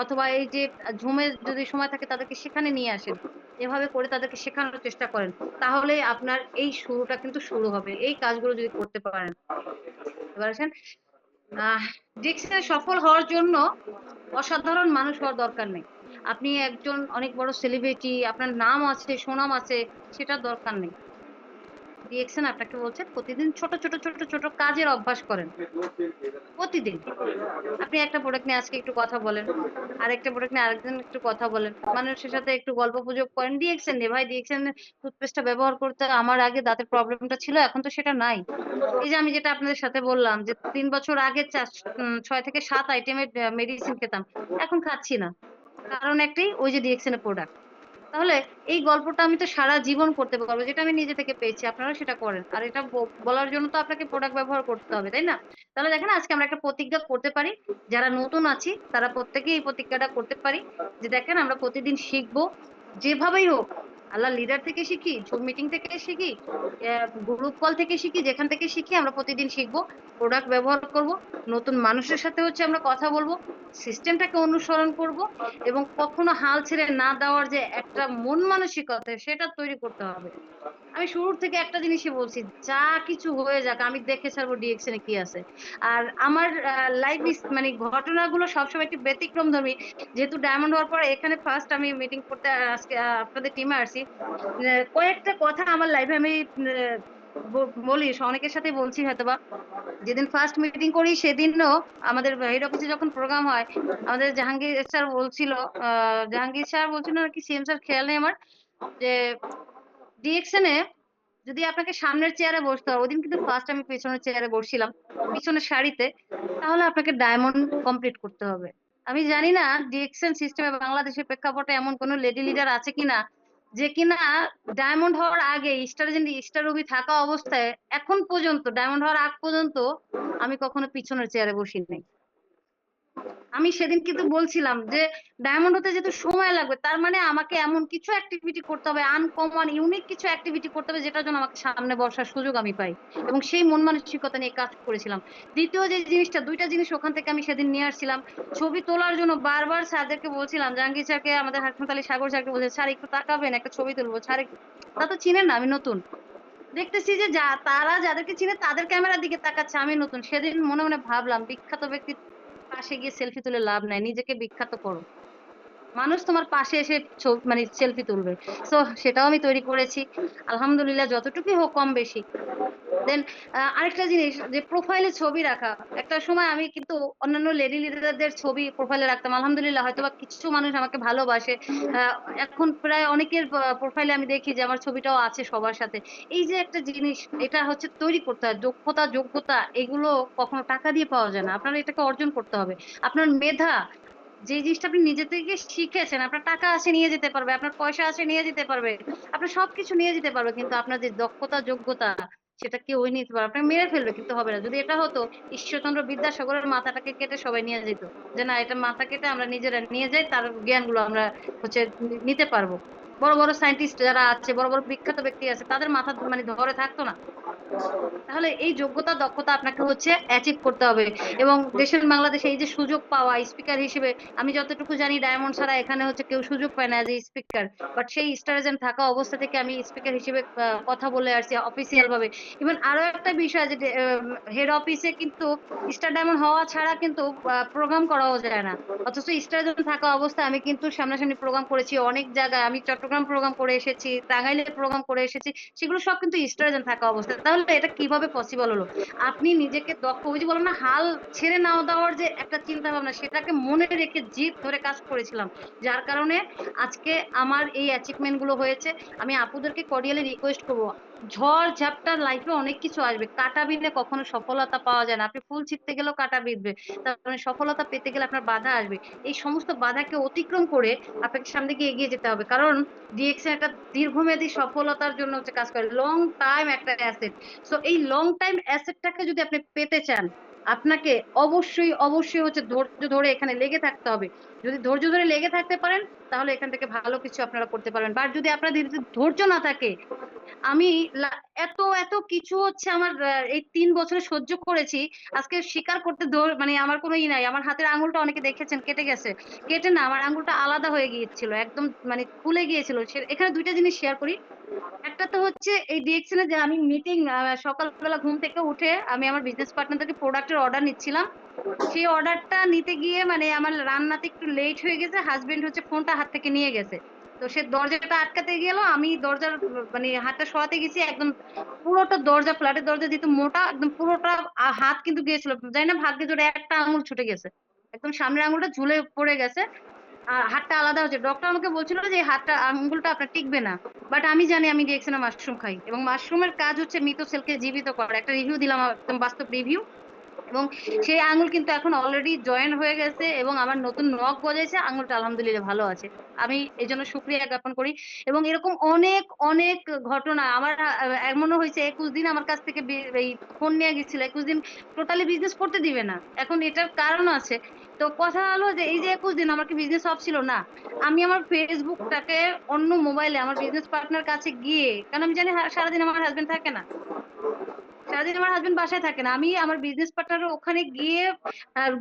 অথবা এই যে ঝুমে যদি সময় থাকে তাদেরকে সেখানে নিয়ে আসেন। এভাবে করে তাদেরকে শেখানোর চেষ্টা করেন, তাহলে আপনার এই শুরুটা কিন্তু শুরু হবে, এই কাজগুলো যদি করতে পারেন। এবার আসেন আহ ডিক্সে সফল হওয়ার জন্য অসাধারণ মানুষ হওয়ার দরকার নেই। আপনি একজন অনেক বড় সেলিব্রিটি, আপনার নাম আছে, সুনাম আছে, সেটার দরকার নেই। ডিএক্সএন আপনাকে বলছে প্রতিদিন ছোট ছোট ছোট ছোট কাজের অভ্যাস করেন। প্রতিদিন আপনি একটা প্রোডাক্ট নিয়ে আজকে একটু কথা বলেন, আরেকটা প্রোডাক্ট নিয়ে আরেকদিন একটু কথা বলেন, মানুষের সাথে একটু গল্প গুজব করেন। ডিএক্সএন নিয়ে, ভাই ডিএক্সএন টুথপেস্টটা ব্যবহার করতে আমার আগে দাঁতের প্রবলেমটা ছিল, এখন তো সেটা নাই। এই যে আমি যেটা আপনাদের সাথে বললাম যে 3 বছর আগে 6 থেকে 7 আইটেমের মেডিসিন খেতাম, এখন খাচ্ছি না, কারণ একটাই, ওই যে ডিএক্সএন এর প্রোডাক্ট। তাহলে এই গল্পটা আমি তো সারা জীবন করতে পারবো, যেটা আমি নিজে থেকে পেয়েছি, আপনারা সেটা করেন। আর এটা বলার জন্য তো আপনাকে প্রোডাক্ট ব্যবহার করতে হবে, তাই না? তাহলে দেখেন আজকে আমরা একটা প্রতিজ্ঞা করতে পারি, যারা নতুন আছি তারা প্রত্যেকেই এই প্রতিজ্ঞাটা করতে পারি, যে দেখেন আমরা প্রতিদিন শিখবো, যেভাবেই হোক, আল্লাহ লিডার থেকে শিখি, জুম মিটিং থেকে শিখি, গ্রুপ কল থেকে শিখি, যেখান থেকে শিখি আমরা প্রতিদিন শিখবো, প্রোডাক্ট ব্যবহার করব, নতুন মানুষের সাথে হচ্ছে আমরা কথা বলবো, সিস্টেমটাকে অনুসরণ করব, এবং কখনো হাল ছেড়ে না দেওয়ার যে একটা মন মানসিকতা সেটা তৈরি করতে হবে। আমি শুরুর থেকে একটা জিনিসই বলছি, যা কিছু হয়ে যাক আমি দেখে ছাড়বো ডিএকশনে কি আছে। আর আমার লাইফ মানে ঘটনাগুলো সবসময় একটু ব্যতিক্রম ধর্মী। যেহেতু ডায়মন্ড হওয়ার পর এখানে ফার্স্ট আমি মিটিং করতে আজকে আপনাদের টিমে আসছি, কয়েকটা কথা আমার লাইফে আমি বলি, অনেকের সাথে বলছি হয়তোবা। যেদিন ফার্স্ট মিটিং করি সেদিনও আমাদের হেড অফিসে যখন প্রোগ্রাম হয়, আমাদের জাহাঙ্গীর স্যার বলছিল, জাহাঙ্গীর স্যার বলছিল নাকি সিএম স্যার, খেয়াল নেই আমার, যে ডিএকশনে যদি আপনাকে সামনের চেয়ারে বসতে হয়, ওদিন কিন্তু ফার্স্ট আমি পিছনের চেয়ারে বসছিলাম, পিছনের সারিতে, তাহলে আপনাকে ডায়মন্ড কমপ্লিট করতে হবে। আমি জানি না ডিএকশন সিস্টেমে বাংলাদেশের প্রেক্ষাপটে এমন কোন লেডি লিডার আছে কিনা যে কিনা ডায়মন্ড হওয়ার আগে স্টার রুবি থাকা অবস্থায় এখন পর্যন্ত, ডায়মন্ড হওয়ার আগ পর্যন্ত আমি কখনো পিছনের চেয়ারে বসি নাই। আমি সেদিন কিন্তু বলছিলাম যে ডায়মন্ড হতে যেহেতু সময় লাগবে, তার মানে আমাকে এমন কিছু অ্যাক্টিভিটি করতে হবে, আনকমন ইউনিক কিছু অ্যাক্টিভিটি করতে হবে, যেটার জন্য আমাকে সামনে বসার সুযোগ আমি পাই। এবং সেই মন মানসিকতা নিয়ে কাজ করেছিলাম। দ্বিতীয় যে জিনিসটা, দুইটা জিনিস ওখান থেকে আমি সেদিন নিয়ে আসছিলাম। ছবি তোলার জন্য বারবার স্যারদেরকে বলছিলাম, জাহাঙ্গীর স্যারকে, আমাদের হাসপাত আলী সাগর স্যারকে বলছি, স্যার একটু তাকাবেন, একটা ছবি তুলবো স্যার একটু। তা তো চিনেন না, আমি নতুন। দেখতেছি যে তারা যাদেরকে চিনে তাদের ক্যামেরার দিকে তাকাচ্ছে, আমি নতুন। সেদিন মনে মনে ভাবলাম, বিখ্যাত ব্যক্তি পাশে গিয়ে সেলফি তুলে লাভ নাই, নিজেকে বিখ্যাত করো, মানুষ তোমার পাশে এসে মানে সেলফি তুলবে। তো সেটাও আমি তৈরি করেছি, আলহামদুলিল্লাহ, যতটুকুই হোক কম বেশি। দেন আরেকটা জিনিস, যে প্রোফাইলে ছবি রাখা। একটা সময় আমি কিন্তু অন্যান্য লেডি লিডারদের ছবি প্রোফাইলে রাখতাম, আলহামদুলিল্লাহ হয়তোবা কিছু মানুষ আমাকে ভালোবাসে। আহ, এখন প্রায় অনেকের প্রোফাইলে আমি দেখি যে আমার ছবিটাও আছে সবার সাথে। এই যে একটা জিনিস, এটা হচ্ছে তৈরি করতে হয়, দক্ষতা যোগ্যতা এগুলো কখনো টাকা দিয়ে পাওয়া যায় না, আপনার এটাকে অর্জন করতে হবে। আপনার মেধা, যে জিনিসটা আপনি নিজে থেকে শিখেছেন, আপনার টাকা আছে নিয়ে যেতে পারবে, আপনার পয়সা আছে নিয়ে যেতে পারবে, আপনার সবকিছু নিয়ে যেতে পারবে, কিন্তু আপনার যে দক্ষতা যোগ্যতা সেটা কেউ নিতে পারবে, আপনাকে মেরে ফেলবে কিন্তু হবে না। যদি এটা হতো, ঈশ্বরচন্দ্র বিদ্যাসাগরের মাথাটাকে কেটে সবাই নিয়ে যেত, যে না এটা মাথা কেটে আমরা নিজেরা নিয়ে যাই, তার জ্ঞানগুলো আমরা হচ্ছে নিতে পারবো। বড় বড় সায়েন্টিস্ট যারা আছে, বড় বড় বিখ্যাত ব্যক্তি আছে, তাদের মাথা মানে ধরে থাকতো না। তাহলে এই যোগ্যতা দক্ষতা আপনাকে হচ্ছে অ্যাচিভ করতে হবে। এবং দেশের বাংলাদেশে এই যে সুযোগ পাওয়া স্পিকার হিসেবে, আমি যতটুকু জানি ডায়মন্ড ছাড়া এখানে হচ্ছে কেউ সুযোগ পায় না যে স্পিকার। বাট সেই স্টার এজেন্ট থাকা অবস্থা থেকে আমি স্পিকার হিসেবে কথা বলে আসছি অফিসিয়াল ভাবে। ইভেন আরো একটা বিষয়, যে হেড অফিসে কিন্তু স্টার ডায়মন্ড হওয়া ছাড়া কিন্তু প্রোগ্রাম করাও যায় না। অথচ স্টার এজেন্ট থাকা অবস্থায় আমি কিন্তু সামনাসামনি প্রোগ্রাম করেছি অনেক জায়গায়, আমি চট্টগ্রাম প্রোগ্রাম করে এসেছি, টাঙ্গাইলে প্রোগ্রাম করে এসেছি, সেগুলো সব কিন্তু স্টার থাকা অবস্থায়। তাহলে এটা কিভাবে পসিবল হলো? আপনি নিজেকে দক্ষ, ওই যে বলেন না, হাল ছেড়ে নাও দেওয়ার যে একটা চিন্তা ভাবনা, সেটাকে মনে রেখে জিদ ধরে কাজ করেছিলাম, যার কারণে আজকে আমার এই অ্যাচিভমেন্ট গুলো হয়েছে। আমি আপুদেরকে কর্ডিয়ালি রিকোয়েস্ট করবো, ঝড় ঝাপটা লাইফে অনেক কিছু আসবে, কাটা বিঁধলে কখনো সফলতা পাওয়া যায় না। আপনি ফুল ছিঁড়তে গেলেও কাটা বিঁধবে, তার মানে সফলতা পেতে গেলে আপনার বাধা আসবে। এই সমস্ত বাধাকে অতিক্রম করে আপনাকে সামনে গিয়ে এগিয়ে যেতে হবে, কারণ ডিএক্সএন একটা দীর্ঘমেয়াদী সফলতার জন্য হচ্ছে কাজ করে, লং টাইম একটা অ্যাসেট। সো এই লং টাইম অ্যাসেটটাকে যদি আপনি পেতে চান, আপনাকে অবশ্যই অবশ্যই হচ্ছে ধৈর্য ধরে এখানে লেগে থাকতে হবে। যদি ধৈর্য ধরে লেগে থাকতে পারেন, তাহলে এখান থেকে ভালো কিছু আপনারা করতে পারবেন। বাট যদি আপনাদের ধৈর্য না থাকে, আমি এত এত কিছু হচ্ছে আমার এই 3 বছরে সহ্য করেছি, আজকে স্বীকার করতে মানে আমার কোনো ই নাই। আমার হাতের আঙুলটা অনেকে দেখেছেন কেটে গেছে, কেটে না, আমার আঙুলটা আলাদা হয়ে গিয়েছিল, একদম মানে খুলে গিয়েছিল। এখানে দুইটা জিনিস শেয়ার করি। একটা তো হচ্ছে এই ডিএক্সএন এ যে আমি মিটিং, সকালবেলা ঘুম থেকে উঠে আমি আমার বিজনেস পার্টনারদেরকে প্রোডাক্টের অর্ডার নিচ্ছিলাম, সেই অর্ডারটা নিতে গিয়ে মানে আমার রান্নাতে একটু লেট হয়ে গেছে, হাজবেন্ড হচ্ছে ফোনটা হাত থেকে নিয়ে গেছে। তো সে দরজাটা আটকাতে গেল, আমি দরজার মানে হাতটা সরাতে গেছি, একদম পুরোটা দরজা, ফ্ল্যাটের দরজা যেহেতু মোটা, একদম পুরোটা হাত কিন্তু গিয়েছিল, জানি না ভাগ্যে জোরে একটা আঙুল ছুটে গেছে, একদম সামনের আঙুলটা ঝুলে পড়ে গেছে। হাতটা আলাদা হচ্ছে, ডক্টর আমাকে বলছিল যে এই হাতটা আঙ্গুলটা আপনার টিকবে না। বাট আমি জানি আমি ডিএক্সএন মাশরুম খাই, এবং মাশরুমের কাজ হচ্ছে মৃত সেলকে জীবিত করা। একটা রিভিউ দিলাম, একদম বাস্তব রিভিউ। এবং সেই আঙুল কিন্তু এখন অলরেডি জয়েন হয়ে গেছে এবং আমার নতুন নখ গজাইছে, আঙুলটা আলহামদুলিল্লাহ ভালো আছে। আমি এই জন্য শুক্রিয়া জ্ঞাপন করি। এবং এরকম অনেক অনেক ঘটনা আমার এমনও হয়েছে 21 দিন আমার কাছ থেকে এই ফোন নিয়ে গেছিল, 21 দিন টোটালি বিজনেস করতে দিবে না। এখন এটার কারণ আছে। তো কথা হলো যে এই যে 21 দিন আমার কি বিজনেস অফ ছিল না, আমি আমার ফেসবুকটাকে অন্য মোবাইলে আমার বিজনেস পার্টনার কাছে গিয়ে, কারণ আমি জানি সারাদিন আমার হাজবেন্ড থাকে না, সারাদিন আমার হাজবেন্ড বাসায় থাকে না, আমি আমার বিজনেস পার্টনার ওখানে গিয়ে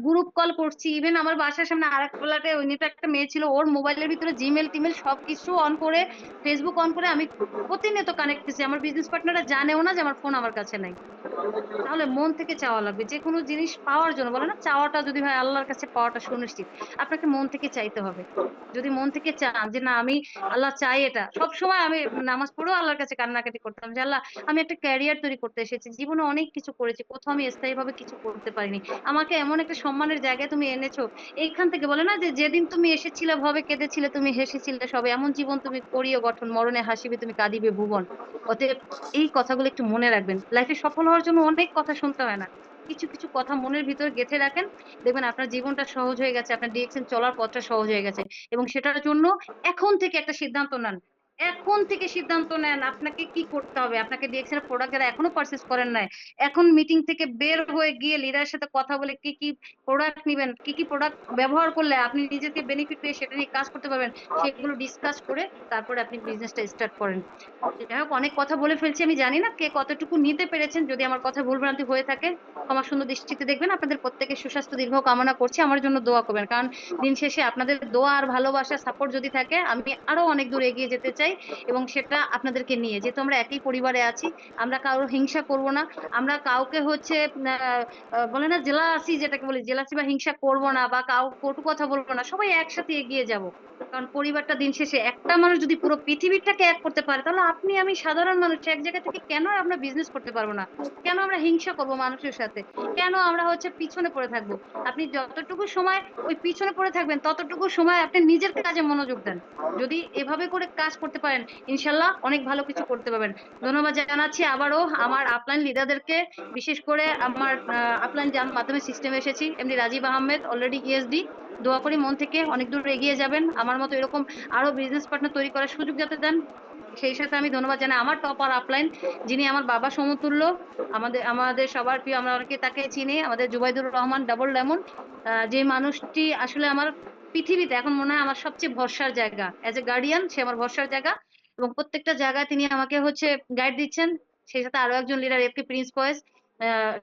গ্রুপ কল করছি। ইভেন আমার বাসার সামনে আরেক ফ্ল্যাটে এমনিতে একটা মেয়ে ছিল, ওর মোবাইলের ভিতরে জিমেল টিমেল সবকিছু অন করে, ফেসবুক অন করে আমি প্রতিনিয়ত কানেক্ট করছি। আমার বিজনেস পার্টনাররা জানেও না যে আমার ফোন আমার কাছে নাই। তাহলে মন থেকে চাওয়া লাগবে যে কোনো জিনিস পাওয়ার জন্য, বলে না চাওয়াটা যদি হয় আল্লাহর কাছে পাওয়াটা সুনিশ্চিত, আপনাকে মন থেকে চাইতে হবে। যদি মন থেকে চান যে না আমি আল্লাহ চাই, এটা সব সময় আমি নামাজ পড়েও আল্লাহর কাছে কান্নাকাটি করতাম যে আল্লাহ আমি একটা ক্যারিয়ার তৈরি করতে এসেছি, জীবনে অনেক কিছু করেছি, কোথাও আমি স্থায়ী ভাবে কিছু করতে পারিনি, আমাকে এমন একটা সম্মানের জায়গায় তুমি এনেছো, এইখান থেকে বলে না যে যেদিন তুমি এসেছিলে ভবে কেঁদেছিলে তুমি হেসেছিলে সবে, এমন জীবন তুমি করিও গঠন, মরণে হাসিবে তুমি কাঁদিবে ভুবন। অতএব এই কথাগুলো একটু মনে রাখবেন, লাইফে সফল হওয়ার জন্য অনেক কথা শুনতে হয় না, কিছু কিছু কথা মনের ভিতর গেঁথে রাখেন, দেখবেন আপনার জীবনটা সহজ হয়ে গেছে, আপনার ডিরেকশন চলার পথটা সহজ হয়ে গেছে। এবং সেটার জন্য এখন থেকে একটা সিদ্ধান্ত নেন, এখন থেকে সিদ্ধান্ত নেন আপনাকে কি করতে হবে। আপনাকে ডিরেকশনের প্রোডাক্ট যারা এখনো পারচেস করেন নাই, এখন মিটিং থেকে বের হয়ে গিয়ে লিডারের সাথে কথা বলে কি কি প্রোডাক্ট নিবেন, কি কি প্রোডাক্ট ব্যবহার করলে আপনি নিজেকে বেনিফিট পেয়ে সেটা নিয়ে কাজ করতে পারবেন, সেগুলো ডিসকাস করে তারপরে আপনি বিজনেসটা স্টার্ট করেন। যাই হোক, অনেক কথা বলে ফেলছি, আমি জানি না কে কতটুকু নিতে পেরেছেন, যদি আমার কথা ভুলভ্রান্তি হয়ে থাকে ক্ষমা সুন্দর দৃষ্টিতে দেখবেন। আপনাদের প্রত্যেকের সুস্বাস্থ্য দীর্ঘ কামনা করছি, আমার জন্য দোয়া করবেন, কারণ দিন শেষে আপনাদের দোয়া আর ভালোবাসা সাপোর্ট যদি থাকে আমি আরো অনেক দূর এগিয়ে যেতে চাই। এবং সেটা আপনাদেরকে নিয়ে, যেহেতু আমরা একই পরিবারে আছি, আমরা কারোর হিংসা করব না, আমরা কাউকে হচ্ছে বলে না জেলাসি, যেটাকে বলি জেলাসি বা হিংসা করব না, বা কাউ কটু কথা বলবো না, সবাই একসাথে এগিয়ে যাব। কারণ পরিবারটা দিন শেষে, একটা মানুষ যদি পুরো পৃথিবীটাকে এক করতে পারে, তাহলে আপনি আমি সাধারণ মানুষ এক জায়গা থেকে কেন আমরা বিজনেস করতে পারবো না, কেন আমরা হিংসা করব মানুষের সাথে, কেন আমরা হচ্ছে পিছনে পড়ে থাকবো। আপনি যতটুকু সময় ওই পিছনে পড়ে থাকবেন ততটুকু সময় আপনি নিজের কাজে মনোযোগ দেন। যদি এভাবে করে কাজ করতে পারেন, ইনশাল্লাহ অনেক ভালো কিছু করতে পারবেন। ধন্যবাদ জানাচ্ছি আবারও আমার আপলাইন লিডারদেরকে, বিশেষ করে আমার আপলাইন যার মাধ্যমে সিস্টেমে এসেছি, MD Rajib Ahmed already ESD. দোয়া করি মন থেকে অনেক দূর এগিয়ে যাবেন, আমার মতো এরকম আরো বিজনেস পার্টনার তৈরি করার সুযোগ যাতে দেন। সেই সাথে আমি ধন্যবাদ জানাই আমার টপ আর আপলাইন, যিনি আমার বাবা সমতুল্য, আমাদের আমাদের সবার প্রিয়, আমরা অনেকে তাকে চিনি, আমাদের জুবাইদুর রহমান ডাবল লেমন। যে মানুষটি আসলে আমার পৃথিবীতে এখন মনে হয় আমার সবচেয়ে ভরসার জায়গা, অ্যাজ এ গার্ডিয়ান সে আমার ভরসার জায়গা। এবং প্রত্যেকটা জায়গায় তিনি আমাকে হচ্ছে গাইড দিচ্ছেন। সেই সাথে আরো একজন লিডার এফকে প্রিন্স ফয়েজ,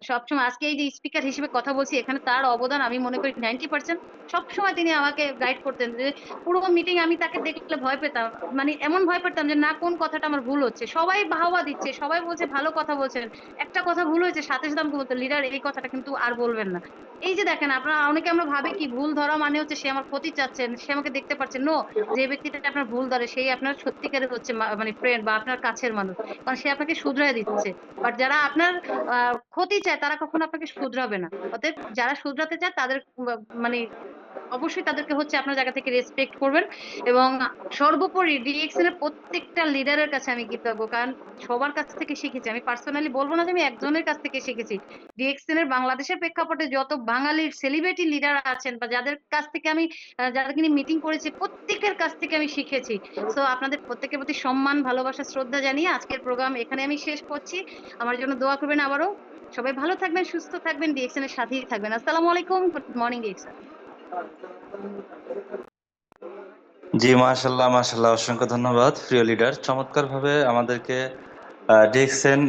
সবসময় আজকে এই যে স্পিকার হিসেবে কথা বলছি, এখানে তার অবদান আমি মনে করি 90%। সবসময় তিনি আমাকে গাইড করতেন, যে পুরো মিটিং আমি তাকে দেখলে ভয় পেতাম, মানে এমন ভয় পেতাম যে না কোন কথাটা আমার ভুল হচ্ছে, সবাই বাহবা দিচ্ছে, সবাই বলছে ভালো কথা বলছেন, একটা কথা ভুল হয়েছে সাথে সাথে আমাকে বলতো লিডার এই কথাটা কিন্তু আর বলবেন না। এই যে দেখেন আপনারা অনেকে আমরা ভাবে কি ভুল ধরা মানে হচ্ছে সে আমার ক্ষতি চাচ্ছেন, সে আমাকে দেখতে পাচ্ছেন, নো, যে ব্যক্তিটা আপনার ভুল ধরে সেই আপনার সত্যিকারের হচ্ছে মানে ফ্রেন্ড বা আপনার কাছের মানুষ, কারণ সে আপনাকে শুধরায় দিচ্ছে। বাট যারা আপনার ক্ষতি চায় তারা কখনো আপনাকে শুধরাবে না। অতএব যারা শুধরাতে চায় তাদের মানে অবশ্যই তাদেরকে হচ্ছে আপনার জায়গা থেকে রেসপেক্ট করবেন। এবং সর্বোপরি ডিএক্সএন এর প্রত্যেকটা লিডারের কাছে আমি কৃতজ্ঞ, কারণ সবার কাছ থেকে শিখেছি। আমি পার্সোনালি বলবো না যে আমি একজনের কাছ থেকে শিখেছি, ডিএক্সএন এর বাংলাদেশের প্রেক্ষাপটে যত বাঙালির সেলিব্রিটি লিডার আছেন বা যাদের কাছ থেকে আমি যাদেরকে নিয়ে মিটিং করেছি প্রত্যেকের কাছ থেকে আমি শিখেছি। সো আপনাদের প্রত্যেকের প্রতি সম্মান ভালোবাসা শ্রদ্ধা জানিয়ে আজকের প্রোগ্রাম এখানে আমি শেষ করছি। আমার জন্য দোয়া করবেন আবারও। সবাই ভালো থাকবেন, সুস্থ থাকবেন, ডিএক্সএন এর সাথেই থাকবেন। আসসালামু আলাইকুম, গুড মর্নিং ডিএক্সএন। জি, মাশাল্লাহ মাশাল্লাহ, অসংখ্য ধন্যবাদ প্রিয় লিডার, চমৎকার ভাবে আমাদেরকে ডিএক্সএন,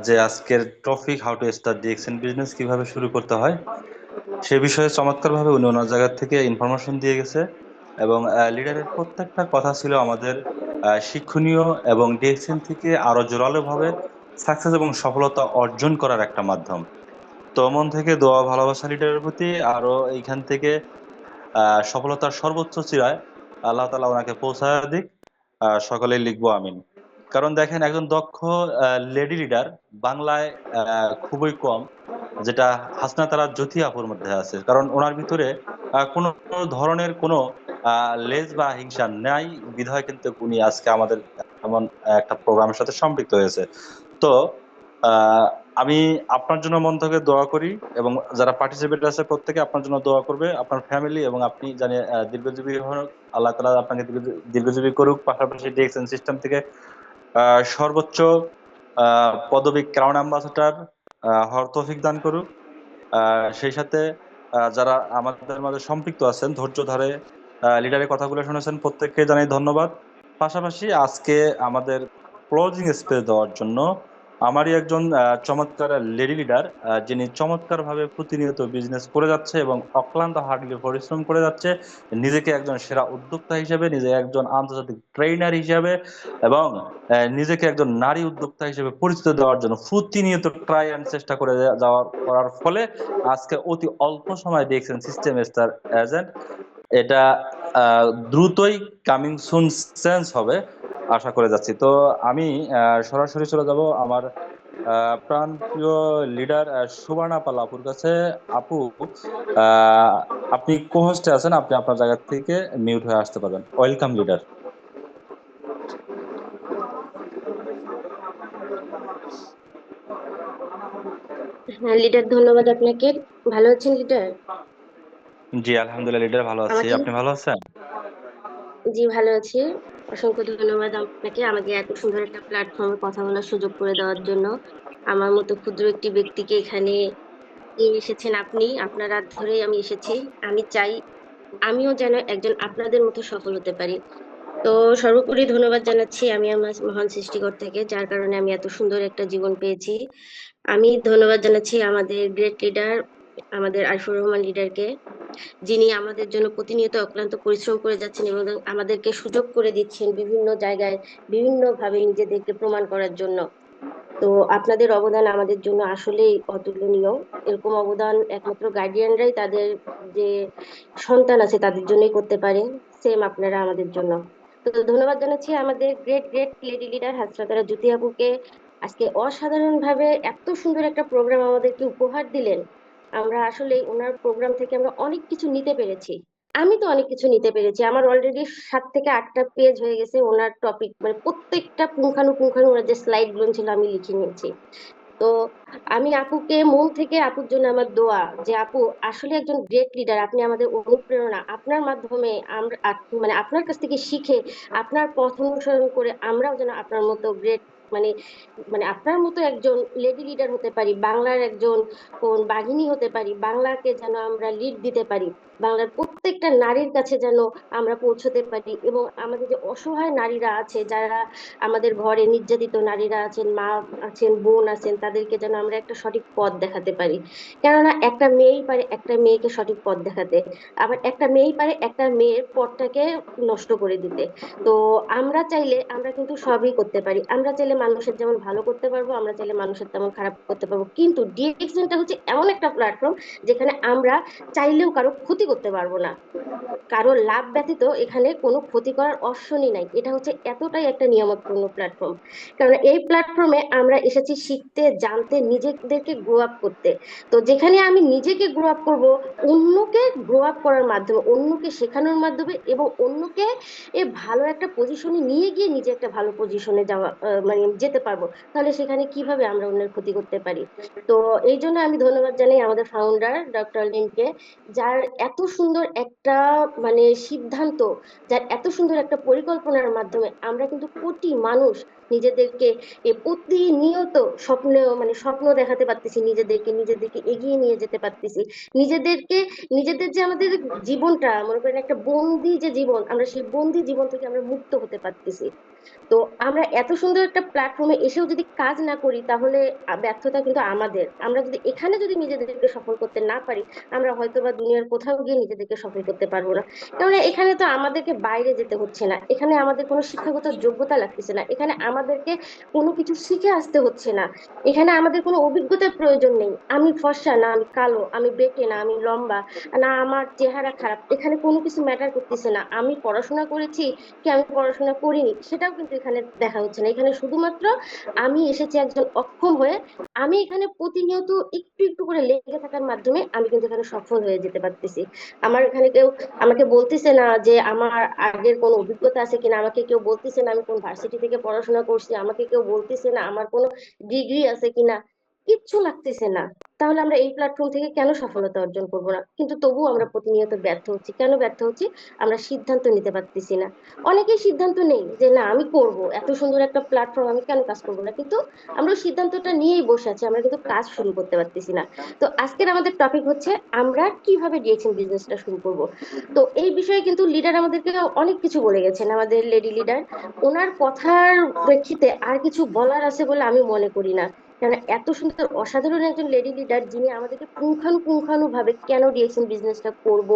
যে আজকের topic how to start DXN business, কিভাবে শুরু করতে হয় সে বিষয়ে চমৎকার ভাবে উনি ওনার জায়গা থেকে ইনফরমেশন দিয়ে গেছে। এবং লিডারের প্রত্যেকটা কথা ছিল আমাদের শিক্ষণীয়, এবং ডিএক্সএন থেকে আরো জোরালো ভাবে সাকসেস এবং সফলতা অর্জন করার একটা মাধ্যম। তো মন থেকে দোয়া ভালোবাসা লিডারের প্রতি, আরো এইখান থেকে সফলতার সর্বোচ্চ চূড়ায় আল্লাহ তাআলা ওনাকে পৌঁছায় দিক। সকলেই লিখবো আমিন। কারণ দেখেন, একজন দক্ষ লেডি লিডার বাংলায় খুবই কম, যেটা হাসনা তারা জ্যোতি আপুর মধ্যে আছে। কারণ ওনার ভিতরে কোনো ধরনের কোনো লেজ বা হিংসা নাই, বিধায় কিন্তু উনি আজকে আমাদের এমন একটা প্রোগ্রামের সাথে সম্পৃক্ত হয়েছে। তো আহ আমি আপনার জন্য মন থেকে দোয়া করি এবং যারা পার্টিসিপেট আছে প্রত্যেকে আপনার জন্য দোয়া করবে, আপনার ফ্যামিলি এবং আপনি জানি দীর্ঘজীবী হন। আল্লাহ তাআলা আপনাকে দীর্ঘজীবী করুক, পাশাপাশি ডিএক্সএন সিস্টেম থেকে সর্বোচ্চ পদবী ক্রাউন অ্যাম্বাসেডর হওয়ার তৌফিক দান করুক। সেই সাথে যারা আমাদের মাঝে সম্পৃক্ত আছেন, ধৈর্য ধরে লিডারের কথাগুলো শুনেছেন, প্রত্যেককে জানাই ধন্যবাদ। পাশাপাশি আজকে আমাদের ক্লোজিং স্পেস দেওয়ার জন্য আমারই একজন চমৎকার লেডি লিডার, যিনি চমৎকারভাবে প্রতিনিয়ত বিজনেস করে যাচ্ছে এবং অক্লান্ত হার্ডলি পরিশ্রম করে যাচ্ছে, নিজেকে একজন সেরা উদ্যোক্তা হিসেবে, নিজে একজন আন্তর্জাতিক ট্রেনার হিসেবে এবং নিজেকে একজন নারী উদ্যোক্তা হিসেবে পরিচিত দেওয়ার জন্য প্রতিনিয়ত ট্রাই অ্যান্ড চেষ্টা করে করার ফলে আজকে অতি অল্প সময় দেখছেন সিস্টেম স্টার এজেন্ট। এটা দ্রুতই কামিং সুন চেঞ্জ হবে আশা করে যাচ্ছি। তো আমি সরাসরি চলে যাব আমার প্রাণ প্রিয় লিডার সুবর্ণা পাল আপুর কাছে। আপু, আপনি কো-হোস্টে আছেন, আপনি আপনার জায়গা থেকে মিউট হয়ে আসতে পারবেন। Welcome leader. হ্যাঁ লিডার, ধন্যবাদ আপনাকে। ভালো আছেন লিডার? জি আলহামদুলিল্লাহ লিডার, ভালো আছি। আমাকে আপনি ভালো আছেন? জি ভালো আছি। অসংখ্য ধন্যবাদ আপনাকে আমাকে এত সুন্দর একটা প্ল্যাটফর্মে কথা বলার সুযোগ করে দেওয়ার জন্য। আমার মতো ক্ষুদ্র একটি ব্যক্তিকে এখানে নিয়ে এসেছেন আপনি, আপনার হাত ধরেই আমি এসেছি। আমি চাই আমিও যেন একজন আপনাদের মতো সফল হতে পারি। তো সর্বোপরি ধন্যবাদ জানাচ্ছি আমি আমার মহান সৃষ্টিকর্তাকে, যার কারণে আমি এত সুন্দর একটা জীবন পেয়েছি। আমি ধন্যবাদ জানাচ্ছি আমাদের গ্রেট লিডার, আমাদের আরিফুর রহমান লিডারকে, যিনি আমাদের জন্য প্রতিনিয়ত অক্লান্ত পরিশ্রম করে যাচ্ছেন এবং আমাদেরকে সুযোগ করে দিচ্ছেন বিভিন্ন জায়গায় বিভিন্ন ভাবে নিজেদেরকে প্রমাণ করার জন্য। তো আপনাদের অবদান আমাদের জন্য আসলেই অতুলনীয়। এরকম অবদান একমাত্র গার্ডিয়ানরাই তাদের যে সন্তান আছে তাদের জন্যই করতে পারে, সেম আপনারা আমাদের জন্য। তো ধন্যবাদ জানাচ্ছি আমাদের গ্রেট গ্রেট লেডি লিডার হাসরাতারা জ্যোতি আপুকে। আজকে অসাধারণ ভাবে এত সুন্দর একটা প্রোগ্রাম আমাদেরকে উপহার দিলেন। আমরা আসলে ওনার প্রোগ্রাম থেকে আমরা অনেক কিছু নিতে পেরেছি। আমি তো অনেক কিছু নিতে পেরেছি, আমার অলরেডি 7 থেকে 8টা পেজ হয়ে গেছে ওনার টপিক, মানে প্রত্যেকটা পুঙ্খানুপুঙ্খানু ওনার যে স্লাইড গুলো ছিল আমি লিখে নিয়েছি। তো আমি আপুকে মন থেকে, আপুর জন্য আমার দোয়া যে আপু আসলে একজন গ্রেট লিডার, আপনি আমাদের অনুপ্রেরণা। আপনার মাধ্যমে আমরা মানে আপনার কাছ থেকে শিখে আপনার পথ অনুসরণ করে আমরাও যেন আপনার মতো গ্রেট, মানে মানে আপনার মতো একজন লেডি লিডার হতে পারি, বাংলার একজন কোন বাঘিনী হতে পারি, বাংলাকে যেন আমরা লিড দিতে পারি, বাংলার প্রত্যেকটা নারীর কাছে যেন আমরা পৌঁছতে পারি, এবং আমাদের যে অসহায় নারীরা আছে, যারা আমাদের ঘরে নির্যাতিত নারীরা আছেন, মা আছেন, বোন আছেন, তাদেরকে যেন আমরা একটা সঠিক পথ দেখাতে পারি। কেননা একটা মেয়েই পারে একটা মেয়েকে সঠিক পথ দেখাতে, আবার একটা মেয়েই পারে একটা মেয়ের পথটাকে নষ্ট করে দিতে। তো আমরা চাইলে আমরা কিন্তু সবই করতে পারি, আমরা চাইলে মানুষের যেমন ভালো করতে পারবো, আমরা চাইলে মানুষের তেমন খারাপ করতে পারবো, কিন্তু ডিএক্সএনটা হচ্ছে এমন একটা প্ল্যাটফর্ম যেখানে আমরা চাইলেও কারো ক্ষতি করতে পারবো না, কারো লাভ ব্যতীত এখানে কোনো ক্ষতি করার অপশনই নাই। এটা হচ্ছে এতটাই একটা নিয়ামতপূর্ণ প্ল্যাটফর্ম, কারণ এই প্ল্যাটফর্মে আমরা এসেছি শিখতে, জানতে, নিজেদেরকে গ্রো আপ করতে। তো যেখানে আমি নিজেকে গ্রো আপ করবো, অন্যকে গ্রো আপ করার মাধ্যমে, অন্যকে শেখানোর মাধ্যমে, এবং অন্যকে ভালো একটা পজিশনে নিয়ে গিয়ে নিজে একটা ভালো পজিশনে যাওয়া, মানে যেতে পারবো, তাহলে সেখানে কিভাবে আমরা অন্যের ক্ষতি করতে পারি। তো এই জন্য আমি ধন্যবাদ জানাই আমাদের ফাউন্ডার ডক্টর লিনকে, যার এত সুন্দর একটা মানে সিদ্ধান্ত, যার এত সুন্দর একটা পরিকল্পনার মাধ্যমে আমরা কিন্তু কোটি মানুষ নিজেদেরকে প্রতিনিয়ত স্বপ্ন, মানে স্বপ্ন দেখাতে পারতেছি, নিজেদেরকে নিজেদেরকে এগিয়ে নিয়ে যেতে পারতেছি, নিজেদেরকে নিজেদের যে আমাদের জীবনটা মনে করেন একটা বন্দি যে জীবন, আমরা সেই বন্দি জীবন থেকে আমরা মুক্ত হতে পারতেছি। তো আমরা এত সুন্দর একটা প্ল্যাটফর্মে এসেও যদি কাজ না করি, তাহলে ব্যর্থতা কিন্তু আমাদের। আমরা যদি এখানে যদি নিজেদেরকে সফল করতে না পারি, আমরা হয়তো বা দুনিয়ার কোথাও গিয়ে নিজেদেরকে সফল করতে পারবো না। কারণ এখানে তো আমাদেরকে বাইরে যেতে হচ্ছে না, এখানে আমাদের কোনো শিক্ষাগত যোগ্যতা লাগতেছে না, এখানে আমাদেরকে কোনো কিছু শিখে আসতে হচ্ছে না, এখানে আমাদের কোনো অভিজ্ঞতার প্রয়োজন নেই। আমি ফর্সা না আমি কালো, আমি বেটে না আমি লম্বা, না আমার চেহারা খারাপ, এখানে কোনো কিছু ম্যাটার করতেছে না। আমি পড়াশোনা করেছি কি আমি পড়াশোনা করিনি সেটাও কিন্তু এখানে দেখা হচ্ছে না। এখানে শুধুমাত্র আমি এসেছি একজন অক্ষম হয়ে, আমি এখানে প্রতিনিয়ত একটু একটু করে লেগে থাকার মাধ্যমে আমি কিন্তু এখানে সফল হয়ে যেতে পারতেছি। আমার এখানে কেউ আমাকে বলতেছে না যে আমার আগের কোনো অভিজ্ঞতা আছে কিনা, আমাকে কেউ বলতেছে না আমি কোন ভার্সিটি থেকে পড়াশোনা করছি, আমাকে কেউ বলতেছে না আমার কোনো ডিগ্রি আছে কিনা। কিচ্ছু লাগতেছে না, তাহলে আমরা এই প্ল্যাটফর্ম থেকে কেন সফলতা অর্জন করব না? কিন্তু তবুও আমরা প্রতিনিয়ত ব্যর্থ হচ্ছি। কেন ব্যর্থ হচ্ছি? আমরা সিদ্ধান্ত নিতে পারতেছি না। অনেকেই সিদ্ধান্ত নেই যে না আমি করব, এত সুন্দর একটা প্ল্যাটফর্ম, আমি কেন কাজ করবো না, কিন্তু আমরা ওই সিদ্ধান্তটা নিয়েই বসে আছি, আমরা কিন্তু কাজ শুরু করতে পারতেছি না। তো আজকের আমাদের টপিক হচ্ছে আমরা কিভাবে ডিএক্সএন বিজনেসটা শুরু করব। তো এই বিষয়ে কিন্তু লিডার আমাদেরকে অনেক কিছু বলে গেছেন, আমাদের লেডি লিডার। ওনার কথার প্রেক্ষিতে আর কিছু বলার আছে বলে আমি মনে করি না। কারণ এত সুন্দর অসাধারণ একজন লেডি লিডার, যিনি আমাদেরকে পুঙ্খানুপুঙ্খানু ভাবে কেন ডিএক্সএন বিজনেসটা করব,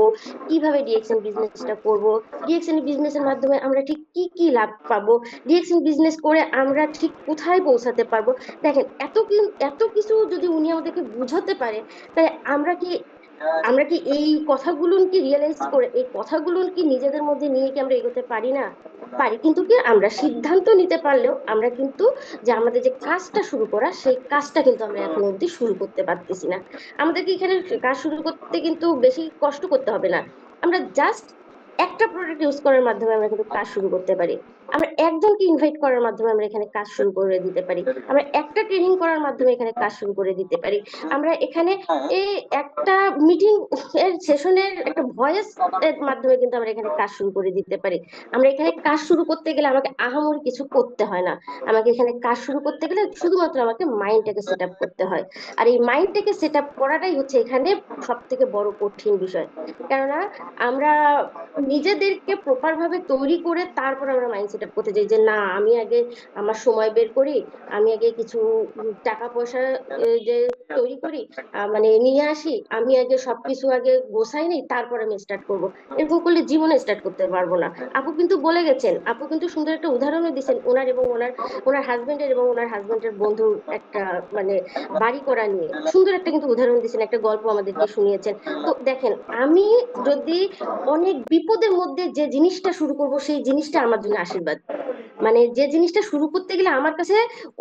কিভাবে ডিএক্সএন বিজনেসটা করব, ডিএক্সএন বিজনেসের মাধ্যমে আমরা ঠিক কি কি লাভ পাবো, ডিএক্সএন বিজনেস করে আমরা ঠিক কোথায় পৌঁছাতে পারবো। দেখেন এত কিছু যদি উনি আমাদেরকে বুঝাতে পারে, তাই আমরা কি এই কথাগুলো কি রিয়েলাইজ করে, এই কথাগুলো কি নিজেদের মধ্যে নিয়ে কি আমরা এগোতে পারি না? পারি, কিন্তু কি আমরা সিদ্ধান্ত নিতে পারলেও আমরা কিন্তু যে আমাদের যে কাজটা শুরু করা, সেই কাজটা কিন্তু আমরা এখন অবধি শুরু করতে পারতেছি না। আমাদেরকে এখানে কাজ শুরু করতে কিন্তু বেশি কষ্ট করতে হবে না। আমরা জাস্ট একটা প্রোডাক্ট ইউজ করার মাধ্যমে আমরা কিন্তু কাজ শুরু করতে পারি। আমরা একজনকে ইনভাইট করার মাধ্যমে আমরা এখানে কাজ শুরু করে দিতে পারি। আমরা একটা ট্রেনিং করার মাধ্যমে এখানে কাজ শুরু করে দিতে পারি। আমরা এখানে এই একটা মিটিং এর সেশনের একটা ভয়েস এর মাধ্যমে কিন্তু আমরা এখানে কাজ শুরু করে দিতে পারি। আমরা এখানে কাজ শুরু করতে গেলে আমাকে আহামরি কিছু করতে হয় না। আমাকে এখানে কাজ শুরু করতে গেলে শুধুমাত্র আমাকে মাইন্ডটাকে সেট আপ করতে হয়। আর এই মাইন্ডটাকে সেট আপ করাটাই হচ্ছে এখানে সব থেকে বড় কঠিন বিষয়। কেননা আমরা নিজেদেরকে প্রপার ভাবে তৈরি করে তারপর আমরা মাইন্ড সেট আপ করতে যাই যে না আমি আগে আমার সময় বের করি, আমি আগে কিছু টাকা পয়সা যে তৈরি করি, মানে নিয়ে আসি, আমি আগে সবকিছু আগে গোছাই নেই, তারপর আমি স্টার্ট করব। এরকম করলে জীবনে স্টার্ট করতে পারবো না। আপু কিন্তু বলে গেছেন, আপু কিন্তু সুন্দর একটা উদাহরণও দিচ্ছেন ওনার এবং ওনার হাজবেন্ডের এবং ওনার হাজবেন্ডের বন্ধুর একটা মানে বাড়ি করা নিয়ে সুন্দর একটা কিন্তু উদাহরণ দিচ্ছেন, একটা গল্প আমাদেরকে শুনিয়েছেন। তো দেখেন, আমি যদি অনেক বিপদের মধ্যে যে জিনিসটা শুরু করব, সেই জিনিসটা আমার জন্য আশীর্বাদ। মানে যে জিনিসটা শুরু করতে গেলে আমার কাছে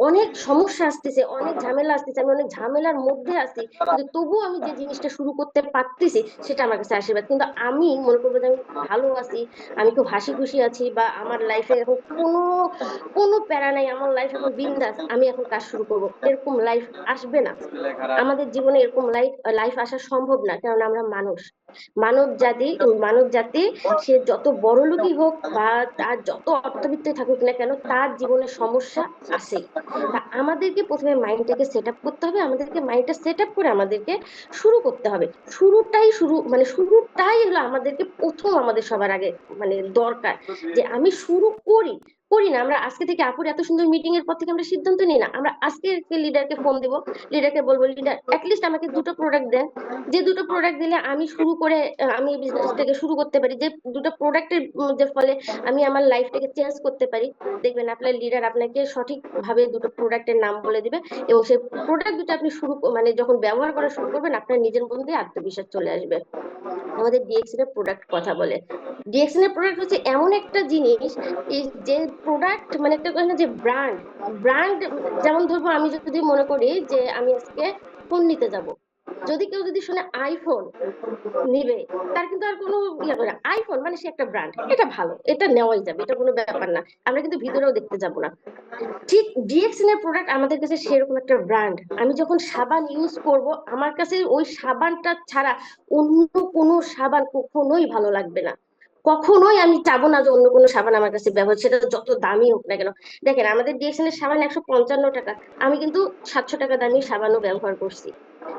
অনেক সমস্যা আসতেছে, অনেক ঝামেলা আসতেছে, আমি অনেক ঝামেলার মধ্যে আছি, কিন্তু তবুও আমি যে জিনিসটা শুরু করতে পারতেছি সেটা আমার কাছে আশীর্বাদ। কিন্তু আমি মনে করবো যে আমি ভালো আছি, আমি খুব হাসি খুশি আছি, বা আমার লাইফে এখন কোনো কোনো প্যারা নাই, আমার লাইফ এখন বিন্দাস, আমি এখন কাজ শুরু করব, এরকম লাইফ আসবে না। আমাদের জীবনে এরকম লাইফ লাইফ আসা সম্ভব না, কারণ আমরা মানুষ, মানব জাতি। সে যত বড় লোকই হোক বা তার যত অর্থবিত্তই থাকুক না কেন, তার জীবনে সমস্যা আছে। তা আমাদেরকে প্রথমে মাইন্ডটাকে সেট আপ করতে হবে, আমাদেরকে মাইন্ডটা সেট আপ করে আমাদেরকে শুরু করতে হবে। শুরুটাই হলো আমাদেরকে প্রথম, আমাদের সবার আগে মানে দরকার যে আমি শুরু করি। করি না আমরা আজকে থেকে, আপুর এত সুন্দর মিটিং এর পর থেকে আমরা সিদ্ধান্ত নিই না, আমরা আজকে লিডারকে ফোন দিব, লিডারকে বলবো লিডার লিস্ট আমাকে দুটো প্রোডাক্ট দেন, যে দুটো প্রোডাক্ট দিলে আমি শুরু করে আমি এই বিজনেসটাকে শুরু করতে পারি, যে দুটো প্রোডাক্টের যে ফলে আমি আমার লাইফটাকে চেঞ্জ করতে পারি। দেখবেন আপনার লিডার আপনাকে সঠিক ভাবে দুটো প্রোডাক্টের নাম বলে দিবে, এবং সেই প্রোডাক্ট দুটো আপনি মানে যখন ব্যবহার করা শুরু করবেন, আপনার নিজের মধ্যে আত্মবিশ্বাস চলে আসবে। আমাদের ডিএক্সএন এর প্রোডাক্ট কথা বলে, ডিএক্সএন এর প্রোডাক্ট হচ্ছে এমন একটা জিনিস, এই যে প্রোডাক্ট মানে একটা কথা না যে ব্র্যান্ড, ব্র্যান্ড যেমন ধরবো, আমি যদি মনে করি যে আমি আজকে ফোন নিতে যাব, কেউ যদি শুনে আইফোন নিবে, তার কিন্তু আর কোনো ইয়ে করে না। আইফোন মানে সে একটা ব্র্যান্ড, এটা ভালো, এটা নেওয়াই যাবে, এটা কোনো ব্যাপার না, আমরা কিন্তু ভিতরেও দেখতে যাব না। ঠিক ডিএক্সএন এর প্রোডাক্ট আমাদের কাছে সেরকম একটা ব্র্যান্ড। আমি যখন সাবান ইউজ করব, আমার কাছে ওই সাবানটা ছাড়া অন্য কোনো সাবান কখনোই ভালো লাগবে না। কখনোই আমি চাবো না যে অন্য কোনো সাবান আমার কাছে ব্যবহার, সেটা যত দামি হোক না কেন। দেখেন আমাদের ডিএক্সএন এর সাবান 155 টাকা, আমি কিন্তু 700 টাকা দামি সাবানও ব্যবহার করছি।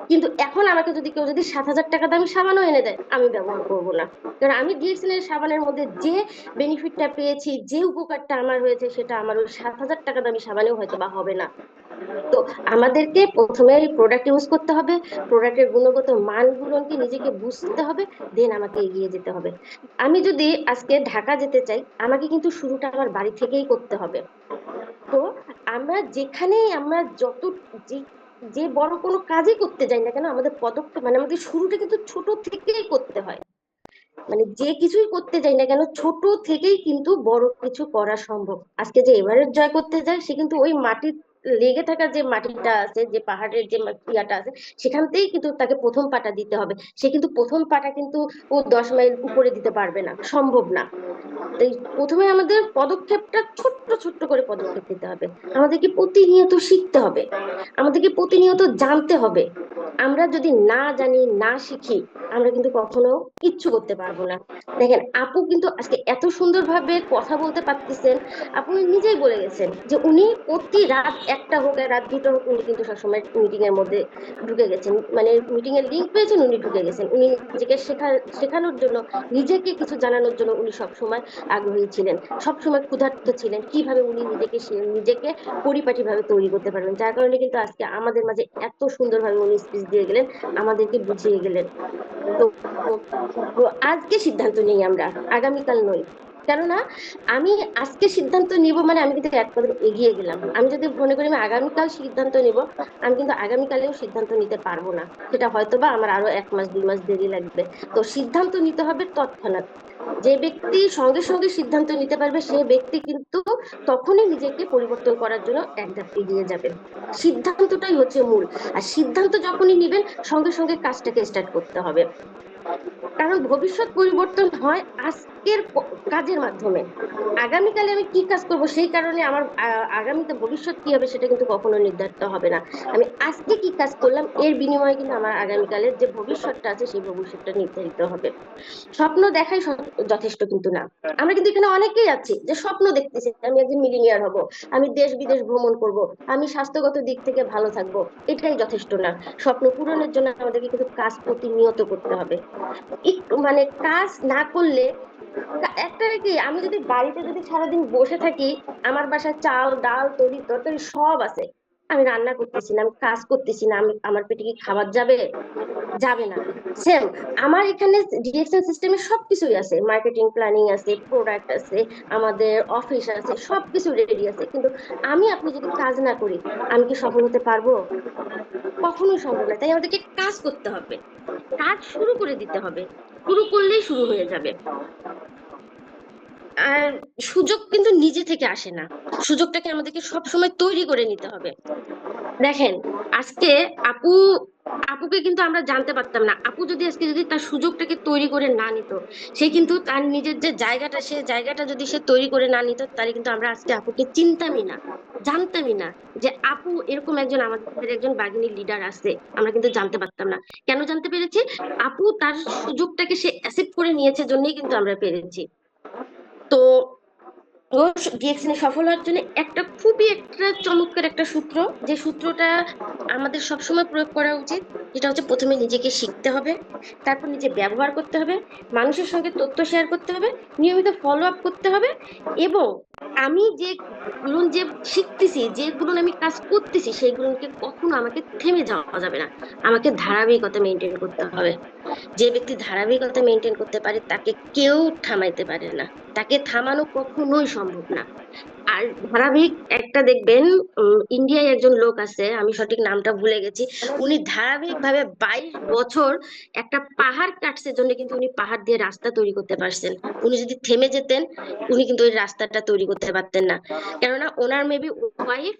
কিন্তু এখন আমাকে যদি কেউ 7,000 টাকা দামি সাবানও এনে দেয়, আমি ব্যবহার করব না। কারণ আমি ডিএক্সএল এর সাবানের মধ্যে যে বেনিফিটটা পেয়েছি, যে উপকারটা আমার হয়েছে, সেটা আমার ওই 7,000 টাকা দামি সাবানেও হয়তো বা হবে না। তো আমাদেরকে প্রথমে প্রোডাক্ট ইউজ করতে হবে, প্রোডাক্টের গুণগত মানগুলোকে নিজেকে বুঝতে হবে, দেন আমাকে এগিয়ে যেতে হবে। আমি যদি আজকে ঢাকা যেতে চাই, আমাকে কিন্তু শুরুটা আমার বাড়ি থেকেই করতে হবে। তো আমরা যেখানেই আমরা যত যে যে বড় কোনো কাজই করতে যাই না কেন, আমাদের পদক্ষেপ মানে আমাদের শুরুটা কিন্তু ছোট থেকেই করতে হয়। মানে যে কিছুই করতে যাই না কেন, ছোট থেকেই কিন্তু বড় কিছু করা সম্ভব। আজকে যে এভারেস্ট জয় করতে যায়, সে কিন্তু ওই মাটির লেগে থাকা যে মাটিটা আছে, যে পাহাড়ের যে ইয়াটা আছে, সেখানতেই কিন্তু তাকে প্রথম পাটা দিতে হবে। সে কিন্তু প্রথম পাটা কিন্তু ও 10 মাইল উপরে দিতে পারবে না, সম্ভব না। তাই প্রথমে আমাদের পদক্ষেপটা ছোট্ট ছোট্ট করে পদক্ষেপ নিতে হবে, আমাদেরকে প্রতিনিয়ত শিখতে হবে, আমাদেরকে প্রতিনিয়ত জানতে হবে। আমরা যদি না জানি না শিখি আমরা কিন্তু কখনো কিচ্ছু করতে পারবো না। দেখেন আপু কিন্তু আজকে এত সুন্দরভাবে কথা বলতে পারতেছেন, আপনি নিজেই বলে গেছেন যে উনি প্রতি রাত 1টা হোক আর রাত 2টা হোক উনি কিন্তু সবসময় মিটিং এর মধ্যে ঢুকে গেছেন, মানে মিটিং এর লিঙ্ক পেয়েছেন উনি ঢুকে গেছেন, উনি নিজেকে শেখানোর জন্য, নিজেকে কিছু জানানোর জন্য উনি সবসময় আগ্রহী ছিলেন, সবসময় ক্ষুধার্ত ছিলেন কিভাবে উনি নিজেকে পরিপাটিভাবে তৈরি করতে পারবেন। যার কারণে কিন্তু আজকে আমাদের মাঝে এত সুন্দরভাবে উনি স্পিচ দিয়ে গেলেন, আমাদেরকে বুঝিয়ে গেলেন। তো তো আজকে সিদ্ধান্ত নেই আমরা, আগামীকাল নই। কেননা আমি আজকে সিদ্ধান্ত নিব মানে আমি কিন্তু এক কদম এগিয়ে গেলাম। আমি যদি মনে করি আমি আগামীকাল সিদ্ধান্ত নিব, আমি কিন্তু আগামীকালেও সিদ্ধান্ত নিতে পারবো না, সেটা হয়তোবা আমার আরো 1 মাস 2 মাস দেরি লাগবে। তো সিদ্ধান্ত নিতে হবে তৎক্ষণাৎ। যে ব্যক্তি সঙ্গে সঙ্গে সিদ্ধান্ত নিতে পারবে সে ব্যক্তি কিন্তু তখনই নিজেকে পরিবর্তন করার জন্য এক ধাপ এগিয়ে যাবে। সিদ্ধান্তটাই হচ্ছে মূল। আর সিদ্ধান্ত যখনই নিবেন সঙ্গে সঙ্গে কাজটাকে স্টার্ট করতে হবে, কারণ ভবিষ্যৎ পরিবর্তন হয় আজকের কাজের মাধ্যমে। আগামীকালে আমি কি কাজ করব সেই কারণে আমার আগামীতে ভবিষ্যৎ কি হবে সেটা কিন্তু কখনো নির্ধারিত হবে না। আমি আজকে কি কাজ করলাম এর বিনিময়ে কিন্তু আমার আগামীকালের যে ভবিষ্যৎটা আছে সেই ভবিষ্যৎটা নির্ধারিত হবে। স্বপ্ন দেখাই যথেষ্ট কিন্তু না। আমরা কিন্তু এখানে অনেকেই আছি যে স্বপ্ন দেখতেছি আমি একজন মিলিনিয়ার হব, আমি দেশ বিদেশ ভ্রমণ করব, আমি স্বাস্থ্যগত দিক থেকে ভালো থাকবো, এটাই যথেষ্ট না। স্বপ্ন পূরণের জন্য আমাদেরকে কিন্তু কাজ প্রতিনিয়ত করতে হবে। একটু মানে কাজ না করলে একটা কি, আমি যদি বাড়িতে যদি সারাদিন বসে থাকি, আমার বাসায় চাল ডাল তরি তরকারি সব আছে, আমি রান্না করতেছি না, আমি কাজ করতেছি না, আমি আমার পেটে কি খাবার যাবে? যাবে না। সেম আমার এখানে ডিরেকশন সিস্টেমে সবকিছুই আছে, মার্কেটিং প্ল্যানিং আছে, প্রোডাক্ট আছে, আমাদের অফিস আছে, সবকিছু রেডি আছে, কিন্তু আপনি যদি কাজ না করি আমি কি সফল হতে পারবো? কখনোই সম্ভব না। তাই আমাদেরকে কাজ করতে হবে, কাজ শুরু করে দিতে হবে, শুরু করলেই শুরু হয়ে যাবে। আর সুযোগ কিন্তু নিজে থেকে আসে না, সুযোগটাকে আমাদেরকে সব সময় তৈরি করে নিতে হবে। দেখেন আজকে আপু আপুকে কিন্তু আমরা জানতে পারতাম না, আপু যদি তার সুযোগটাকে তৈরি করে না নিত, সে কিন্তু তার নিজের যে জায়গাটা সে জায়গাটা যদি সে তৈরি করে না নিত তাহলে কিন্তু আমরা আজকে আপুকে চিনতামই না, জানতামই না যে আপু এরকম একজন আমাদের একজন বাগিনী লিডার আছে, আমরা কিন্তু জানতে পারতাম না। কেন জানতে পেরেছি? আপু তার সুযোগটাকে সে অ্যাকসেপ্ট করে নিয়েছে জন্যই কিন্তু আমরা পেরেছি। তো ও ডিএকশনে সফল হওয়ার জন্য খুবই একটা চমৎকার একটা সূত্র, যে সূত্রটা আমাদের সবসময় প্রয়োগ করা উচিত, যেটা হচ্ছে প্রথমে নিজেকে শিখতে হবে, তারপর নিজে ব্যবহার করতে হবে, মানুষের সঙ্গে তথ্য শেয়ার করতে হবে, নিয়মিত ফলো আপ করতে হবে, এবং আমি যে শিখতেছি যেগুলো আমি কাজ করতেছি সেইগুলোকে কখনো আমাকে থেমে যাওয়া যাবে না, আমাকে ধারাবাহিকতা মেনটেন করতে হবে। যে ব্যক্তি ধারাবাহিকতা মেনটেন করতে পারে তাকে কেউ থামাইতে পারে না, তাকে থামানো কখনোই সম্ভব না। আর ধারাবাহিক একটা দেখবেন, ইন্ডিয়ায় একজন লোক আছে আমি সঠিক নামটা ভুলে গেছি, উনি ধারাবাহিক ভাবে 22 বছর একটা পাহাড় কাটছে জন্য কিন্তু উনি পাহাড় দিয়ে রাস্তা তৈরি করতে পারছেন। উনি যদি থেমে যেতেন উনি কিন্তু ওই রাস্তাটা তৈরি করতে পারতেন না, কেননা ওনার মেবি ওয়াইফ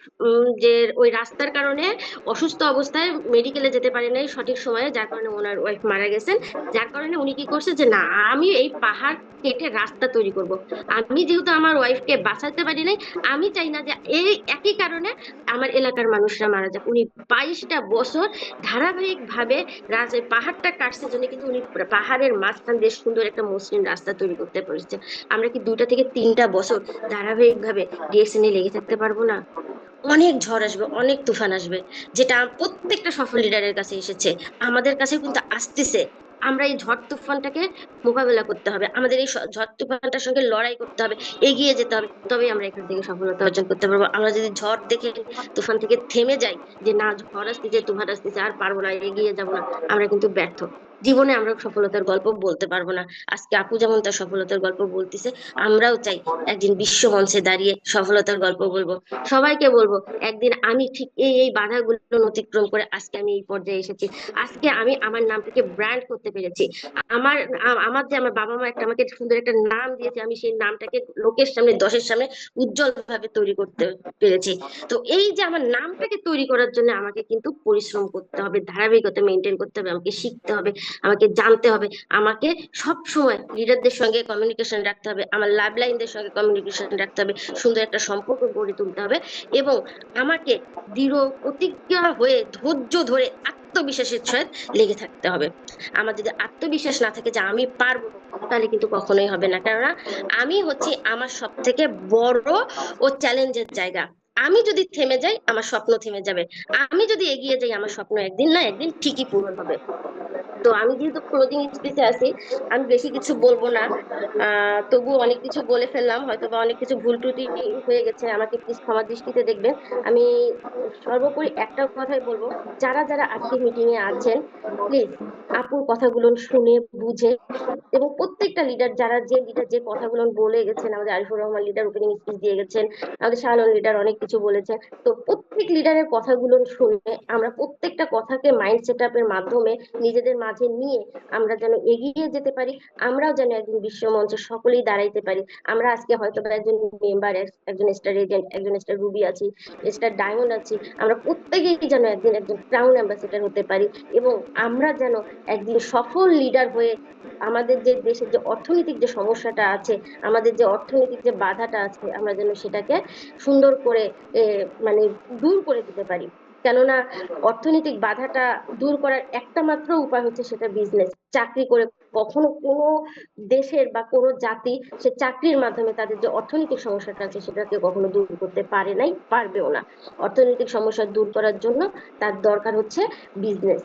যে ওই রাস্তার কারণে অসুস্থ অবস্থায় মেডিকেলে যেতে পারে নাই সঠিক সময়ে, যার কারণে ওনার ওয়াইফ মারা গেছেন। যার কারণে উনি কি করছে যে না, আমি এই পাহাড় কেটে রাস্তা তৈরি করব। আমি যেহেতু আমার ওয়াইফকে বাঁচাতে পারি নাই, আমি চাই না যে এই একই কারণে আমার এলাকার মানুষরা মারা যাক। উনি 22টা বছর ধারাবাহিক ভাবে পাহাড়টা কাটছে জন্য কিন্তু উনি পাহাড়ের মাঝখান দিয়ে সুন্দর একটা মসৃণ রাস্তা তৈরি করতে পেরেছে। আমরা কি 2টা থেকে 3টা বছর ধারাবাহিক ভাবে ডিএকশনে লেগে থাকতে পারবো না? অনেক ঝড় আসবে, অনেক তুফান আসবে, যেটা প্রত্যেকটা সফল লিডারের কাছে এসেছে, আমাদের কাছে কিন্তু আসতেছে। আমরা এই ঝড় তুফানটাকে মোকাবেলা করতে হবে, আমাদের এই ঝড় তুফানটার সঙ্গে লড়াই করতে হবে, এগিয়ে যেতে হবে, তবেই আমরা এখান থেকে সফলতা অর্জন করতে পারবো। আমরা যদি ঝড় দেখে তুফান থেকে থেমে যাই, যে না ঝড় আসতেছে তুফান আসতেছে আর পারবো না এগিয়ে যাব না, আমরা কিন্তু ব্যর্থ। জীবনে আমরা সফলতার গল্প বলতে পারবো না। আজকে আপু যেমন তার সফলতার গল্প বলতেছে, আমরাও চাই একদিন বিশ্ব মঞ্চে দাঁড়িয়ে সফলতার গল্প বলবো, সবাইকে বলবো একদিন আমি ঠিক এই বাধাগুলো অতিক্রম করে আজকে আমি এই পর্যায়ে এসেছি, আজকে আমি আমার নামটাকে ব্র্যান্ড করতে পেরেছি। আমার আমার বাবা মা আমাকে সুন্দর একটা নাম দিয়েছে, আমি সেই নামটাকে লোকের সামনে 10-এর সামনে উজ্জ্বল ভাবে তৈরি করতে পেরেছি। তো এই যে আমার নামটাকে তৈরি করার জন্য আমাকে কিন্তু পরিশ্রম করতে হবে, ধারাবাহিকতা মেনটেন করতে হবে, আমাকে শিখতে হবে, আমাকে জানতে হবে, আমাকে সব সময় লিডারদের সঙ্গে কমিউনিকেশন রাখতে হবে, আমার লাভ লাইনদের সঙ্গে কমিউনিকেশন রাখতে হবে, সুন্দর একটা সম্পর্ক গড়ে তুলতে হবে এবং আমাকে দৃঢ় প্রতিজ্ঞা হয়ে ধৈর্য ধরে আত্মবিশ্বাসের সহিত লেগে থাকতে হবে। আমার যদি আত্মবিশ্বাস না থাকে যে আমি পারবো, তাহলে কিন্তু কখনোই হবে না। কেননা আমি হচ্ছে আমার সব থেকে বড় ও চ্যালেঞ্জের জায়গা। আমি যদি থেমে যাই, আমার স্বপ্ন থেমে যাবে। আমি যদি এগিয়ে যাই, আমার স্বপ্ন একদিন না একদিন ঠিকই পূরণ হবে। তো আমি যেহেতু ক্লোজিং স্পিচে আছি, আমি বেশি কিছু বলবো না। তবু অনেক কিছু বলে ফেললাম, হয়তো বা অনেক কিছু ভুল ত্রুটি হয়ে গেছে, আমাকে প্লিজ ক্ষমা দৃষ্টিতে দেখবেন। আমি সর্বোপরি একটা কথাই বলবো, যারা যারা আজকে মিটিং এ আছেন, প্লিজ আপুর কথাগুলো শুনে বুঝে, এবং প্রত্যেকটা লিডার, যারা যে লিডার যে কথাগুলো বলে গেছেন, আমাদের Arifur Rahman leader opening speech দিয়ে গেছেন, আমাদের শাহালন লিডার অনেক কিছু বলেছেন। তো প্রত্যেক লিডারের কথাগুলো শুনে আমরা প্রত্যেকটা কথাকে মাইন্ড সেট আপের মাধ্যমে নিজেদের মাঝে নিয়ে আমরা যেন এগিয়ে যেতে পারি, আমরাও যেন একদিন বিশ্ব মঞ্চে সকলেই দাঁড়াইতে পারি। আমরা আজকে হয়তো বা একজন মেম্বার, একজন স্টার এজেন্ট, একজন স্টার রুবি আছি, স্টার ডায়মন্ড আছি, আমরা প্রত্যেকেই যেন একদিন একজন ক্রাউন অ্যাম্বাসেডর হতে পারি এবং আমরা যেন একদিন সফল লিডার হয়ে আমাদের যে দেশের যে অর্থনৈতিক যে সমস্যাটা আছে, আমাদের যে অর্থনৈতিক যে বাধাটা আছে, আমরা যেন সেটাকে সুন্দর করে মানে দূর করে দিতে পারি। কেননা অর্থনৈতিক বাধাটা দূর করার একটা মাত্র উপায় হচ্ছে সেটা বিজনেস। চাকরি করে কখনো কোনো দেশের বা কোনো জাতি সে চাকরির মাধ্যমে তাদের যে অর্থনৈতিক সমস্যাটা আছে সেটাকে কখনো দূর করতে পারে নাই, পারবেও না। অর্থনৈতিক সমস্যা দূর করার জন্য তার দরকার হচ্ছে বিজনেস,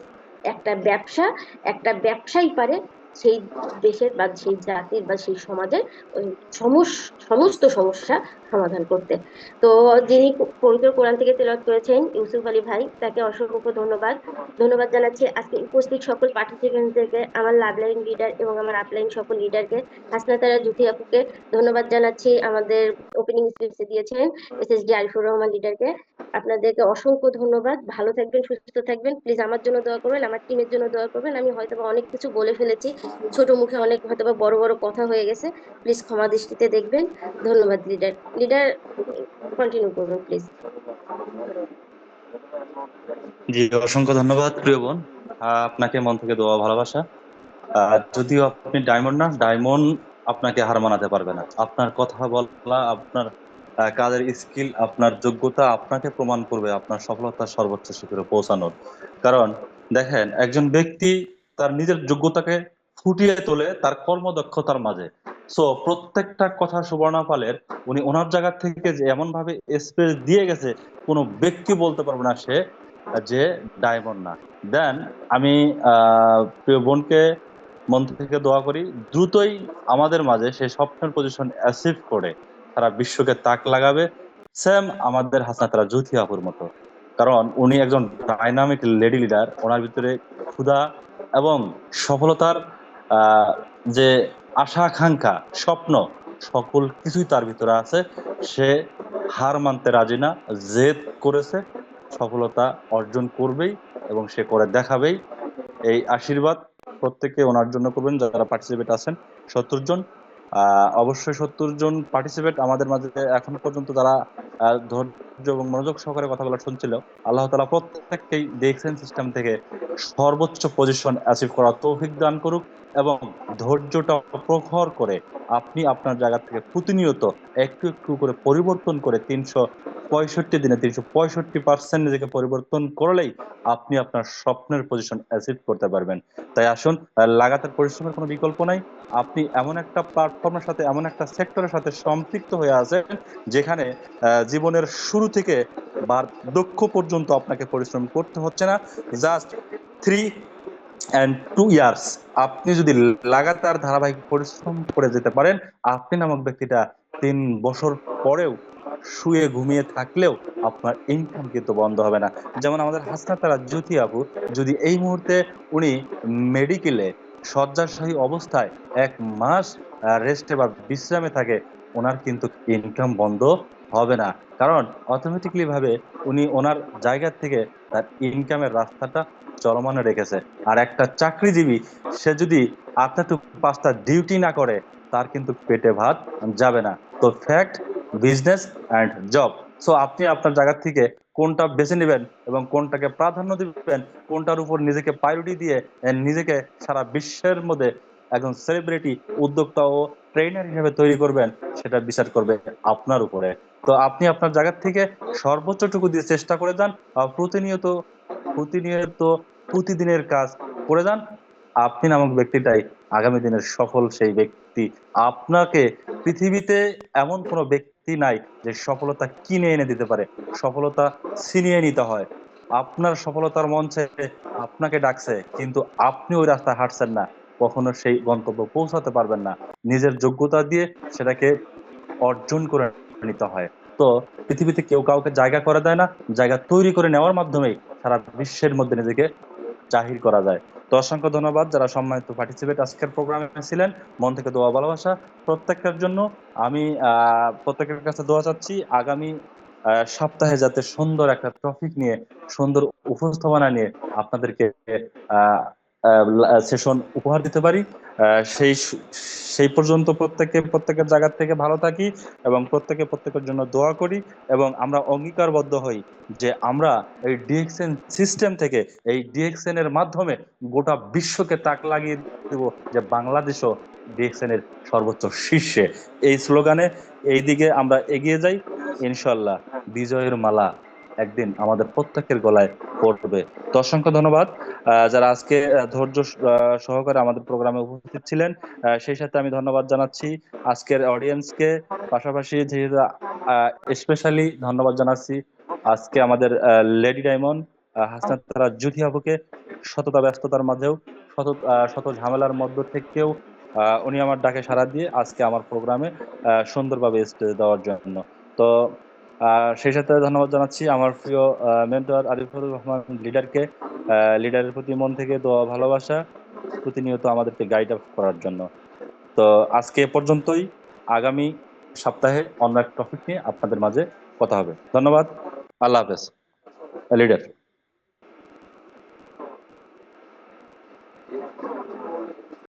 একটা ব্যবসা। একটা ব্যবসায়ী পারে সেই দেশের বা সেই জাতির বা সেই সমাজের ওই সমস্ত সমস্যা সমাধান করতে। তো যিনি পবিত্র কোরআন থেকে তেলাওয়াত করেছেন, ইউসুফ আলী ভাই, তাকে অসংখ্য ধন্যবাদ। ধন্যবাদ জানাচ্ছি আজকে উপস্থিত সকল পার্টিসিপেন্টদেরকে, আমার লাভ লাইন লিডার এবং আমার আপলাইন সকল লিডারকে, হাসনাতারা জুথি আপুকে ধন্যবাদ জানাচ্ছি, আমাদের ওপেনিং স্পিচে দিয়েছেন এসএসডি আরিফুর রহমান লিডারকে। আপনাদেরকে অসংখ্য ধন্যবাদ। ভালো থাকবেন, সুস্থ থাকবেন। প্লিজ আমার জন্য দোয়া করবেন, আমার টিমের জন্য দোয়া করবেন। আমি হয়তোবা অনেক কিছু বলে ফেলেছি, ছোট মুখে অনেক হয়তোবা বড় বড় কথা হয়ে গেছে, প্লিজ ক্ষমা দৃষ্টিতে দেখবেন। ধন্যবাদ লিডার। লিডার কন্টিনিউ করবেন প্লিজ। জি, অসংখ্য ধন্যবাদ প্রিয় বোন। আপনাকে মন থেকে দোয়া ভালোবাসা। যদিও আপনি ডায়মন্ড না, ডায়মন্ড আপনাকে হার মানাতে পারবে না। আপনার কথা বলা, আপনার কাজের স্কিল, আপনার যোগ্যতা আপনাকে প্রমাণ করবে আপনার সফলতার সর্বোচ্চ শিখরে পৌঁছানোর। কারণ দেখেন, একজন ব্যক্তি তার নিজের যোগ্যতাকে ফুটিয়ে তোলে তার কর্মদক্ষতার মাঝে। সো প্রত্যেকটা কথা সুবর্ণা পালের উনি ওনার জায়গা থেকে যে এমন ভাবে স্পেস দিয়ে গেছে, কোনো ব্যক্তি বলতে পারবে না সে যে ডায়মন্ড না। দেন আমি প্রিয় বোনকে মন থেকে দোয়া করি দ্রুতই আমাদের মাঝে সেই স্বপ্নের পজিশন অ্যাচিভ করে সারা বিশ্বকে তাক লাগাবে, সেম আমাদের হাসনাতারা জুথি আপুর মতো। কারণ উনি একজন ডাইনামিক লেডি লিডার, ওনার ভিতরে ক্ষুধা এবং সফলতার আহ যে আশা আকাঙ্ক্ষা স্বপ্ন সকল কিছুই তার ভিতরে আছে। সে হার মানতে রাজি না, জেদ করেছে, সফলতা অর্জন করবেই এবং সে করে দেখাবেই। এই আশীর্বাদ প্রত্যেকে ওনার জন্য করবেন যারা পার্টিসিপেট আছেন। 70 জন, অবশ্যই 70 জন পার্টিসিপেট আমাদের মাঝে এখন পর্যন্ত যারা ধৈর্য এবং মনোযোগ সহকারে কথাগুলো শুনছিল, আল্লাহ তাআলা প্রত্যেককেই দেখছেন সিস্টেম থেকে সর্বোচ্চ পজিশন অ্যাচিভ করার তৌফিক দান করুক এবং ধৈর্যটা প্রখর করে আপনি আপনার জায়গা থেকে প্রতিনিয়ত একটু একটু করে পরিবর্তন করে 365 দিনে 365% নিজেকে পরিবর্তন করলেই আপনি আপনার স্বপ্নের পজিশন অ্যাচিভ করতে পারবেন। তাই আসুন, লাগাতার পরিশ্রমের কোনো বিকল্প নাই। আপনি এমন একটা প্ল্যাটফর্মের সাথে, এমন একটা সেক্টরের সাথে সম্পৃক্ত হয়ে আছেন যেখানে জীবনের শুরু থেকে বার্ধক্য পর্যন্ত আপনাকে পরিশ্রম করতে হচ্ছে না। জাস্ট 3 and 2 years আপনি যদি লাগাতার ধারাবাহিক পরিশ্রম করে যেতে পারেন, আপনি নামক ব্যক্তিটা 3 বছর পরেও শুয়ে ঘুমিয়ে থাকলেও আপনার ইনকাম কিন্তু বন্ধ হবে না। যেমন আমাদের হাসনাতারা জ্যোতি আপু, যদি এই মুহূর্তে উনি মেডিকেলে শয্যাশায়ী অবস্থায় 1 মাস রেস্টে বা বিশ্রামে থাকে, ওনার কিন্তু ইনকাম বন্ধ হবে না। কারণ অটোমেটিকলি ভাবে উনি ওনার জায়গা থেকে তার ইনকামের রাস্তাটা চলমান রেখেছে। আর একটা চাকরিজীবী সে যদি 8টা to 5টা ডিউটি না করে, তার কিন্তু পেটে ভাত যাবে না। তো fact, business and job so আপনি আপনার জায়গা থেকে কোনটা বেছে নেবেন এবং কোনটাকে প্রাধান্য দিবেন, কোনটার উপর নিজেকে প্রায়োরিটি দিয়ে নিজেকে সারা বিশ্বের মধ্যে একজন সেলিব্রিটি উদ্যোক্তা ও ট্রেনার হিসেবে তৈরি করবেন, সেটা বিচার করবে আপনার উপরে। তো আপনি আপনার জায়গা থেকে সর্বোচ্চটুকু দিয়ে চেষ্টা করে যান, প্রতিনিয়ত প্রতিনিয়ত প্রতিদিনের কাজ করে যান। আপনি নামক ব্যক্তিটাই আগামী দিনের সফল সেই ব্যক্তি। আপনাকে পৃথিবীতে এমন কোনো ব্যক্তি নাই যে সফলতা কিনে এনে দিতে পারে, সফলতা ছিনিয়ে নিতে হয়। আপনার সফলতার মঞ্চে আপনাকে ডাকছে, কিন্তু আপনি ওই রাস্তায় হাঁটছেন না, কখনো সেই গন্তব্য পৌঁছাতে পারবেন না। নিজের যোগ্যতা দিয়ে সেটাকে অর্জন করে নিতে হয়। তো পৃথিবীতে কেউ কাউকে জায়গা করে দেয় না, জায়গা তৈরি করে নেওয়ার মাধ্যমেই সারা বিশ্বের মধ্যে নিজেকে জাহির করা যায়। তো অসংখ্য ধন্যবাদ যারা সম্মানিত পার্টিসিপেট আজকের প্রোগ্রামে ছিলেন। মন থেকে দোয়া ভালোবাসা প্রত্যেকের জন্য। আমি প্রত্যেকের কাছে দোয়া চাচ্ছি আগামী সপ্তাহে যাতে সুন্দর একটা টপিক নিয়ে, সুন্দর উপস্থাপনা নিয়ে আপনাদেরকে সেশন উপহার দিতে পারি। সেই পর্যন্ত প্রত্যেকের জায়গা থেকে ভালো থাকি এবং প্রত্যেকের জন্য দোয়া করি, এবং আমরা অঙ্গীকারবদ্ধ হই যে আমরা এই ডিএক্সএন সিস্টেম থেকে, এই ডিএক্সএন এর মাধ্যমে গোটা বিশ্বকে তাক লাগিয়ে দেব যে বাংলাদেশও ডিএক্সএন এর সর্বোচ্চ শীর্ষে। এই স্লোগানে এই দিকে আমরা এগিয়ে যাই। ইনশাল্লাহ বিজয়ের মালা একদিন আমাদের প্রত্যেকের গলায় পড়বে। তো অসংখ্য ধন্যবাদ যারা আজকে ধৈর্য সহকারে আমাদের প্রোগ্রামে উপস্থিত ছিলেন। সেই সাথে আমি ধন্যবাদ জানাচ্ছি আজকের অডিয়েন্সকে, পাশাপাশি যেহেতু স্পেশালি ধন্যবাদ জানাচ্ছি আজকে আমাদের লেডি ডায়মন্ড হাসনাত তারা জুথি আপুকে। শততা ব্যস্ততার মাঝেও, শত ঝামেলার মধ্য থেকেও উনি আমার ডাকে সাড়া দিয়ে আজকে আমার প্রোগ্রামে সুন্দরভাবে স্টেজ দেওয়ার জন্য। তো সেই সাথে ধন্যবাদ জানাচ্ছি আমার প্রিয় মেন্টর আরিফুর রহমান লিডারকে, লিডারের প্রতি মন থেকে দোয়া ভালোবাসা, প্রতিনিয়ত আমাদেরকে গাইড আপ করার জন্য। তো আজকে এ পর্যন্তই। আগামী সপ্তাহে অন্য এক টপিক নিয়ে আপনাদের মাঝে কথা হবে। ধন্যবাদ। আল্লাহ হাফেজ। লিডার।